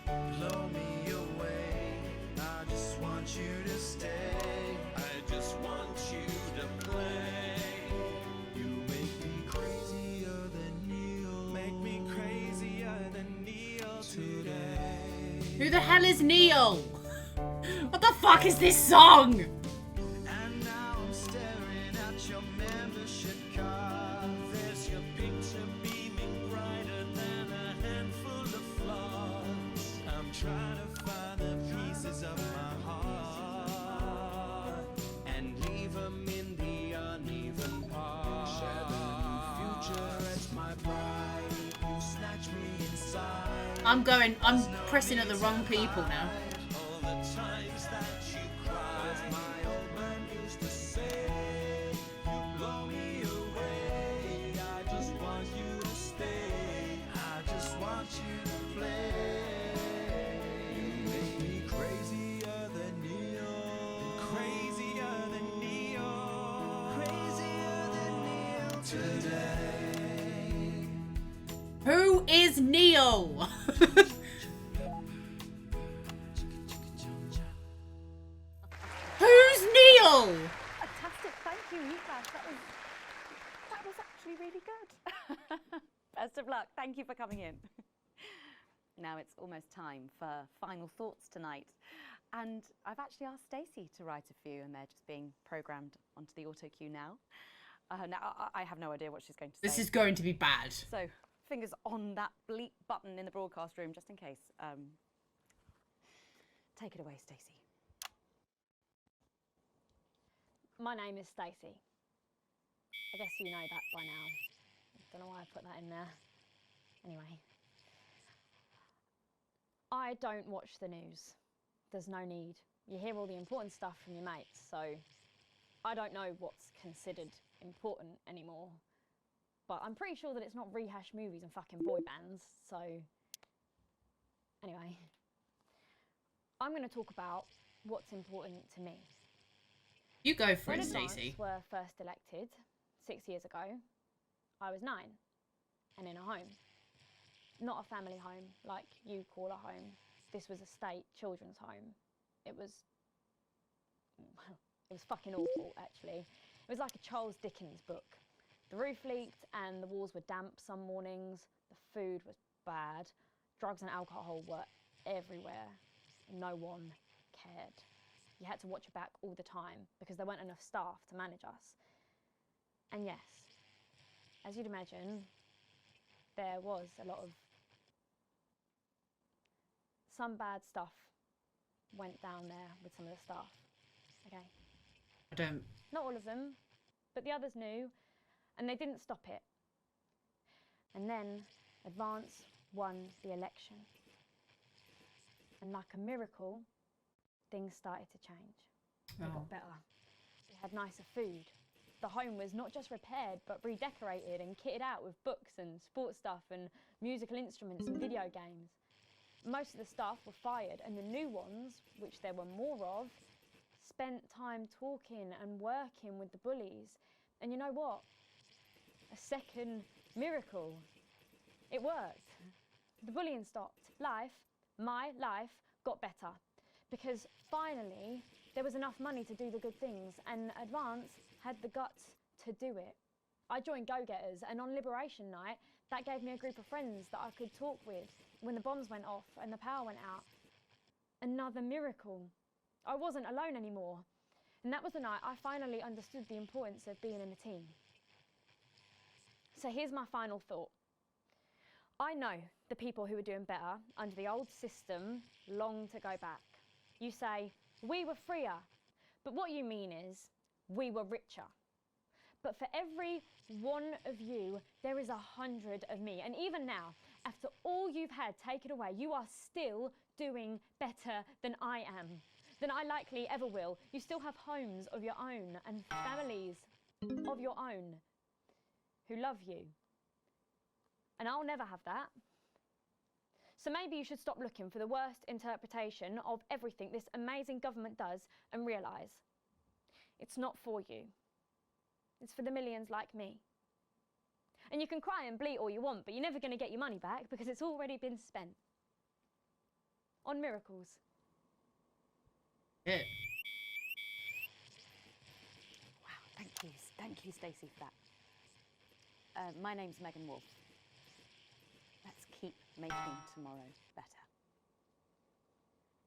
blow me away. I just want you to stay. I just want you to play. You make me crazier than Neil. Make me crazier than Neil today. Who the hell is Neil? What the fuck is this song? And now I'm staring at your membership card. There's your picture beaming brighter than a handful of flaws. I'm trying to find the pieces of my heart and leave them in the uneven parts. Share the new future as my bride. You snatch me inside. I'm pressing at the wrong people now. All the times that you cried, my old man used to say, you blow me away. I just want you to stay. I just want you to play. You make me crazier than Neil. Crazier than Neil. Crazier than Neil today. Who is Neil? Who's Neil? Fantastic, thank you, Yufas. That was actually really good. Best of luck. Thank you for coming in. Now it's almost time for final thoughts tonight. And I've actually asked Stacey to write a few, and they're just being programmed onto the auto cue now. Now, I have no idea what she's going to say. This is going to be bad. So, fingers on that bleep button in the broadcast room, just in case. Take it away, Stacey. My name is Stacey. I guess you know that by now. Don't know why I put that in there. Anyway. I don't watch the news. There's no need. You hear all the important stuff from your mates, so I don't know what's considered important anymore. But I'm pretty sure that it's not rehashed movies and fucking boy bands, so anyway. I'm going to talk about what's important to me. You go for When it, Advance Stacey. were first elected 6 years ago, I was 9 and in a home. Not a family home like you call a home. This was a state children's home. It was fucking awful, actually. It was like a Charles Dickens book. The roof leaked and the walls were damp some mornings. The food was bad. Drugs and alcohol were everywhere. No one cared. You had to watch your back all the time because there weren't enough staff to manage us. And yes, as you'd imagine, there was a lot of... Some bad stuff went down there with some of the staff, okay? I don't... Not all of them, but the others knew, and they didn't stop it. And then Advance won the election. And like a miracle, things started to change. They got better. We had nicer food. The home was not just repaired, but redecorated and kitted out with books and sports stuff and musical instruments and video games. Most of the staff were fired, and the new ones, which there were more of, spent time talking and working with the bullies. And you know what? A second miracle. It worked. The bullying stopped. Life, my life, got better. Because finally, there was enough money to do the good things, and Advance had the guts to do it. I joined Go Getters, and on Liberation Night, that gave me a group of friends that I could talk with when the bombs went off and the power went out. Another miracle. I wasn't alone anymore. And that was the night I finally understood the importance of being in a team. So here's my final thought. I know the people who were doing better under the old system long to go back. You say, we were freer, but what you mean is, we were richer. But for every one of you, there is 100 of me. And even now, after all you've had taken away, you are still doing better than I am, than I likely ever will. You still have homes of your own and families of your own who love you. And I'll never have that. So maybe you should stop looking for the worst interpretation of everything this amazing government does and realise it's not for you. It's for the millions like me. And you can cry and bleat all you want, but you're never going to get your money back because it's already been spent on miracles. Yeah. Wow, thank you, Stacey, for that. My name's Megan Wolf. Let's keep making tomorrow better.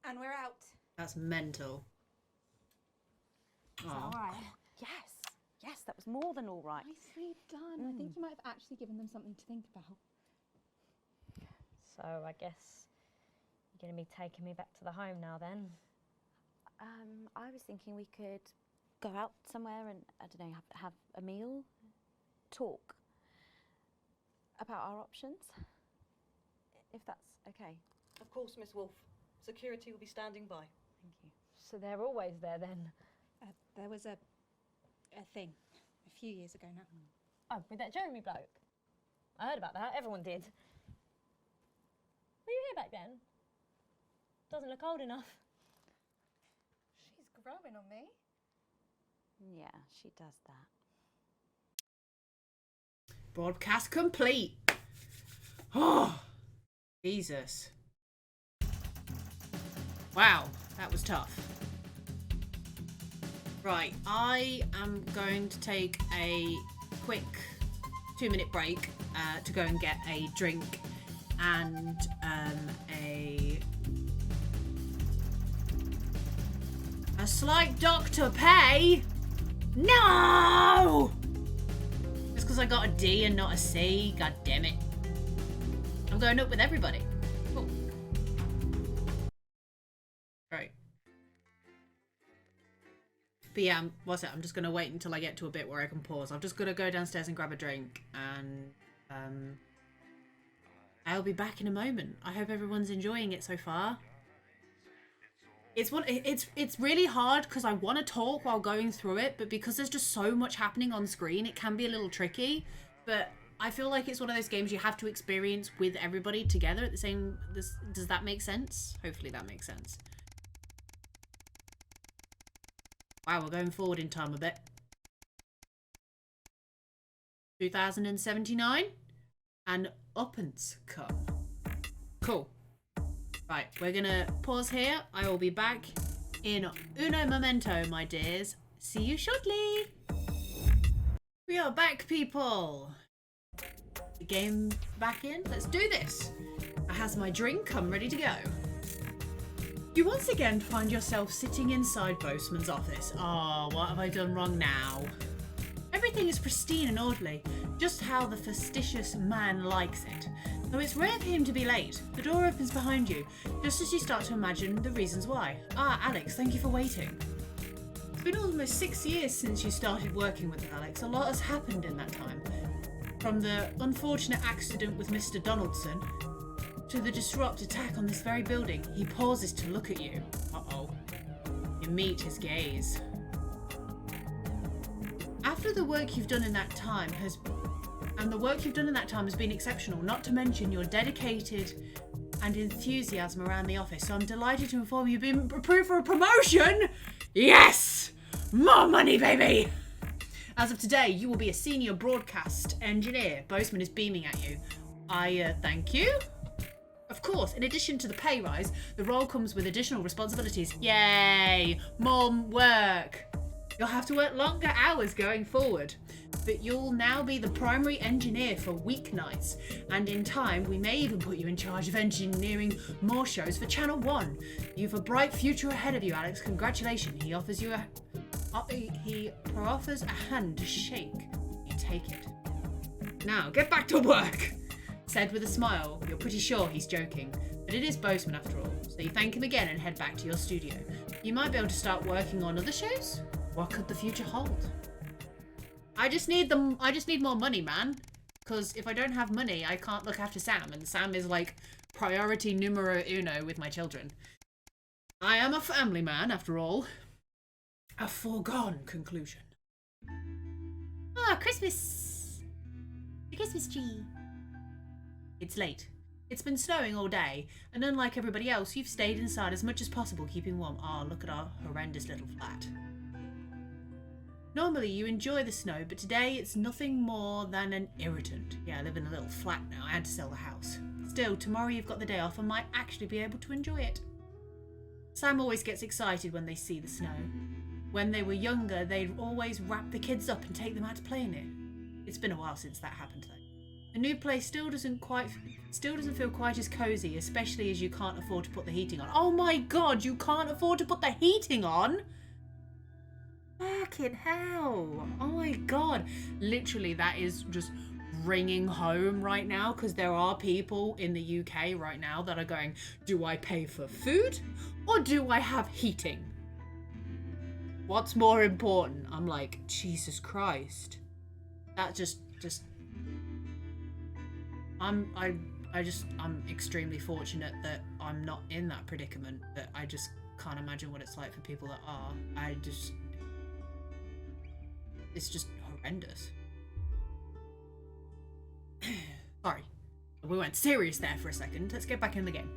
And we're out. That's mental. Is that all right? Yes, that was more than all right. Nicely done. I think you might have actually given them something to think about. So I guess you're going to be taking me back to the home now then? I was thinking we could go out somewhere and, I don't know, have a meal, talk about our options, if that's okay. Of course, Miss Wolf. Security will be standing by. Thank you. So they're always there then? There was a thing a few years ago now. Oh, with that Jeremy bloke? I heard about that, everyone did. Were you here back then? Doesn't look old enough. She's growing on me. Yeah, she does that. Broadcast complete. Oh, Jesus. Wow, that was tough. Right, I am going to take a quick 2-minute break to go and get a drink and a slight doctor pay. No! Just because I got a D and not a C. God damn it. I'm going up with everybody. Cool. Right. But yeah, what's it? I'm just going to wait until I get to a bit where I can pause. I'm just going to go downstairs and grab a drink and I'll be back in a moment. I hope everyone's enjoying it so far. It's really hard because I want to talk while going through it, but because there's just so much happening on screen, it can be a little tricky. But I feel like it's one of those games you have to experience with everybody together at the same... Does that make sense? Hopefully that makes sense. Wow, we're going forward in time a bit. 2079 and Uppence Cup. Cool. Right, we're gonna pause here. I will be back in uno momento, my dears. See you shortly. We are back, people. The game back in. Let's do this. I has my drink. I'm ready to go. You once again find yourself sitting inside Boastman's office. Oh, what have I done wrong now? Everything is pristine and orderly, just how the fastidious man likes it. Though it's rare for him to be late, the door opens behind you, just as you start to imagine the reasons why. Ah, Alex, thank you for waiting. It's been almost 6 years since you started working with Alex. A lot has happened in that time. From the unfortunate accident with Mr. Donaldson to the disrupt attack on this very building. He pauses to look at you. Uh-oh. You meet his gaze. After the work you've done in that time has been exceptional, not to mention your dedicated and enthusiasm around the office. So I'm delighted to inform you you've been approved for a promotion. Yes! More money, baby! As of today, you will be a senior broadcast engineer. Boastman is beaming at you. I thank you. Of course, in addition to the pay rise, the role comes with additional responsibilities. Yay! More work. You'll have to work longer hours going forward, but you'll now be the primary engineer for weeknights, and in time we may even put you in charge of engineering more shows for Channel 1. You've a bright future ahead of you, Alex. Congratulations. He offers a hand to shake. You take it. Now, get back to work, said with a smile. You're pretty sure he's joking, but it is Boastman after all, so you thank him again and head back to your studio. You might be able to start working on other shows. What could the future hold? I just need more money, man. Because if I don't have money, I can't look after Sam, and Sam is like priority numero uno with my children. I am a family man, after all. A foregone conclusion. Ah, Christmas. The Christmas tree. It's late. It's been snowing all day, and unlike everybody else, you've stayed inside as much as possible, keeping warm. Ah, look at our horrendous little flat. Normally you enjoy the snow, but today it's nothing more than an irritant. Yeah, I live in a little flat now. I had to sell the house. Still, tomorrow you've got the day off and might actually be able to enjoy it. Sam always gets excited when they see the snow. When they were younger, they'd always wrap the kids up and take them out to play in it. It's been a while since that happened though. The new place still doesn't feel quite as cozy, especially as you can't afford to put the heating on. Oh my god, you can't afford to put the heating on? Fucking hell. Oh my god. Literally, that is just ringing home right now, because there are people in the UK right now that are going, do I pay for food or do I have heating? What's more important? I'm like, Jesus Christ. That just I'm extremely fortunate that I'm not in that predicament, but I just can't imagine what it's like for people that are. It's just horrendous. Sorry, we went serious there for a second. Let's get back in the game.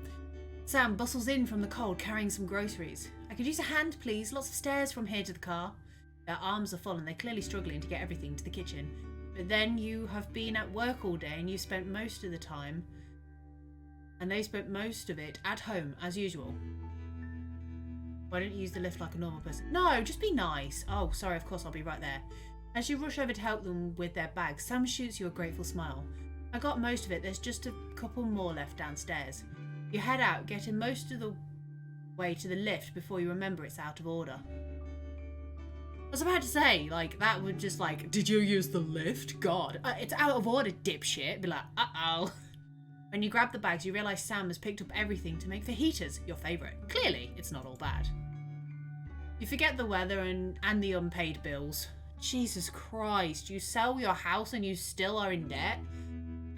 Sam bustles in from the cold carrying some groceries. I could use a hand, please. Lots of stairs from here to the car. Their arms are full and they're clearly struggling to get everything to the kitchen. But then you have been at work all day and you've spent most of the time, and they spent most of it at home as usual. Why don't you use the lift like a normal person? No, just be nice. Oh, sorry, of course, I'll be right there. As you rush over to help them with their bags, Sam shoots you a grateful smile. I got most of it. There's just a couple more left downstairs. You head out, getting most of the way to the lift before you remember it's out of order. I was about to say, like, that would just like, did you use the lift? God, it's out of order, dipshit. Be like, uh-oh. When you grab the bags, you realise Sam has picked up everything to make fajitas, your favourite. Clearly, it's not all bad. You forget the weather and the unpaid bills. Jesus Christ, you sell your house and you still are in debt?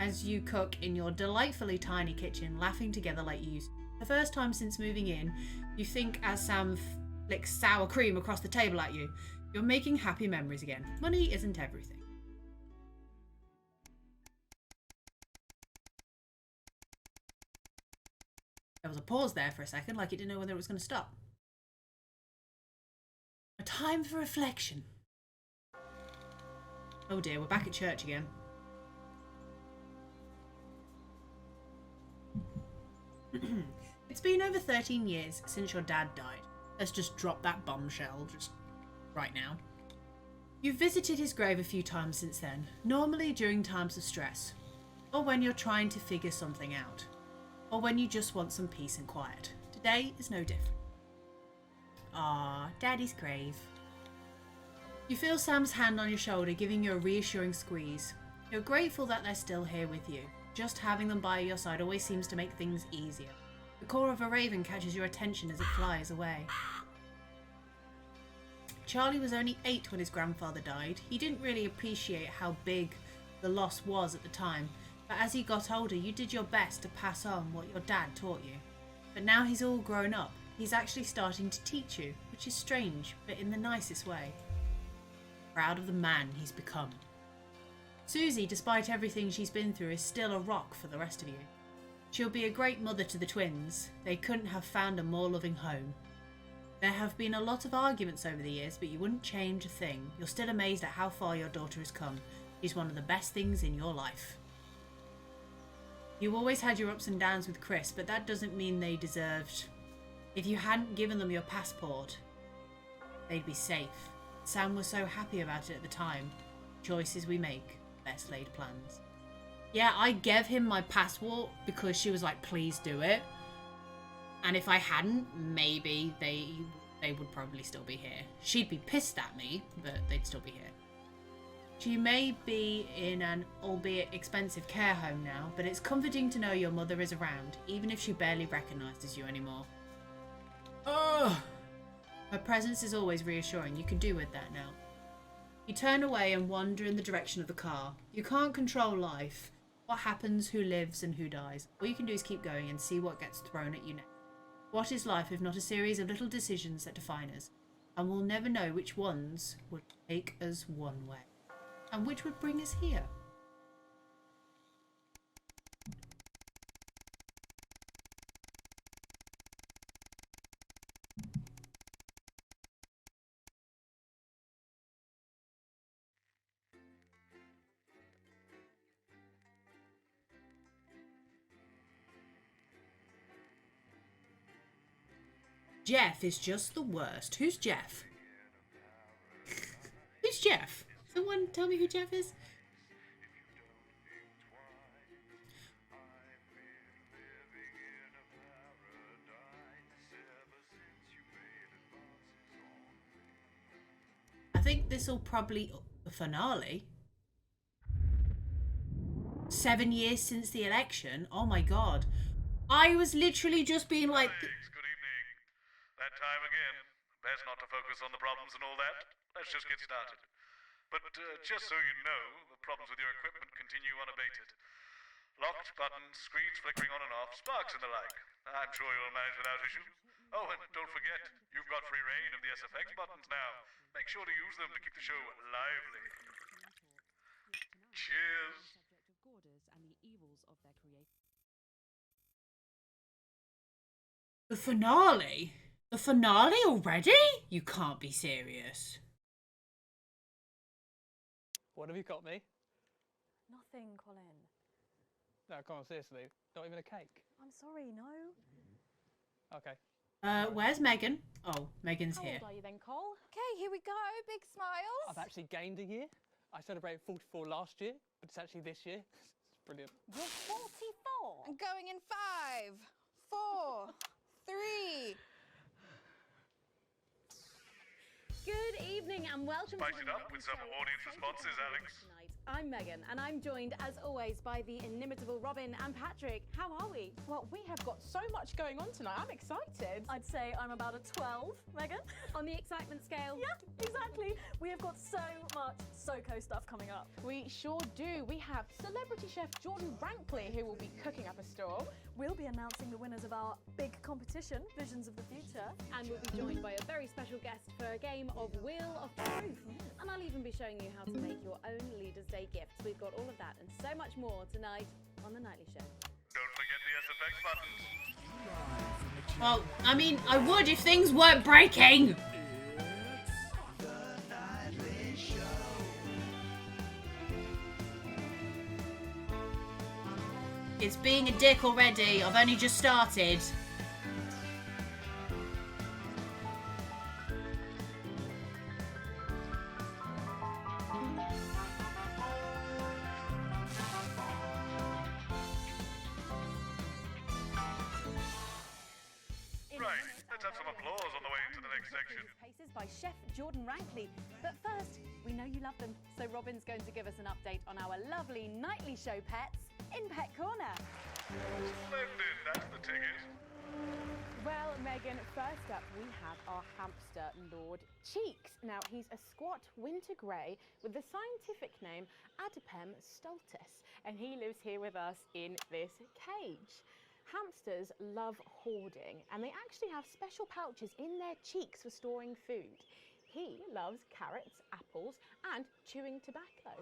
As you cook in your delightfully tiny kitchen, laughing together like you used to. The first time since moving in, you think as Sam flicks sour cream across the table at you. You're making happy memories again. Money isn't everything. There was a pause there for a second, like it didn't know whether it was going to stop. A time for reflection. Oh dear, we're back at church again. It's been over 13 years since your dad died. Let's just drop that bombshell just right now. You've visited his grave a few times since then, normally during times of stress, or when you're trying to figure something out, or when you just want some peace and quiet. Today is no different. Ah, Daddy's grave. You feel Sam's hand on your shoulder giving you a reassuring squeeze. You're grateful that they're still here with you. Just having them by your side always seems to make things easier. The caw of a raven catches your attention as it flies away. Charlie was only 8 when his grandfather died. He didn't really appreciate how big the loss was at the time, but as he got older, you did your best to pass on what your dad taught you. But now he's all grown up. He's actually starting to teach you, which is strange, but in the nicest way. Proud of the man he's become. Susie, despite everything she's been through, is still a rock for the rest of you. She'll be a great mother to the twins. They couldn't have found a more loving home. There have been a lot of arguments over the years, but you wouldn't change a thing. You're still amazed at how far your daughter has come. She's one of the best things in your life. You always had your ups and downs with Chris, but that doesn't mean they deserved... If you hadn't given them your passport, they'd be safe. Sam was so happy about it at the time. Choices we make, best laid plans. Yeah, I gave him my passport because she was like, please do it. And if I hadn't, maybe they would probably still be here. She'd be pissed at me, but they'd still be here. She may be in an albeit expensive care home now, but it's comforting to know your mother is around, even if she barely recognises you anymore. Ugh! Her presence is always reassuring. You can do with that now. You turn away and wander in the direction of the car. You can't control life. What happens, who lives, and who dies. All you can do is keep going and see what gets thrown at you next. What is life if not a series of little decisions that define us? And we'll never know which ones would take us one way, and which would bring us here. Jeff is just the worst. Who's Jeff? Who's Jeff? Someone tell me who Jeff is? I think this will probably the finale. 7 years since the election. Oh my god. I was literally just being like... That time again. Best not to focus on the problems and all that. Let's just get started. But just so you know, the problems with your equipment continue unabated. Locked buttons, screens flickering on and off, sparks and the like. I'm sure you'll manage without issue. Oh, and don't forget, you've got free reign of the SFX buttons now. Make sure to use them to keep the show lively. Cheers. The finale? The finale already? You can't be serious. What have you got me? Nothing, Colin. No, come on, seriously. Not even a cake? I'm sorry, no. Okay. Where's Megan? Oh, Megan's How here. old are you then, Cole? Okay, here we go. Big smiles. I've actually gained a year. I celebrated 44 last year, but it's actually this year. It's brilliant. You're 44. I'm going in 5, 4, 3. Good evening and welcome Spice to it up with some audience responses, Alex. Tonight. I'm Megan and I'm joined as always by the inimitable Robin and Patrick. How are we? Well, we have got so much going on tonight. I'm excited. I'd say I'm about a 12, Megan. On the excitement scale? Yeah, exactly. We have got so much SoCo stuff coming up. We sure do. We have celebrity chef Jordan Rankley who will be cooking up a storm. We'll be announcing the winners of our big competition, Visions of the Future. And we'll be joined by a very special guest for a game of Wheel of Truth. And I'll even be showing you how to make your own Leaders' Day gifts. We've got all of that and so much more tonight on The Nightly Show. Don't forget the SFX buttons. Well, I mean, I would if things weren't breaking. It's being a dick already. I've only just started. Let's have some applause on the way into the next section. Paces by Chef Jordan Rankley. But first, we know you love them, so Robin's going to give us an update on our lovely nightly show pets in Pet Corner. Splendid, that's the ticket. Well, Megan, first up we have our hamster, Lord Cheeks. Now, he's a squat winter grey with the scientific name Adipem stultus, and he lives here with us in this cage. Hamsters love hoarding, and they actually have special pouches in their cheeks for storing food. He loves carrots, apples, and chewing tobacco.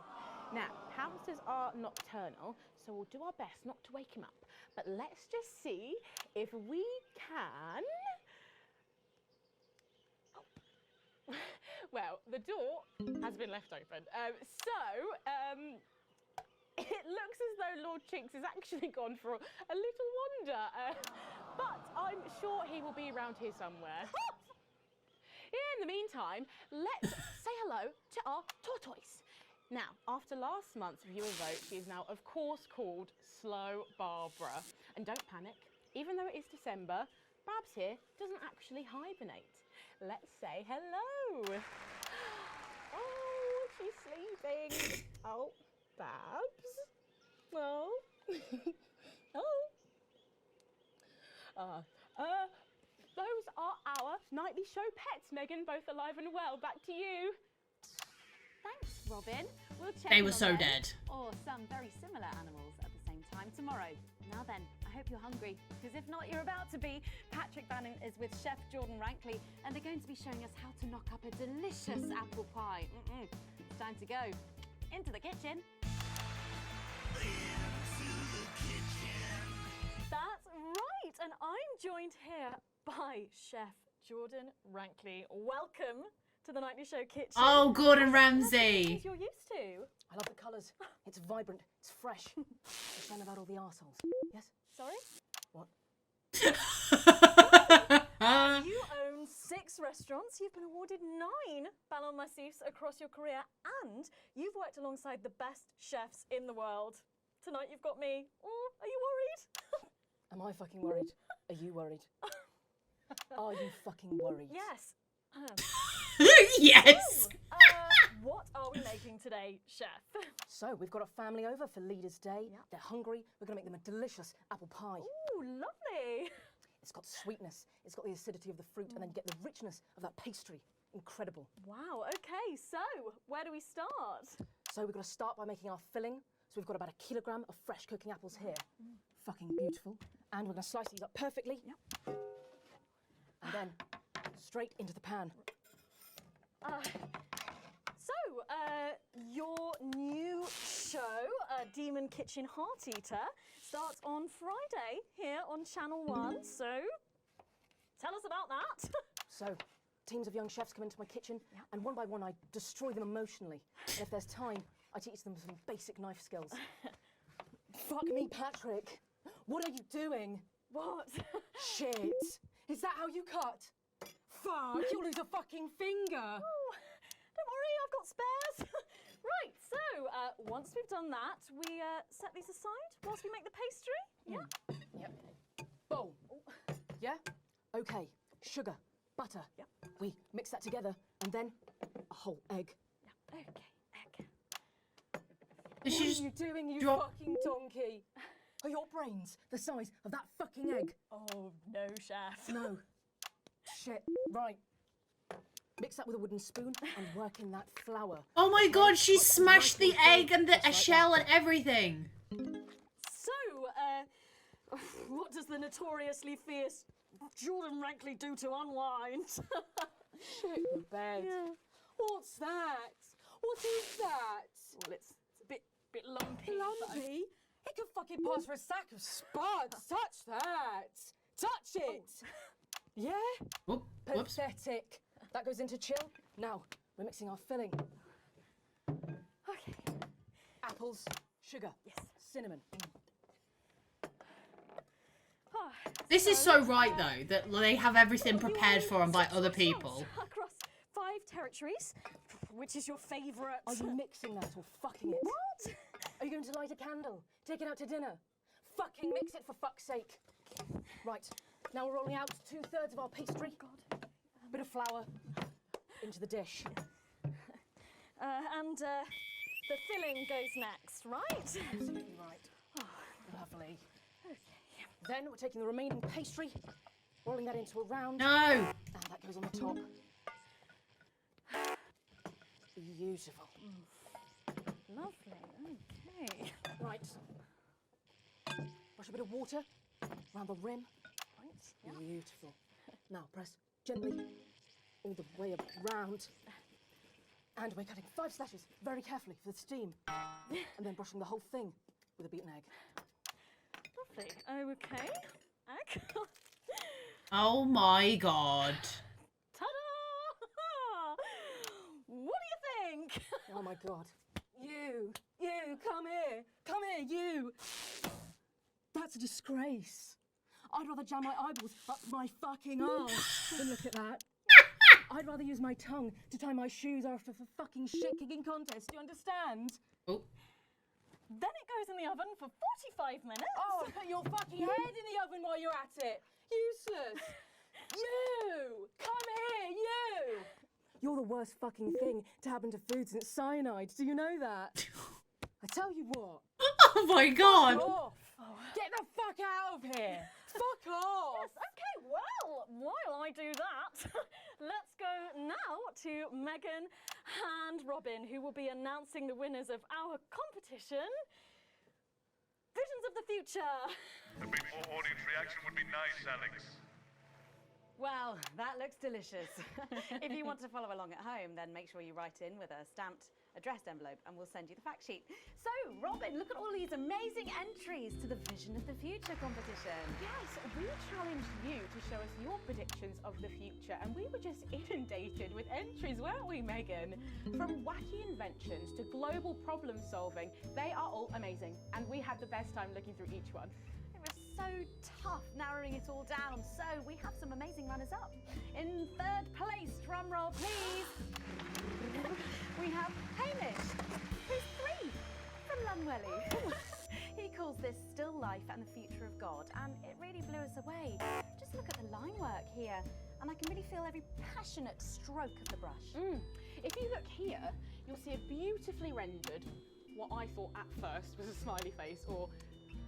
Now, hamsters are nocturnal, so we'll do our best not to wake him up. But let's just see if we can... Oh. Well, the door has been left open. It looks as though Lord Cheeks has actually gone for a little wander. But I'm sure he will be around here somewhere. In the meantime, let's say hello to our tortoise. Now, after last month's viewer vote, she is now, of course, called Slow Barbara. And don't panic, even though it is December, Babs here doesn't actually hibernate. Let's say hello. Oh, she's sleeping. Oh, Babs. Oh. Those are our nightly show pets, Megan, both alive and well. Back to you. Thanks, Robin. We'll check They in were on so them, dead. Or some very similar animals at the same time tomorrow. Now then, I hope you're hungry, because if not, you're about to be. Patrick Bannon is with Chef Jordan Rankley, and they're going to be showing us how to knock up a delicious apple pie. It's time to go into the kitchen. That's right, and I'm joined here by Chef Jordan Rankley. Welcome to the Nightly Show kitchen. Oh, Gordon Ramsay. As you're used to. I love the colours. It's vibrant. It's fresh. It's fun about all the arseholes. Yes? Sorry? What? You own 6 restaurants, you've been awarded 9 Ballon Massifs across your career, and you've worked alongside the best chefs in the world. Tonight you've got me. Oh, are you worried? Am I fucking worried? Are you worried? Are you fucking worried? Yes. Yes. So, what are we making today, chef? So, we've got a family over for Leaders' Day. They're hungry. We're going to make them a delicious apple pie. Ooh, lovely. It's got sweetness. It's got the acidity of the fruit, and then you get the richness of that pastry. Incredible. Wow, okay, so where do we start? So, we've got to start by making our filling. So, we've got about 1 kilogram of fresh cooking apples here. Fucking beautiful. And we're going to slice these up perfectly. Yep. And then straight into the pan. Your new show, Demon Kitchen Heart Eater, starts on Friday here on Channel 1, so tell us about that. So, teams of young chefs come into my kitchen, and one by one I destroy them emotionally. And if there's time, I teach them some basic knife skills. Fuck me, Patrick. What are you doing? What? Shit. Is that how you cut? Fuck, you'll lose a fucking finger. Oh, don't worry, I've got spares. Right, so once we've done that, we set these aside whilst we make the pastry. Yeah? Yep. Bowl. Yeah? Okay. Sugar, butter. Yep. We mix that together, and then a whole egg. Yeah. Okay, egg. What are you doing, you fucking donkey? Are your brains the size of that fucking egg? Oh, no, chef. No. Shit. Right. Mix that with a wooden spoon and work in that flour. Oh my god, she smashed the egg and the shell and everything. So, what does the notoriously fierce Jordan Rankley do to unwind? Shit the bed. Yeah. What's that? What is that? Well, it's a bit lumpy. Lumpy? It could fucking pass for a sack of spuds. Touch that. Touch it. Yeah? Whoops. Pathetic. That goes into chill. Now, we're mixing our filling. Okay. Apples, sugar, yes, cinnamon. This is so right though, that they have everything prepared for them by other people. Across 5 territories. Which is your favourite? Are you mixing that or fucking it? What? Are you going to light a candle? Take it out to dinner? Fucking mix it for fuck's sake. Right, Now we're rolling out 2/3 of our pastry. Bit of flour into the dish. And the filling goes next, right? Absolutely right. Lovely. Okay. Then we're taking the remaining pastry, rolling that into a round. No! And that goes on the top. Beautiful. Lovely. Okay. Right. Brush a bit of water around the rim. Right. Yeah. Beautiful. Now press gently all the way around. And we're cutting 5 slashes very carefully for the steam. And then brushing the whole thing with a beaten egg. Lovely. Okay. Egg. Oh my god. Ta-da! What do you think? Oh my god. You, come here, you. That's a disgrace. I'd rather jam my eyeballs up my fucking arse than look at that. I'd rather use my tongue to tie my shoes after a fucking shit-kicking contest, do you understand? Oh. Then it goes in the oven for 45 minutes. Oh, put your fucking head in the oven while you're at it. Useless. You, come here, you. You're the worst fucking thing to happen to food since cyanide. Do you know that? I tell you what. Oh my god. Fuck off. Get the fuck out of here. Fuck off. Yes, okay, well, while I do that, let's go now to Megan and Robin, who will be announcing the winners of our competition. Visions of the Future. A bit more audience reaction would be nice, Alex. Well, that looks delicious. If you want to follow along at home, then make sure you write in with a stamped addressed envelope and we'll send you the fact sheet. So, Robin, look at all these amazing entries to the Vision of the Future competition. Yes, we challenged you to show us your predictions of the future, and we were just inundated with entries, weren't we, Megan? From wacky inventions to global problem solving, they are all amazing, and we had the best time looking through each one. It was so tough narrowing it all down, so we have some amazing runners-up. In 3rd place, drum roll please, we have Hamish, who's 3 from Lunwelly. He calls this still life and the future of God, and it really blew us away. Just look at the line work here, and I can really feel every passionate stroke of the brush. If you look here, you'll see a beautifully rendered, what I thought at first was a smiley face, or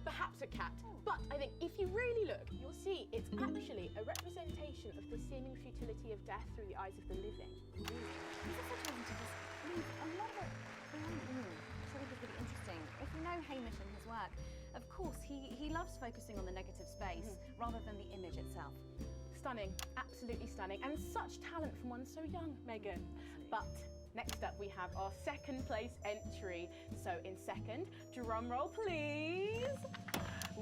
perhaps a cat. But I think if you really look, you'll see it's actually a representation of the seeming futility of death through the eyes of the living. He's also chosen to just leave a lot of it behind, which I think is really interesting. If you know Hamish and his work, of course, he loves focusing on the negative space rather than the image itself. Stunning, absolutely stunning, and such talent from one so young, Megan. But next up, we have our 2nd place entry. So in 2nd, drum roll please,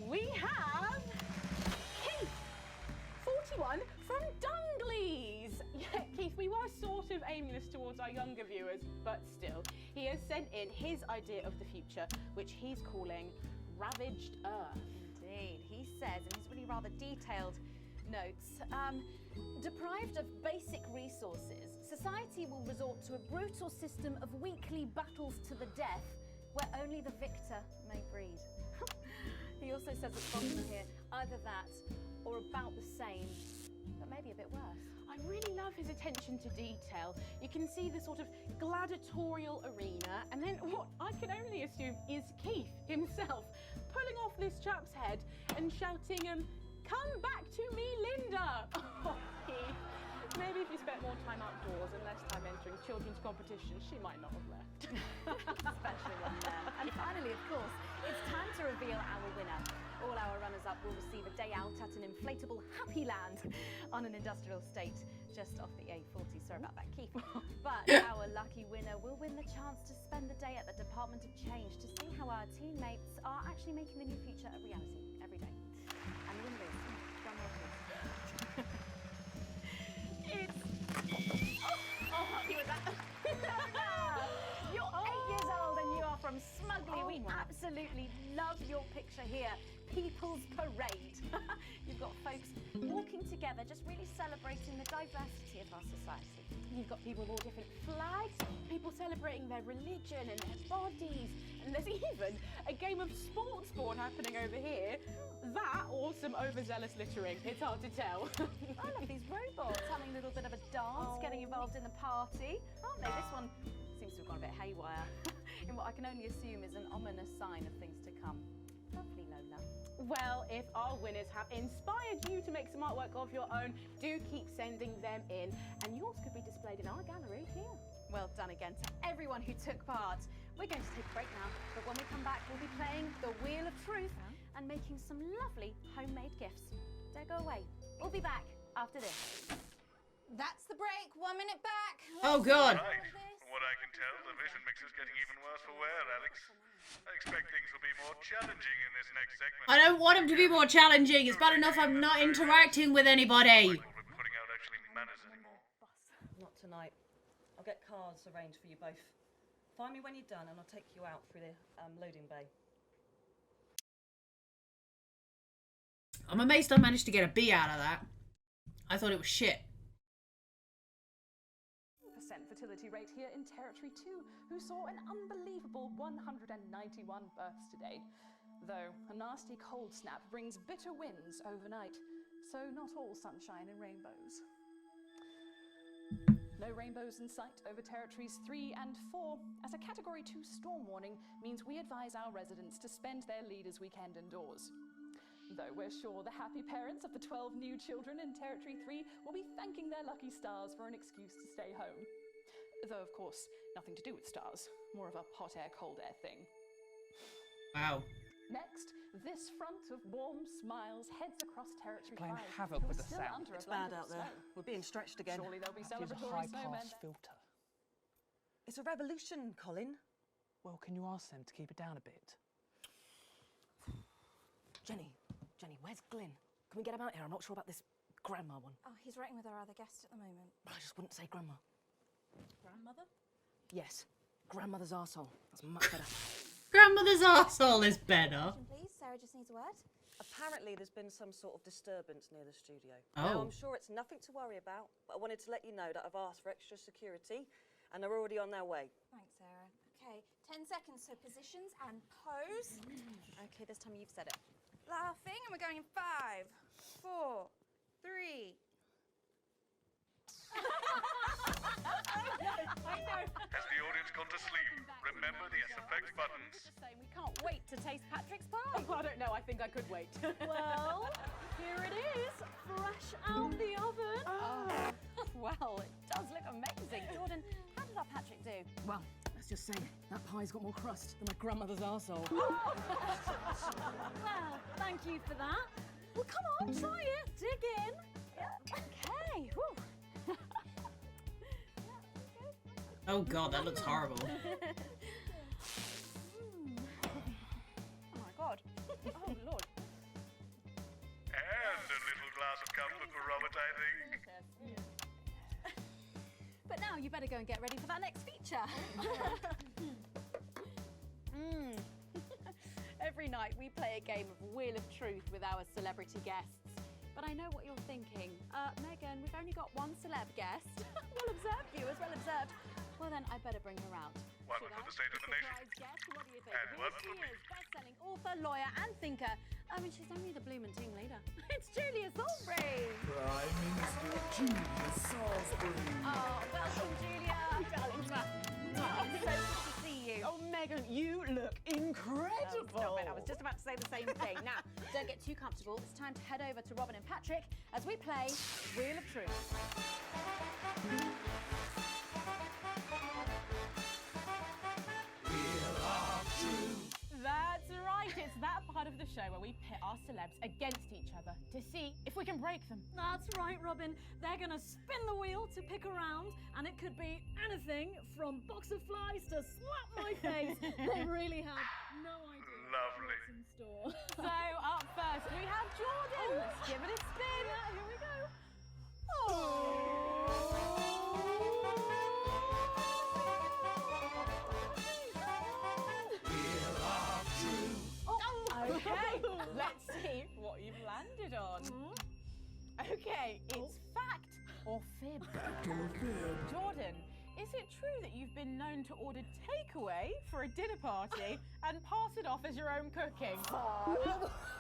we have Keith, 41 from Dungleys. Yeah, Keith, we were sort of aiming this towards our younger viewers, but still, he has sent in his idea of the future, which he's calling Ravaged Earth. Indeed, he says in his really rather detailed notes, deprived of basic resources, society will resort to a brutal system of weekly battles to the death where only the victor may breed. He also says at the bottom here, either that or about the same, but maybe a bit worse. I really love his attention to detail. You can see the sort of gladiatorial arena, and then what I can only assume is Keith himself pulling off this chap's head and shouting, "Come back to me, Linda!" Oh, Keith. Maybe if you spent more time outdoors and less time entering children's competitions, she might not have left. Special one there. And finally, of course, it's time to reveal our winner. All our runners-up will receive a day out at an inflatable Happy Land on an industrial estate just off the A40. Sorry about that, Keith. But our lucky winner will win the chance to spend the day at the Department of Change to see how our teammates are actually making the new future a reality every day. And the winner is, drum roll please. Oh, happy with that. You're 8 years old and you are from Smugly. We absolutely love your picture here. People's Parade. You've got folks walking together, just really celebrating the diversity of our society. You've got people with all different flags, people celebrating their religion and their bodies, and there's even a game of sports board happening over here. That or some overzealous littering, it's hard to tell. I love these robots having a little bit of a dance, getting involved in the party, aren't they? This one seems to have gone a bit haywire in what I can only assume is an ominous sign of things to come. Lovely, Lola. Well, if our winners have inspired you to make some artwork of your own, do keep sending them in, and yours could be displayed in our gallery here. Well done again to everyone who took part. We're going to take a break now, but when we come back, we'll be playing the Wheel of Truth and making some lovely homemade gifts. Don't go away. We'll be back after this. That's the break. 1 minute back. Oh, God. Right. From what I can tell, the vision mix is getting even worse for wear, Alex. I expect things will be more challenging in this next segment. I don't want him to be more challenging. It's bad enough I'm not interacting with anybody. Putting out actually matters anymore. Not tonight. I'll get cars arranged for you both. Find me when you're done and I'll take you out through the loading bay. I'm amazed I managed to get a B out of that. I thought it was shit. Fertility rate here in Territory 2, who saw an unbelievable 191 births today. Though a nasty cold snap brings bitter winds overnight, so not all sunshine and rainbows. No rainbows in sight over Territories 3 and 4, as a Category 2 storm warning means we advise our residents to spend their leaders' weekend indoors. Though we're sure the happy parents of the 12 new children in Territory 3 will be thanking their lucky stars for an excuse to stay home. Though, of course, nothing to do with stars. More of a hot air, cold air thing. Wow. Next, this front of warm smiles heads across Territory 5. Playing havoc with the sound. It's bad out there. We're being stretched again. Surely there'll be Use a celebratory snowmen. high-pass filter. It's a revolution, Colin. Well, can you ask them to keep it down a bit? Jenny, where's Glyn? Can we get him out here? I'm not sure about this grandma one. Oh, he's writing with our other guest at the moment. I just wouldn't say grandma. Grandmother? Yes, grandmother's arsehole. That's much better. Grandmother's arsehole is better. Please, Sarah just needs a word. Apparently there's been some sort of disturbance near the studio. Oh. Now, I'm sure it's nothing to worry about, but I wanted to let you know that I've asked for extra security and they're already on their way. Thanks, Sarah. Okay, 10 seconds, so positions and pose. Okay, this time you've said it. Laughing, and we're going in 5, 4, 3. I know. Has the audience gone to sleep? Remember the SFX buttons. Just saying, we can't wait to taste Patrick's pie. Oh, I don't know, I think I could wait. Well, here it is, fresh out the oven. Oh. Well, it does look amazing. Jordan, how did our Patrick do? Well, let's just say that pie's got more crust than my grandmother's arsehole. Well, thank you for that. Well, come on, try it. Dig in. Okay. Whew. Oh god, that looks horrible. Oh my god. Oh lord. And a little glass of comfort for Robert, I think. But now you better go and get ready for that next feature. Every night we play a game of Wheel of Truth with our celebrity guests. But I know what you're thinking. Megan, we've only got one celeb guest. Well observed, viewers, well observed. Well then, I better bring her out. One for the state of the nation. Surprise guest, what do you think? And Here one she for me. is, best-selling author, lawyer and thinker. I mean, she's only the bloomin' team leader. It's Julia Salisbury. Prime Minister Julia Salisbury. Oh, welcome, Julia. Darling. Oh, so good to see you. Oh, Megan, you look incredible. Stop it. I was just about to say the same thing. Now, don't get too comfortable. It's time to head over to Robin and Patrick as we play Wheel of Truth. That's right, it's that part of the show where we pit our celebs against each other to see if we can break them. That's right, Robin. They're going to spin the wheel to pick around, and it could be anything from box of flies to slap my face. They really have no idea Lovely. what's in store. So, up first, we have Jordan. Let's give it a spin. Here we go. you've landed on. Okay, it's fact or fib. Jordan, is it true that you've been known to order takeaway for a dinner party and pass it off as your own cooking?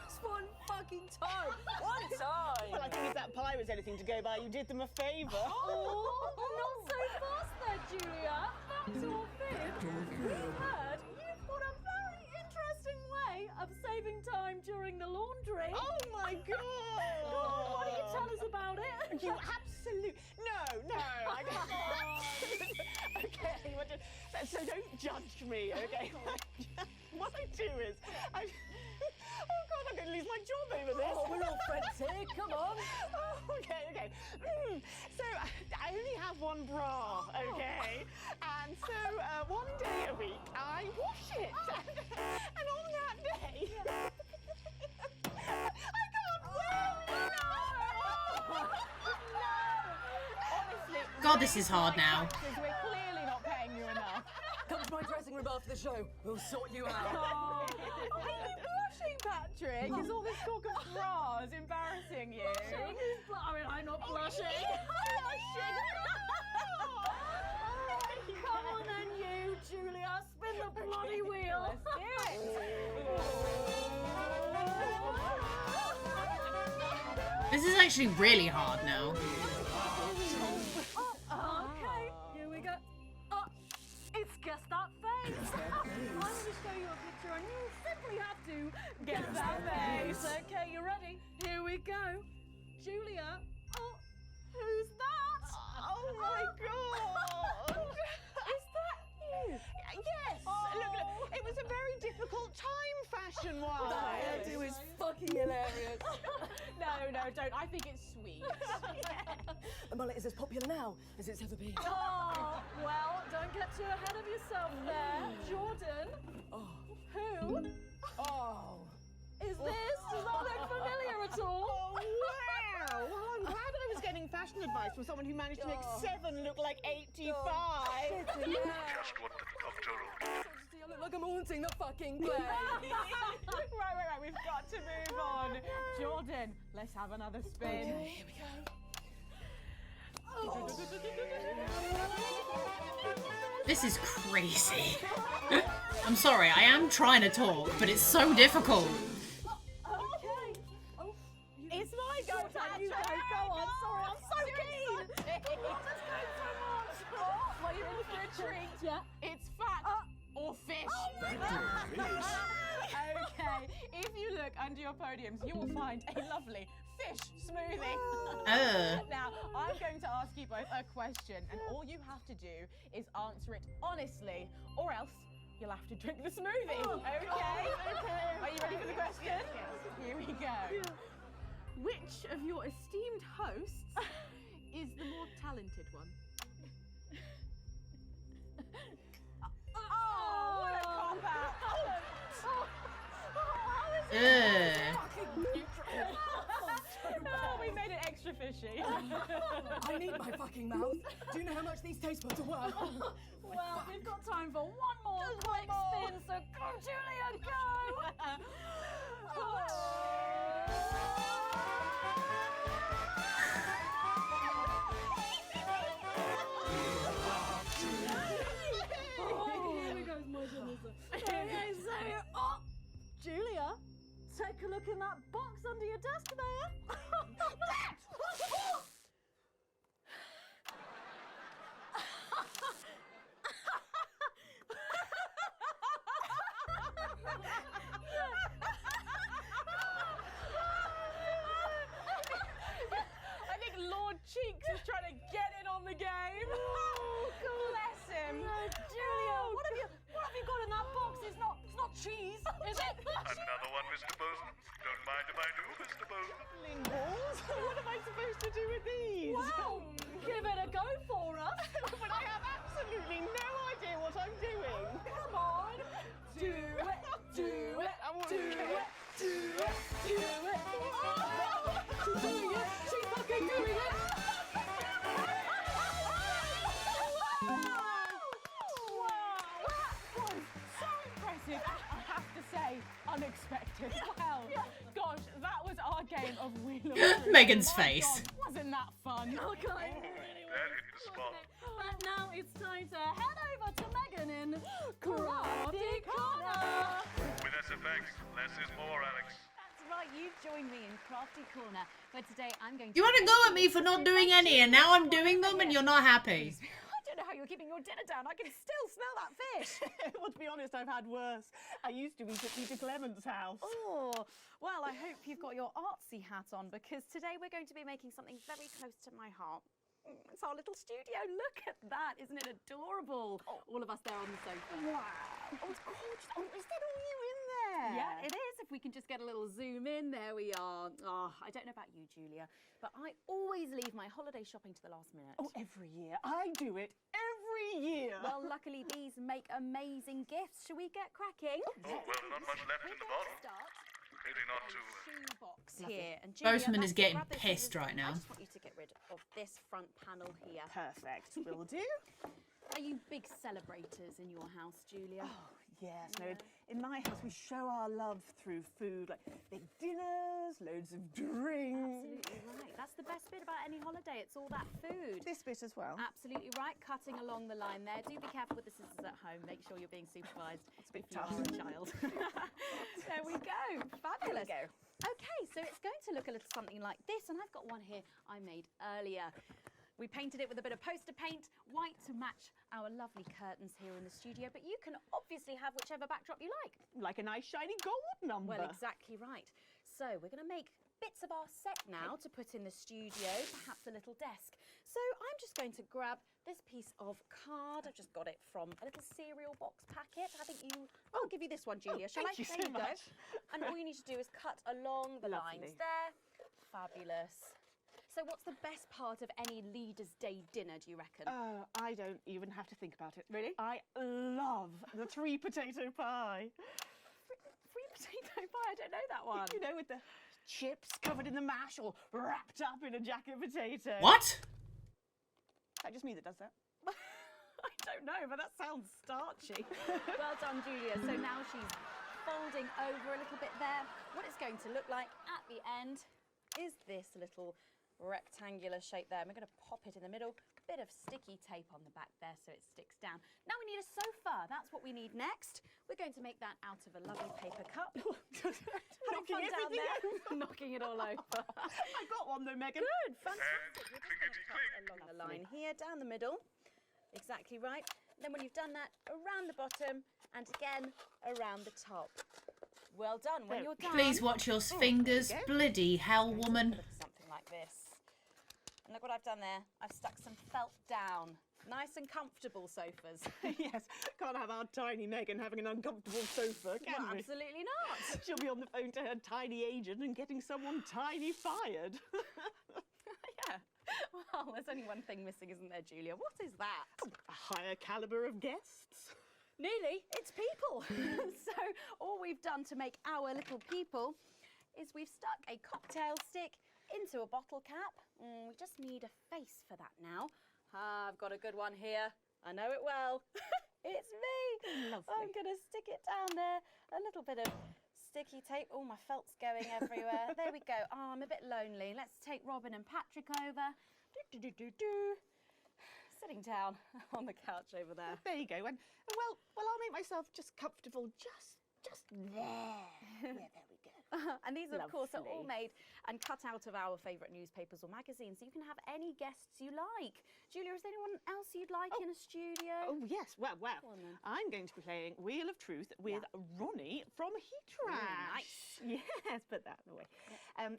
It's one fucking time. One time. Well, I think if that pie was anything to go by, you did them a favour. Not so fast there, Julia. Fact or fib? We heard you've got a very interesting way of saving time during the laundry. Oh my God! Go on, why don't you tell us about it? You absolute no, I don't. Okay, so don't judge me, okay? What I do is, oh God, I'm going to lose my job over this. Oh, we're all friends here, come on. Oh, okay. So I only have one bra, okay? And so one day a week I wash it. And on that day, I can't wear it. Honestly, God, this is hard now. we're clearly not paying you enough. Come to my dressing room after the show. We'll sort you out. Oh, are you blushing, Patrick? Is all this talk of bras embarrassing you? I mean, I'm not blushing. Come on then, you, Julia. Spin the bloody wheel. Let's do it. This is actually really hard now. Okay, here we go. It's Guess That Face. I'm going to show you a picture and you simply have to guess that face. Okay, you ready? Here we go. Julia. Oh, who's that? Oh my God! Is that you? Yes! Look, it was a very difficult time fashion-wise. That hairdo is fucking hilarious. No, don't. I think it's sweet. The mullet is as popular now as it's ever been. Oh, well, don't get too ahead of yourself there. Jordan. Who? Oh. Is this? Does that look familiar at all? Oh, wow! Well, I'm glad I was getting fashion advice from someone who managed to make 7 look like 85. Just what the doctor ordered. I look like I'm haunting the fucking place. Right. We've got to move on. Jordan, let's have another spin. Okay, here we go. This is crazy. I'm sorry, I am trying to talk, but it's so difficult. Okay. Oh, It's my go, you go. Go on. Sorry, I'm so keen. Well, you're in for a treat. Yeah. It's fact or fish. Okay, if you look under your podiums, you will find a lovely fish smoothie. Now, I'm going to ask you both a question, and all you have to do is answer it honestly, or else you'll have to drink the smoothie. Okay? Are you ready for the question? Yes. Here we go. Which of your esteemed hosts is the more talented one? Oh, what a cop-out. Oh, we made it extra fishy. I need my fucking mouth. Do you know how much these taste buds are worth? Well, we've got time for one more quick spin, so go, Julia, go! Here we go, my goodness. Okay, so, Julia, take a look in that box under your desk there. I think Lord Cheeks is trying to get in on the game. Bless him. Julia, what have you got in that box? It's not cheese, is it? Another one, Mr. Bozeman. Don't mind if I do, Mr. Bozeman. Linguals? What am I supposed to do with these? Well, give it a go for us. But I have absolutely no idea what I'm doing. Come on. Do it, do it, do it, do it, do it. She's doing it. She's fucking doing it. So impressive, I have to say, unexpected. Well, gosh, that was our game of Wheel of Fortune. Megan's My face. God, wasn't that fun? Okay. That hit the spot. But now it's time to head over to Megan in Crafty Corner. With SFX, less is more, Alex. That's right, you've joined me in Crafty Corner, where today I'm going to... You want to go at me for not doing any, and now I'm doing them, and you're not happy. I don't know how you're keeping your dinner down. I can still smell that fish. Well, to be honest, I've had worse. I used to eat at Peter Clement's house. Oh, well, I hope you've got your artsy hat on, because today we're going to be making something very close to my heart. It's our little studio. Look at that. Isn't it adorable? All of us there on the sofa. Wow. Oh, it's gorgeous. Oh, is that all you in there? Yeah, it is. If we can just get a little zoom in, there we are. Oh, I don't know about you, Julia, but I always leave my holiday shopping to the last minute. Oh, every year. I do it every year. Well, luckily these make amazing gifts. Shall we get cracking? Oh, well, not much left in the bottle. Clearly not too... Box here. And Julia, Boseman is that's it. getting Grab this pissed scissors. right now. I just want you to get rid of this front panel here. Perfect. Will do. Are you big celebrators in your house, Julia? Oh, yes. No, in my house, we show our love through food, like big dinners, loads of drinks. Absolutely right. That's the best bit about any holiday. It's all that food. This bit as well. Absolutely right. Cutting along the line there. Do be careful with the scissors at home. Make sure you're being supervised. It's a bit if you tough. are a child. There we go. Fabulous. There we go. Okay, so it's going to look a little something like this, and I've got one here I made earlier. We painted it with a bit of poster paint, white to match our lovely curtains here in the studio, but you can obviously have whichever backdrop you like. Like a nice shiny gold number. Well, exactly right. So we're going to make bits of our set now to put in the studio, perhaps a little desk. So I'm just going to grab this piece of card. I've just got it from a little cereal box packet. I think I'll give you this one, Julia. Shall I? Thank you There so you go. much. And all you need to do is cut along the Lovely. lines there. Fabulous. So what's the best part of any Leaders' Day dinner, do you reckon? I don't even have to think about it. Really? I love the 3 potato pie. 3 potato pie? I don't know that one. You know, with the chips covered in the mash or wrapped up in a jacket potato. What? That just me that does that. I don't know, but that sounds starchy. Well done, Julia. So now she's folding over a little bit there. What it's going to look like at the end is this little rectangular shape there. And we're going to pop it in the middle. Bit of sticky tape on the back there so it sticks down. Now we need a sofa. That's what we need next. We're going to make that out of a lovely paper cup. Having fun down there, knocking it all over. I got one though, Megan. Good, fantastic. We're just going to cut along the line here, down the middle. Exactly right. Then when you've done that, around the bottom and again around the top. Well done. When you're done, Please watch your fingers. Bloody hell, woman. something like this. And look what I've done there. I've stuck some felt down. Nice and comfortable sofas. Yes, can't have our tiny Megan having an uncomfortable sofa, can Well, we? absolutely not. She'll be on the phone to her tiny agent and getting someone tiny fired. Yeah. Well, there's only one thing missing, isn't there, Julia? What is that? A higher calibre of guests. Nearly. It's people. So all we've done to make our little people is we've stuck a cocktail stick into a bottle cap. We just need a face for that now. I've got a good one here. I know it well. It's me. Lovely. I'm going to stick it down there. A little bit of sticky tape. Oh, my felt's going everywhere. There we go. Oh, I'm a bit lonely. Let's take Robin and Patrick over. Sitting down on the couch over there. There you go. And well, I'll make myself just comfortable just there. Yeah, there we go. And these, of course, are all Lovely. made and cut out of our favourite newspapers or magazines, so you can have any guests you like. Julia, is there anyone else you'd like in a studio? Oh, yes. Well, Go on then. I'm going to be playing Wheel of Truth with Ronnie from Heatrash. Nice. Yes, put that away.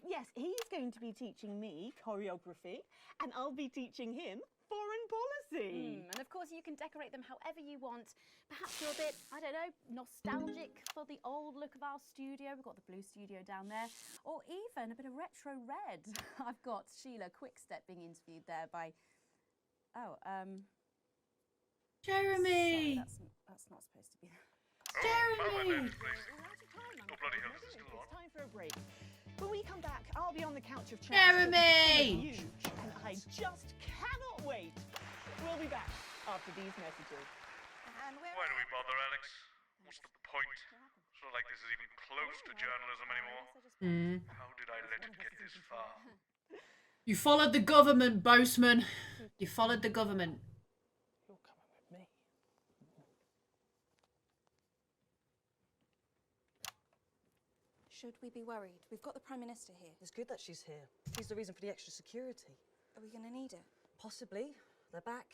Yes, he's going to be teaching me choreography, and I'll be teaching him foreign policy. And of course, you can decorate them however you want. Perhaps you're a bit, I don't know, nostalgic for the old look of our studio. We've got the blue studio down there. Or even a bit of retro red. I've got Sheila Quickstep being interviewed there by... Jeremy! Sorry, that's not supposed to be there. Jeremy! Oh, bloody hell, is it still on? It's time for a break. When we come back, I'll be on the couch of chat. Jeremy! And I just cannot wait. We'll be back after these messages. And Why do we bother, Alex? What's the point? It's not like this is even close to journalism anymore. How did I let it get this far? You followed the government, Boseman. You followed the government. You're coming with me. Should we be worried? We've got the Prime Minister here. It's good that she's here. He's the reason for the extra security. Are we going to need it? Possibly. They're back.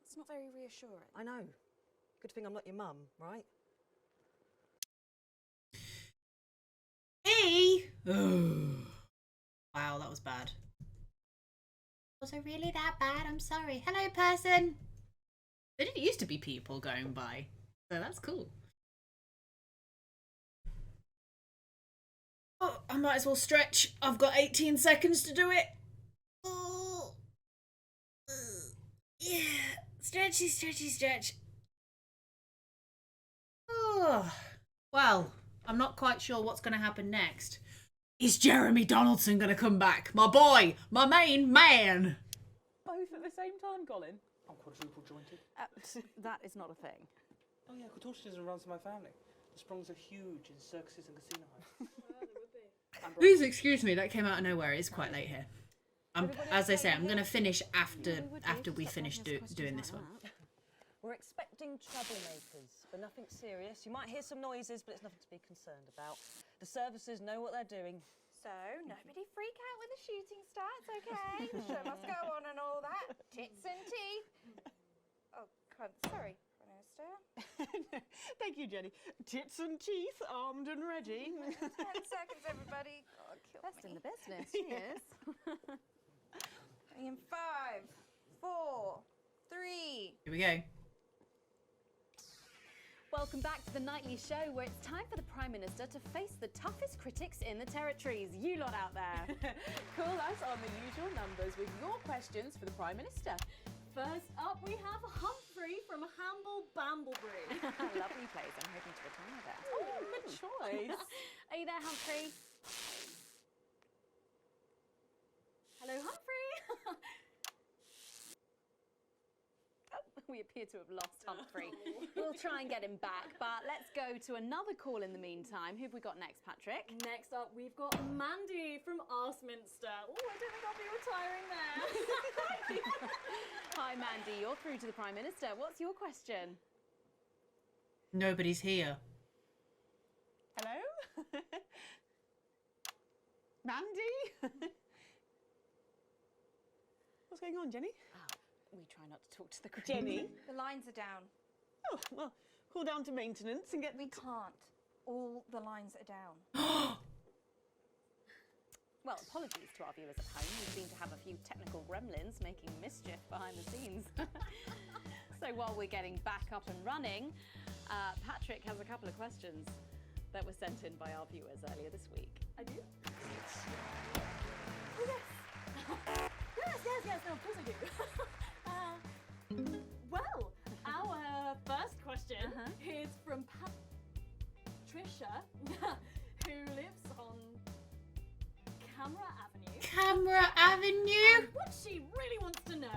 It's not very reassuring. I know. Good thing I'm not your mum, right? E. Wow, that was bad. Was it really that bad? I'm sorry. Hello, person. There didn't used to be people going by, so that's cool. Oh, I might as well stretch. I've got 18 seconds to do it. Oh. Yeah. Stretchy, stretchy, stretch. Oh. Well, I'm not quite sure what's going to happen next. Is Jeremy Donaldson going to come back? My boy, my main man. Both at the same time, Colin? I'm quadruple jointed. That is not a thing. Oh yeah, contortionism runs in my family. The Sprongs are huge in circuses and casino halls. Please excuse me, that came out of nowhere. It's quite late here. As I say, I'm going to finish after we finish doing this one. We're expecting troublemakers, but nothing serious. You might hear some noises, but it's nothing to be concerned about. The services know what they're doing. So, nobody freak out when the shooting starts, okay? The show must go on and all that. Tits and teeth. Oh, sorry, Prime Minister. Thank you, Jenny. Tits and teeth, armed and ready. 10 seconds, everybody. God, kill Best me. in the business, she is. In 5, 4, 3. Here we go. Welcome back to the Nightly Show, where it's time for the Prime Minister to face the toughest critics in the territories. You lot out there. Call us on the usual numbers with your questions for the Prime Minister. First up, we have Humphrey from Hamble Bamblebury. Lovely place. I'm hoping to retire there. Oh, good choice. Are you there, Humphrey? Hello, Humphrey. We appear to have lost Humphrey. We'll try and get him back, but let's go to another call in the meantime. Who have we got next, Patrick? Next up, we've got Mandy from Arsminster. Oh, I don't think I'll be retiring there. Hi, Mandy. You're through to the Prime Minister. What's your question? Nobody's here. Hello? Mandy? What's going on, Jenny? We try not to talk to the crew. Jenny? The lines are down. Oh, well, call down to maintenance and get... We can't. All the lines are down. Well, apologies to our viewers at home. We seem to have a few technical gremlins making mischief behind the scenes. So while we're getting back up and running, Patrick has a couple of questions that were sent in by our viewers earlier this week. I do? Oh, yes. Yes, no, of course I do. Well, our first question is from Patricia, who lives on Camera Avenue. Camera Avenue? And what she really wants to know...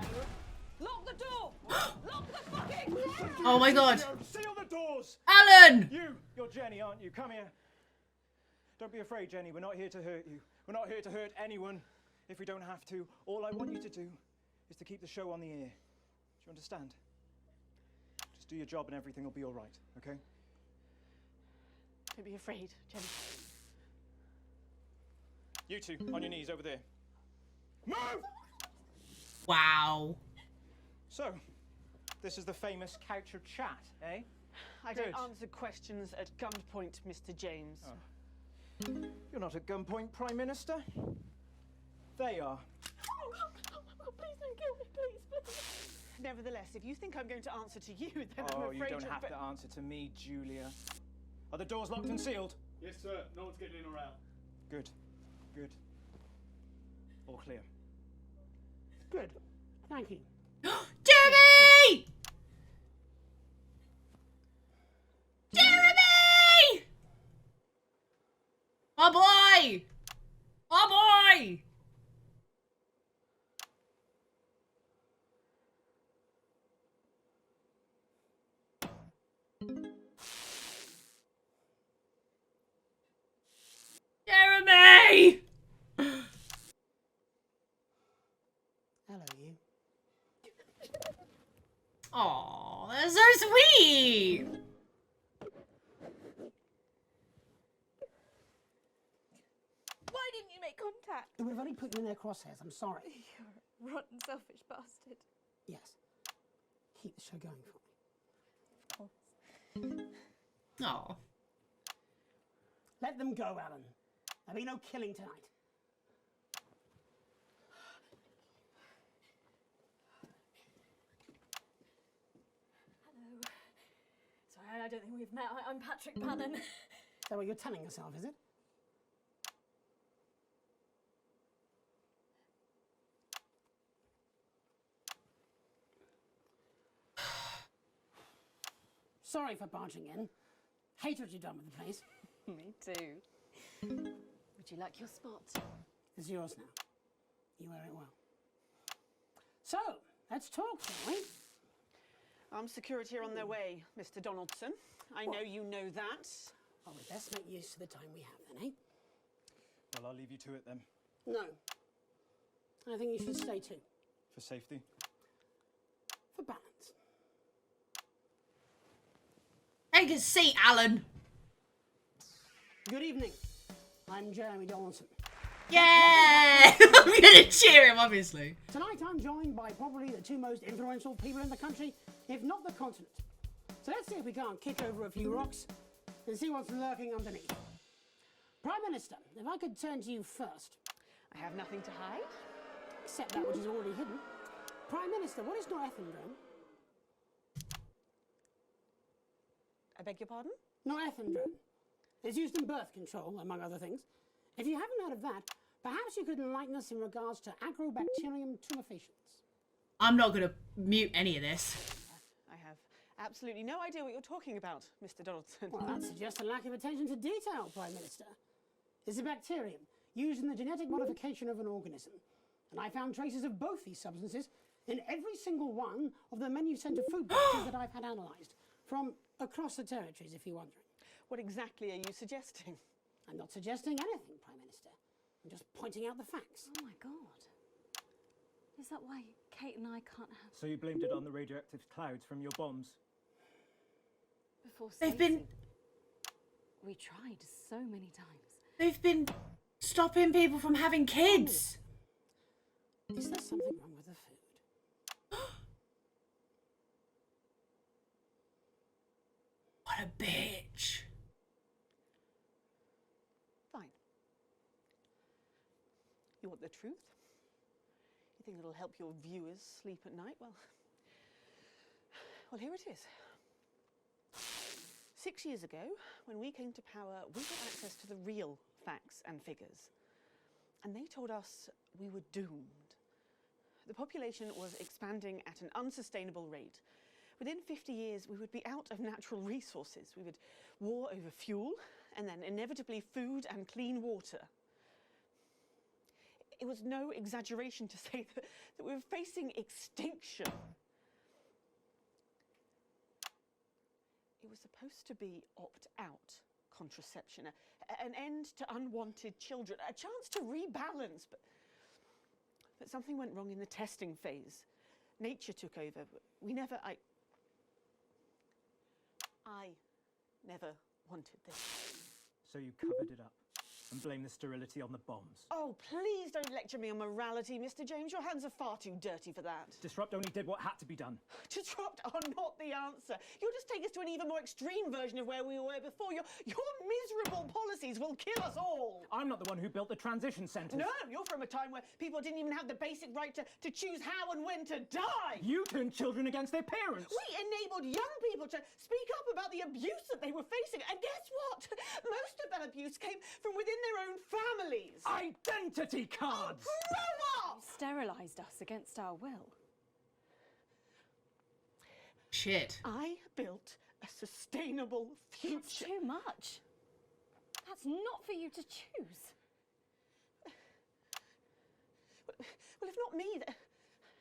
Lock the door! Lock the fucking door! Oh my god. Seal the doors! Alan! You're Jenny, aren't you? Come here. Don't be afraid, Jenny. We're not here to hurt you. We're not here to hurt anyone if we don't have to. All I want you to do is to keep the show on the air. Do you understand? Just do your job and everything will be all right, okay? Don't be afraid, Jenny. You two, on your knees over there. Move! Wow. So, this is the famous couch of chat, eh? I don't answer questions at gunpoint, Mr. James. Oh. You're not at gunpoint, Prime Minister. They are. Oh, please don't kill me, please. Nevertheless, if you think I'm going to answer to you, then I'm afraid you don't have to answer to me, Julia. Are the doors locked and sealed? Yes, sir. No one's getting in or out. Good. Good. All clear. Good. Thank you. Jeremy! Jeremy! My boy! My boy! Aw, that's so sweet. Why didn't you make contact? We've only put you in their crosshairs. I'm sorry. You're a rotten, selfish bastard. Yes. Keep the show going for me. Of course. Aw. Let them go, Alan. There'll be no killing tonight. Hello. Sorry, I don't think we've met. I'm Patrick Bannon. Is that what you're telling yourself, is it? Sorry for barging in. Hate what you've done with the place. Me too. Would you like your spot? It's yours now. You wear it well. So, let's talk, shall we? Armed security are on their way, Mr. Donaldson. I know you know that. Well, we best make use of the time we have then, eh? Well, I'll leave you to it then. No. I think you should stay too. For safety. For balance. Take a seat, Alan. Good evening. I'm Jeremy Donaldson. Yeah! I'm gonna cheer him, obviously. Tonight I'm joined by probably the two most influential people in the country, if not the continent. So let's see if we can't kick over a few rocks and see what's lurking underneath. Prime Minister, if I could turn to you first. I have nothing to hide. Except that which is already hidden. Prime Minister, what is norethindrone? I beg your pardon? Norethindrone. It's used in birth control, among other things. If you haven't heard of that, perhaps you could enlighten us in regards to Agrobacterium tumefaciens. I'm not gonna mute any of this. I have absolutely no idea what you're talking about, Mr. Donaldson. Well, that suggests a lack of attention to detail, Prime Minister. It's a bacterium used in the genetic modification of an organism. And I found traces of both these substances in every single one of the menu centre food boxes that I've had analysed from across the territories, if you're wondering. What exactly are you suggesting? I'm not suggesting anything, Prime Minister. I'm just pointing out the facts. Oh my God. Is that why Kate and I can't have... So you blamed it on the radioactive clouds from your bombs? Before They've been... We tried so many times. They've been stopping people from having kids. Is there something wrong with the food? What a bitch. Fine. You want the truth? You think it'll help your viewers sleep at night? Well, here it is. 6 years ago, when we came to power, we got access to the real facts and figures. And they told us we were doomed. The population was expanding at an unsustainable rate. Within 50 years, we would be out of natural resources. We would war over fuel, and then inevitably food and clean water. It was no exaggeration to say that we were facing extinction. It was supposed to be opt-out contraception, an end to unwanted children, a chance to rebalance. But something went wrong in the testing phase. Nature took over. I never wanted this. So you covered it up and blamed the sterility on the bombs. Oh, please don't lecture me on morality, Mr. James. Your hands are far too dirty for that. Disrupt only did what had to be done. Disrupt are not the answer. You'll just take us to an even more extreme version of where we were before. Your miserable policies will kill us all. I'm not the one who built the transition centres. No, you're from a time where people didn't even have the basic right to choose how and when to die. You turned children against their parents. We enabled young people to speak up about the abuse that they were facing. And guess what? Most of that abuse came from within their own families. Identity cards! Oh, grow up! You sterilised us against our will. Shit. I built a sustainable future. That's too much. That's not for you to choose. Well, if not me,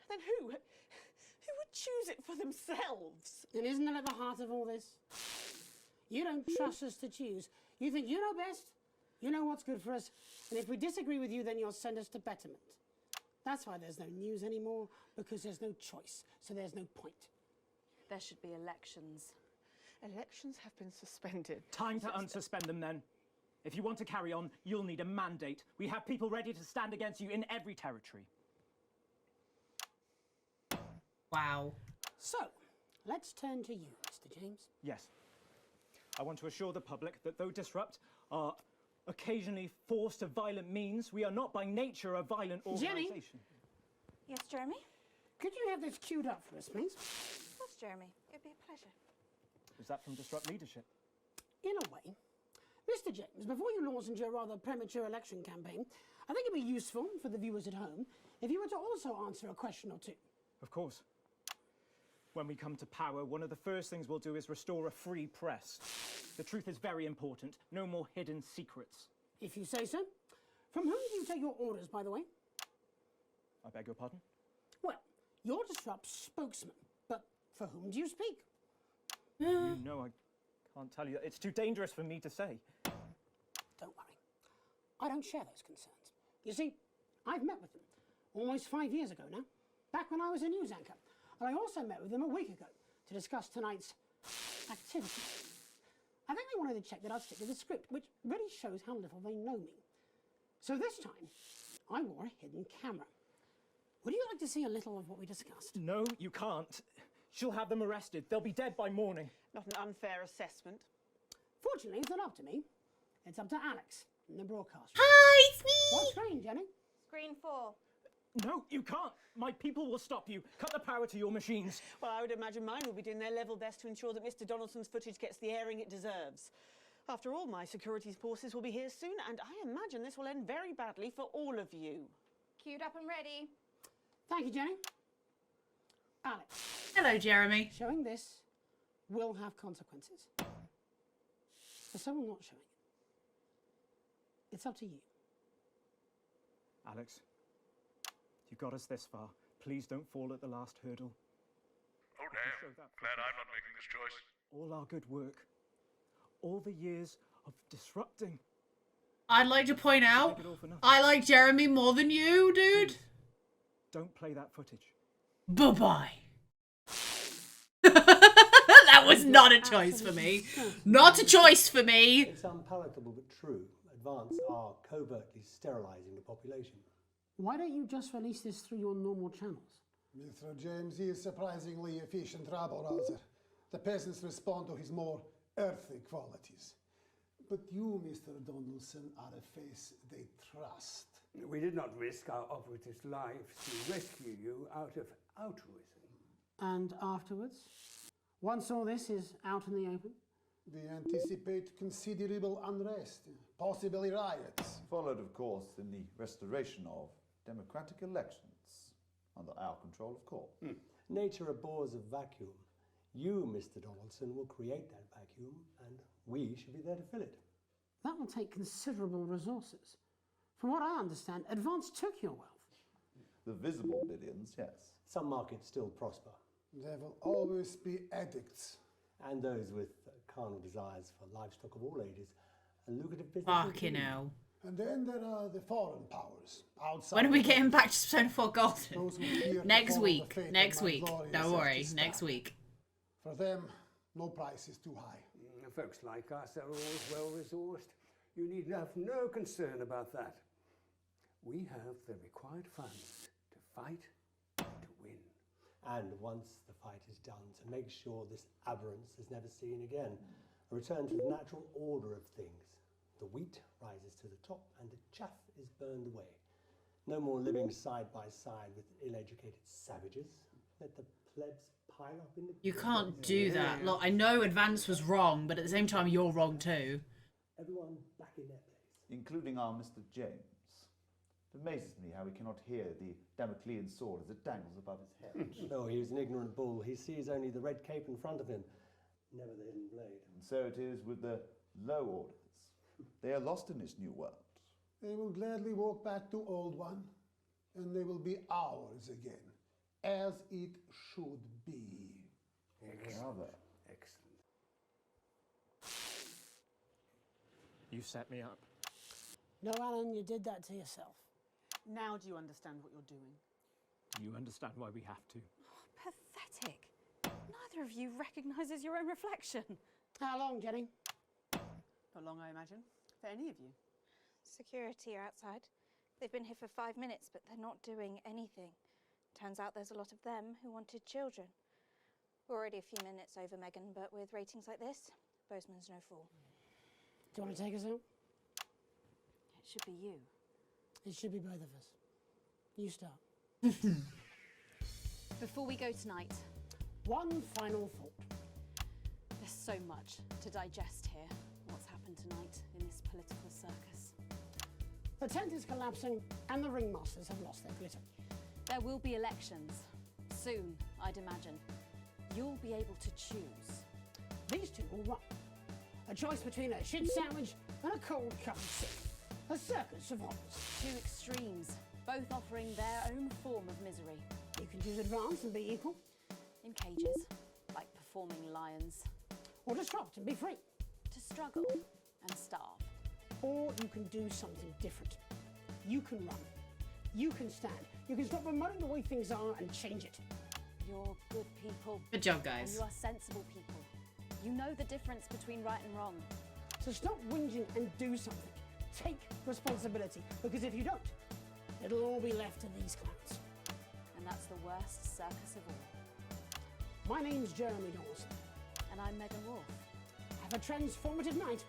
then who? Who would choose it for themselves? And isn't that at the heart of all this? You don't trust us to choose. You think you know best, you know what's good for us, and if we disagree with you, then you'll send us to betterment. That's why there's no news anymore, because there's no choice, so there's no point. there should be elections. Elections have been suspended. Time to unsuspend them then. If you want to carry on, you'll need a mandate. We have people ready to stand against you in every territory. Wow. So, let's turn to you, Mr. James. Yes. I want to assure the public that though Disrupt are occasionally forced to violent means, we are not by nature a violent Jenny? organisation. Yes, Jeremy? Could you have this queued up for us, please? Of course, Jeremy. It'd be a pleasure. Is that from Disrupt leadership? In a way. Mr. James, before you launch into your rather premature election campaign, I think it'd be useful for the viewers at home if you were to also answer a question or two. Of course. When we come to power, one of the first things we'll do is restore a free press. The truth is very important. No more hidden secrets. If you say so. From whom do you take your orders, by the way? I beg your pardon? Well, you're Disrupt's spokesman, but for whom do you speak? You know I can't tell you. It's too dangerous for me to say. Don't worry. I don't share those concerns. You see, I've met with them almost 5 years ago now, back when I was a news anchor. And I also met with them a week ago to discuss tonight's activities. I think they wanted to check that I'd stick to the script, which really shows how little they know me. So this time, I wore a hidden camera. Would you like to see a little of what we discussed? No, you can't. She'll have them arrested. They'll be dead by morning. Not an unfair assessment. Fortunately, it's not up to me. It's up to Alex and the broadcaster. Hi, it's me! What screen, Jenny? Screen 4. No, you can't. My people will stop you. Cut the power to your machines. Well, I would imagine mine will be doing their level best to ensure that Mr. Donaldson's footage gets the airing it deserves. After all, my security forces will be here soon, and I imagine this will end very badly for all of you. Queued up and ready. Thank you, Jenny. Alex. Hello, Jeremy. Showing this will have consequences. For someone not showing it, it's up to you. Alex, you got us this far. Please don't fall at the last hurdle. Oh, damn. Glad I'm not making this choice. All our good work, all the years of disrupting. I'd like to point out, I like Jeremy more than you, dude. Don't play that footage. Bye-bye. That was not a choice for me. Not a choice for me. It's unpalatable but true. Advance are covertly sterilising the population. Why don't you just release this through your normal channels? Mr. James is surprisingly efficient rabble-rouser. The peasants respond to his more earthly qualities. But you, Mr. Donaldson, are a face they trust. We did not risk our operatives' lives to rescue you out of altruism. And afterwards? Once all this is out in the open? We anticipate considerable unrest, possibly riots. Followed, of course, in the restoration of democratic elections, under our control, of course. Nature abhors a vacuum. You, Mr. Donaldson, will create that vacuum, and we should be there to fill it. That will take considerable resources. From what I understand, Advance took your wealth. The visible billions, yes. Some markets still prosper. There will always be addicts. And those with carnal desires for livestock of all ages. A lucrative business. Fucking hell. And then there are the foreign powers outside. When are we getting back to Persona 4 Golden? Those who fear to Next follow week. the fate of Next my week. glorious Don't worry. empty Next star. week. For them, no price is too high. Folks like us are always well-resourced. You need have no concern about that. We have the required funds to fight and to win. And once the fight is done, to make sure this aberrance is never seen again. A return to the natural order of things. The wheat rises to the top and the chaff is burned away. No more living side by side with ill-educated savages. Let the plebs pile up in the... You can't do that. Look, I know Advance was wrong, but at the same time, you're wrong too. Everyone back in their place. Including our Mr. James. It amazes me how he cannot hear the Damoclean sword as it dangles above his head. Oh, he was an ignorant bull. He sees only the red cape in front of him, never the hidden blade. And so it is with the low orders. They are lost in this new world. They will gladly walk back to Old One, and they will be ours again, as it should be. Rather. Excellent. You set me up. No, Alan, you did that to yourself. Now do you understand what you're doing? You understand why we have to. Pathetic. Neither neither of you recognises your own reflection. How long, Jenny? Not long, I imagine. For any of you. Security are outside. They've been here for 5 minutes, but they're not doing anything. Turns out there's a lot of them who wanted children. We're already a few minutes over, Megan, but with ratings like this, Bozeman's no fool. Do you want to take us out? It should be you. It should be both of us. You start. Before we go tonight, one final thought. There's so much to digest here. What's happened tonight in this political circus? The tent is collapsing and the ringmasters have lost their glitter. There will be elections. Soon, I'd imagine. You'll be able to choose. These two will run. A choice between a shit sandwich and a cold cup of soup. A circus of horrors. Two extremes, both offering their own form of misery. You can choose advance and be equal. In cages, like performing lions. Or disrupt and be free. To struggle and starve. Or you can do something different. You can run. You can stand. You can stop promoting the way things are and change it. You're good people. Good job, And guys. you are sensible people. You know the difference between right and wrong. So stop whinging and do something. Take responsibility, because if you don't, it'll all be left to these clowns. And that's the worst circus of all. My name's Jeremy Dawson. And I'm Megan Wolf. Have a transformative night.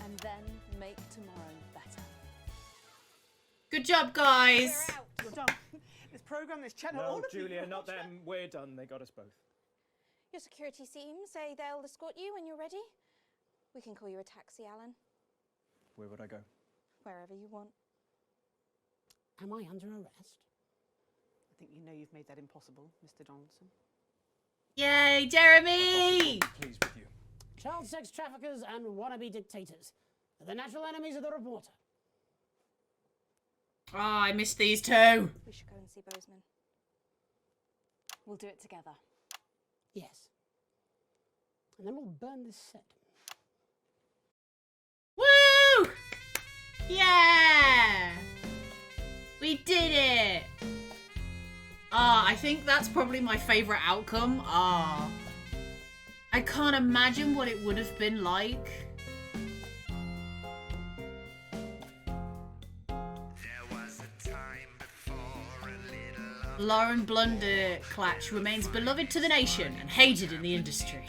And then make tomorrow better. Good job, guys. You're done. This programme, this channel, all No, of you. Julia, not them. We're done. They got us both. Your security team say they'll escort you when you're ready. We can call you a taxi, Alan. Where would I go? Wherever you want. Am I under arrest? I think you know you've made that impossible, Mr. Donaldson. Yay, Jeremy! Pleased with you. Child sex traffickers and wannabe dictators are the natural enemies of the reporter. Ah, I missed these two. We should go and see Bozeman. We'll do it together. Yes. And then we'll burn this set. Woo! Yeah! We did it! Ah, I think that's probably my favourite outcome. Ah. I can't imagine what it would have been like. Lauren Blunderclatch remains beloved to the nation and hated in the industry.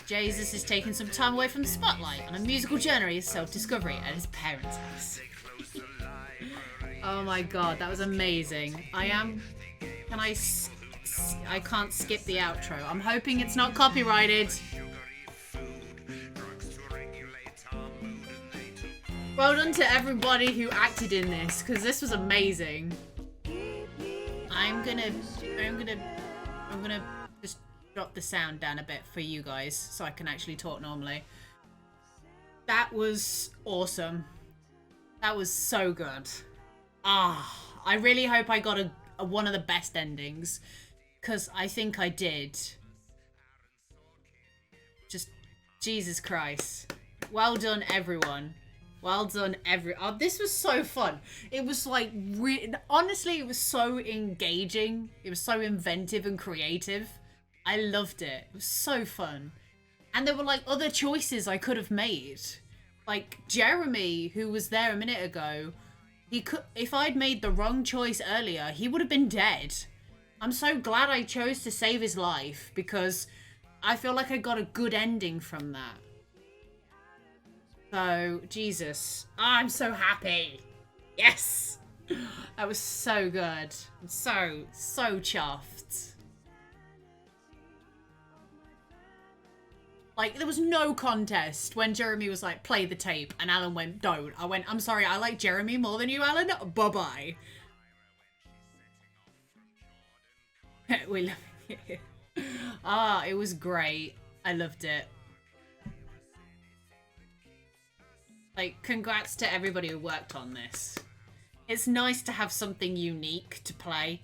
Jesus is taking some time away from the spotlight on a musical journey of self-discovery at his parents' house. Oh my god, that was amazing. I can't skip the outro. I'm hoping it's not copyrighted. Well done to everybody who acted in this, because this was amazing. I'm gonna just drop the sound down a bit for you guys so I can actually talk normally. That was awesome. That was so good. Ah, I really hope I got a one of the best endings, because I think I did. Just, Jesus Christ. Well done, everyone. Well done, oh, this was so fun. It was like, honestly, it was so engaging. It was so inventive and creative. I loved it. It was so fun. And there were like other choices I could have made. Like Jeremy, who was there a minute ago, he could, if I'd made the wrong choice earlier, he would have been dead. I'm so glad I chose to save his life, because I feel like I got a good ending from that. So, Jesus. Oh, I'm so happy. Yes! That was so good. I'm so chuffed. Like, there was no contest when Jeremy was like, play the tape, and Alan went, don't. I went, I'm sorry, I like Jeremy more than you, Alan. Bye-bye. We love it. Ah, it was great. I loved it. Like, congrats to everybody who worked on this. It's nice to have something unique to play.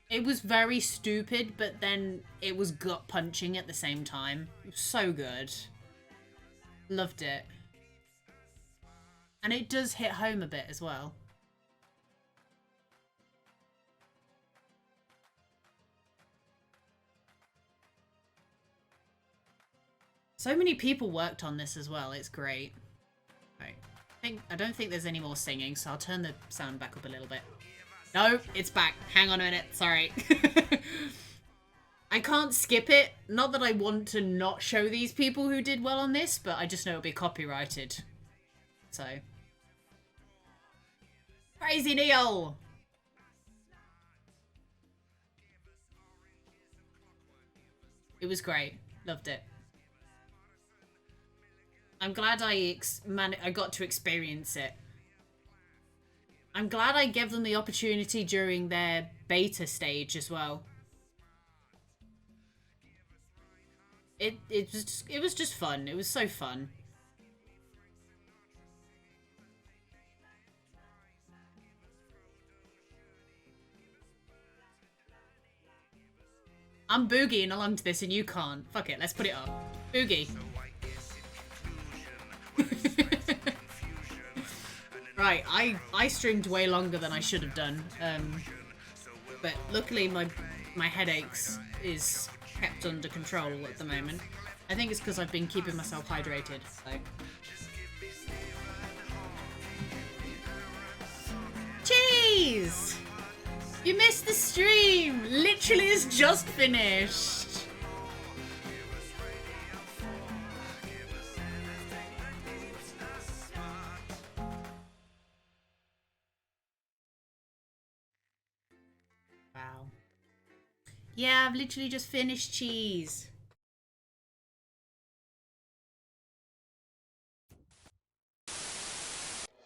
It was very stupid, but then it was gut-punching at the same time. It was so good. Loved it. And it does hit home a bit as well. So many people worked on this as well. It's great. Right. I don't think there's any more singing, so I'll turn the sound back up a little bit. No, it's back. Hang on a minute. Sorry. I can't skip it. Not that I want to not show these people who did well on this, but I just know it'll be copyrighted. So. Crazy Neil! It was great. Loved it. I'm glad I got to experience it. I'm glad I gave them the opportunity during their beta stage as well. It was just fun. It was so fun. I'm boogieing along to this and you can't. Fuck it, let's put it up. Boogie. Right, I streamed way longer than I should have done. But luckily my headaches is kept under control at the moment. I think it's because I've been keeping myself hydrated. So. Jeez! You missed the stream! Literally it's just finished. Wow. Yeah, I've literally just finished cheese.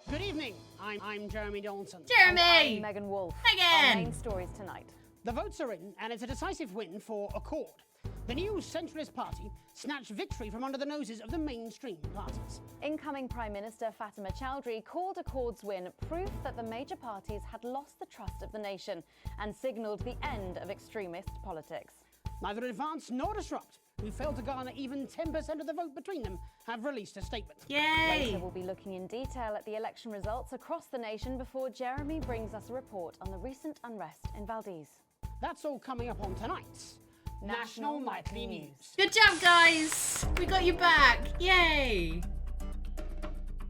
Good evening. I'm Jeremy Donaldson. Jeremy! And I'm Megan Wolf. Our main stories tonight. The votes are in, and it's a decisive win for Accord. The new centralist party snatched victory from under the noses of the mainstream parties. Incoming Prime Minister Fatima Chowdhury called Accord's win proof that the major parties had lost the trust of the nation and signalled the end of extremist politics. Neither Advance nor Disrupt, who failed to garner even 10% of the vote between them, have released a statement. Yay! Later we'll be looking in detail at the election results across the nation before Jeremy brings us a report on the recent unrest in Valdez. That's all coming up on tonight's National Nightly News. Good job, guys! We got you back! Yay!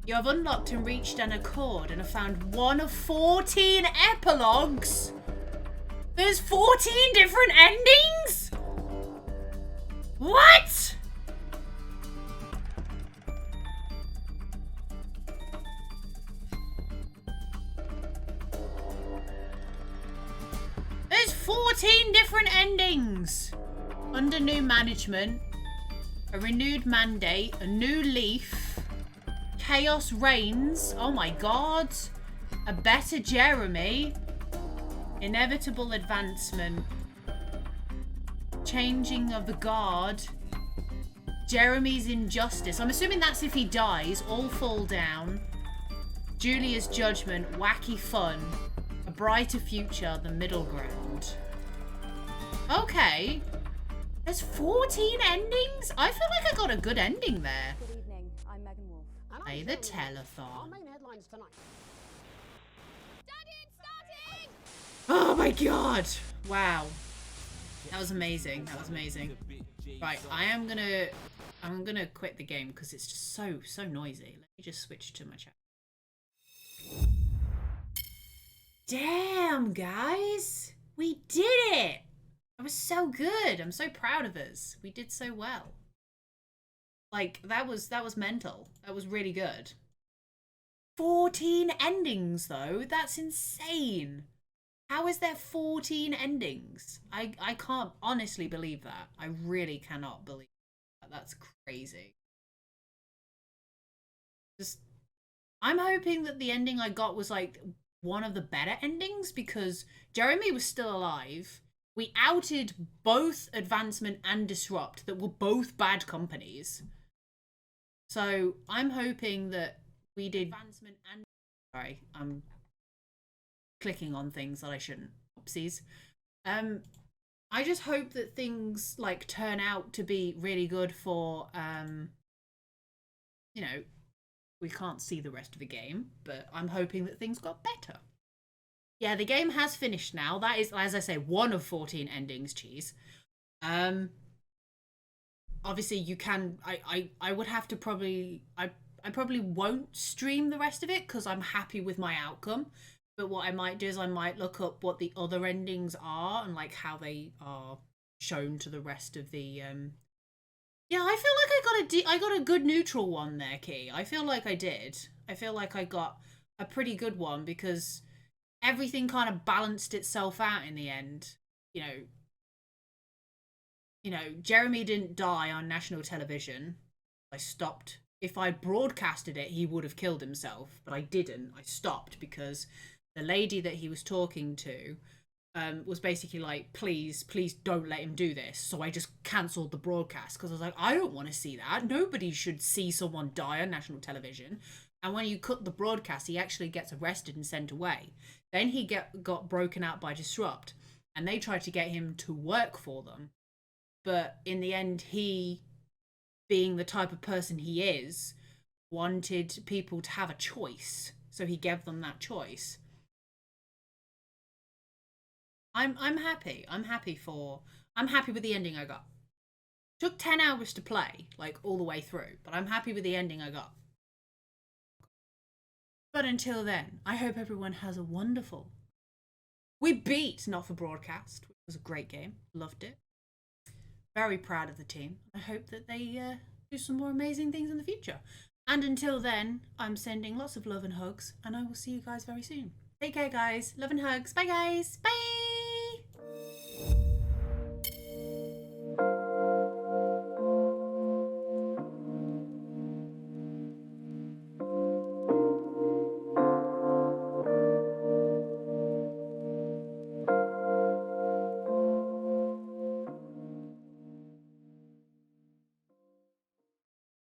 You have unlocked and reached an accord and have found one of 14 epilogues? There's 14 different endings? What? There's 14 different endings. Under new management, a renewed mandate, a new leaf, chaos reigns, oh my god, a better Jeremy, inevitable advancement, changing of the guard, Jeremy's injustice. I'm assuming that's if he dies, all fall down, Julia's judgment, wacky fun, a brighter future, the middle ground. Okay. There's 14 endings? I feel like I got a good ending there. Good evening, I'm Megan Wolf. Play the telethon. Our main headlines tonight. Oh my god! Wow. That was amazing. That was amazing. Right, I'm gonna quit the game because it's just so noisy. Let me just switch to my chat. Damn, guys! We did it! That was so good. I'm so proud of us. We did so well. Like, that was mental. That was really good. 14 endings, though? That's insane. How is there 14 endings? I can't honestly believe that. I really cannot believe that. That's crazy. Just, I'm hoping that the ending I got was like one of the better endings because Jeremy was still alive. We outed both Advancement and Disrupt that were both bad companies. So I'm hoping that we did Advancement and... Sorry, I'm clicking on things that I shouldn't. Oopsies. I just hope that things like turn out to be really good for, you know, we can't see the rest of the game, but I'm hoping that things got better. Yeah, the game has finished now. That is, as I say, one of 14 endings, cheese. obviously you can, I would have to probably, I probably won't stream the rest of it because I'm happy with my outcome. But what I might do is I might look up what the other endings are and like how they are shown to the rest of the yeah, I feel like I got a good neutral one there, Key. I feel like I did. I feel like I got a pretty good one because everything kind of balanced itself out in the end. You know, Jeremy didn't die on national television. I stopped. If I broadcasted it, he would have killed himself, but I didn't. I stopped because the lady that he was talking to was basically like, please don't let him do this. So I just cancelled the broadcast because I was like, I don't want to see that. Nobody should see someone die on national television. And when you cut the broadcast, he actually gets arrested and sent away. Then he got broken out by Disrupt, and they tried to get him to work for them. But in the end, he, being the type of person he is, wanted people to have a choice. So he gave them that choice. I'm happy. I'm happy with the ending I got. Took 10 hours to play, like all the way through, but I'm happy with the ending I got. But until then, I hope everyone has a wonderful. We beat Not for Broadcast, which was a great game. Loved it. Very proud of the team. I hope that they do some more amazing things in the future. And until then, I'm sending lots of love and hugs, and I will see you guys very soon. Take care, guys. Love and hugs. Bye, guys. Bye.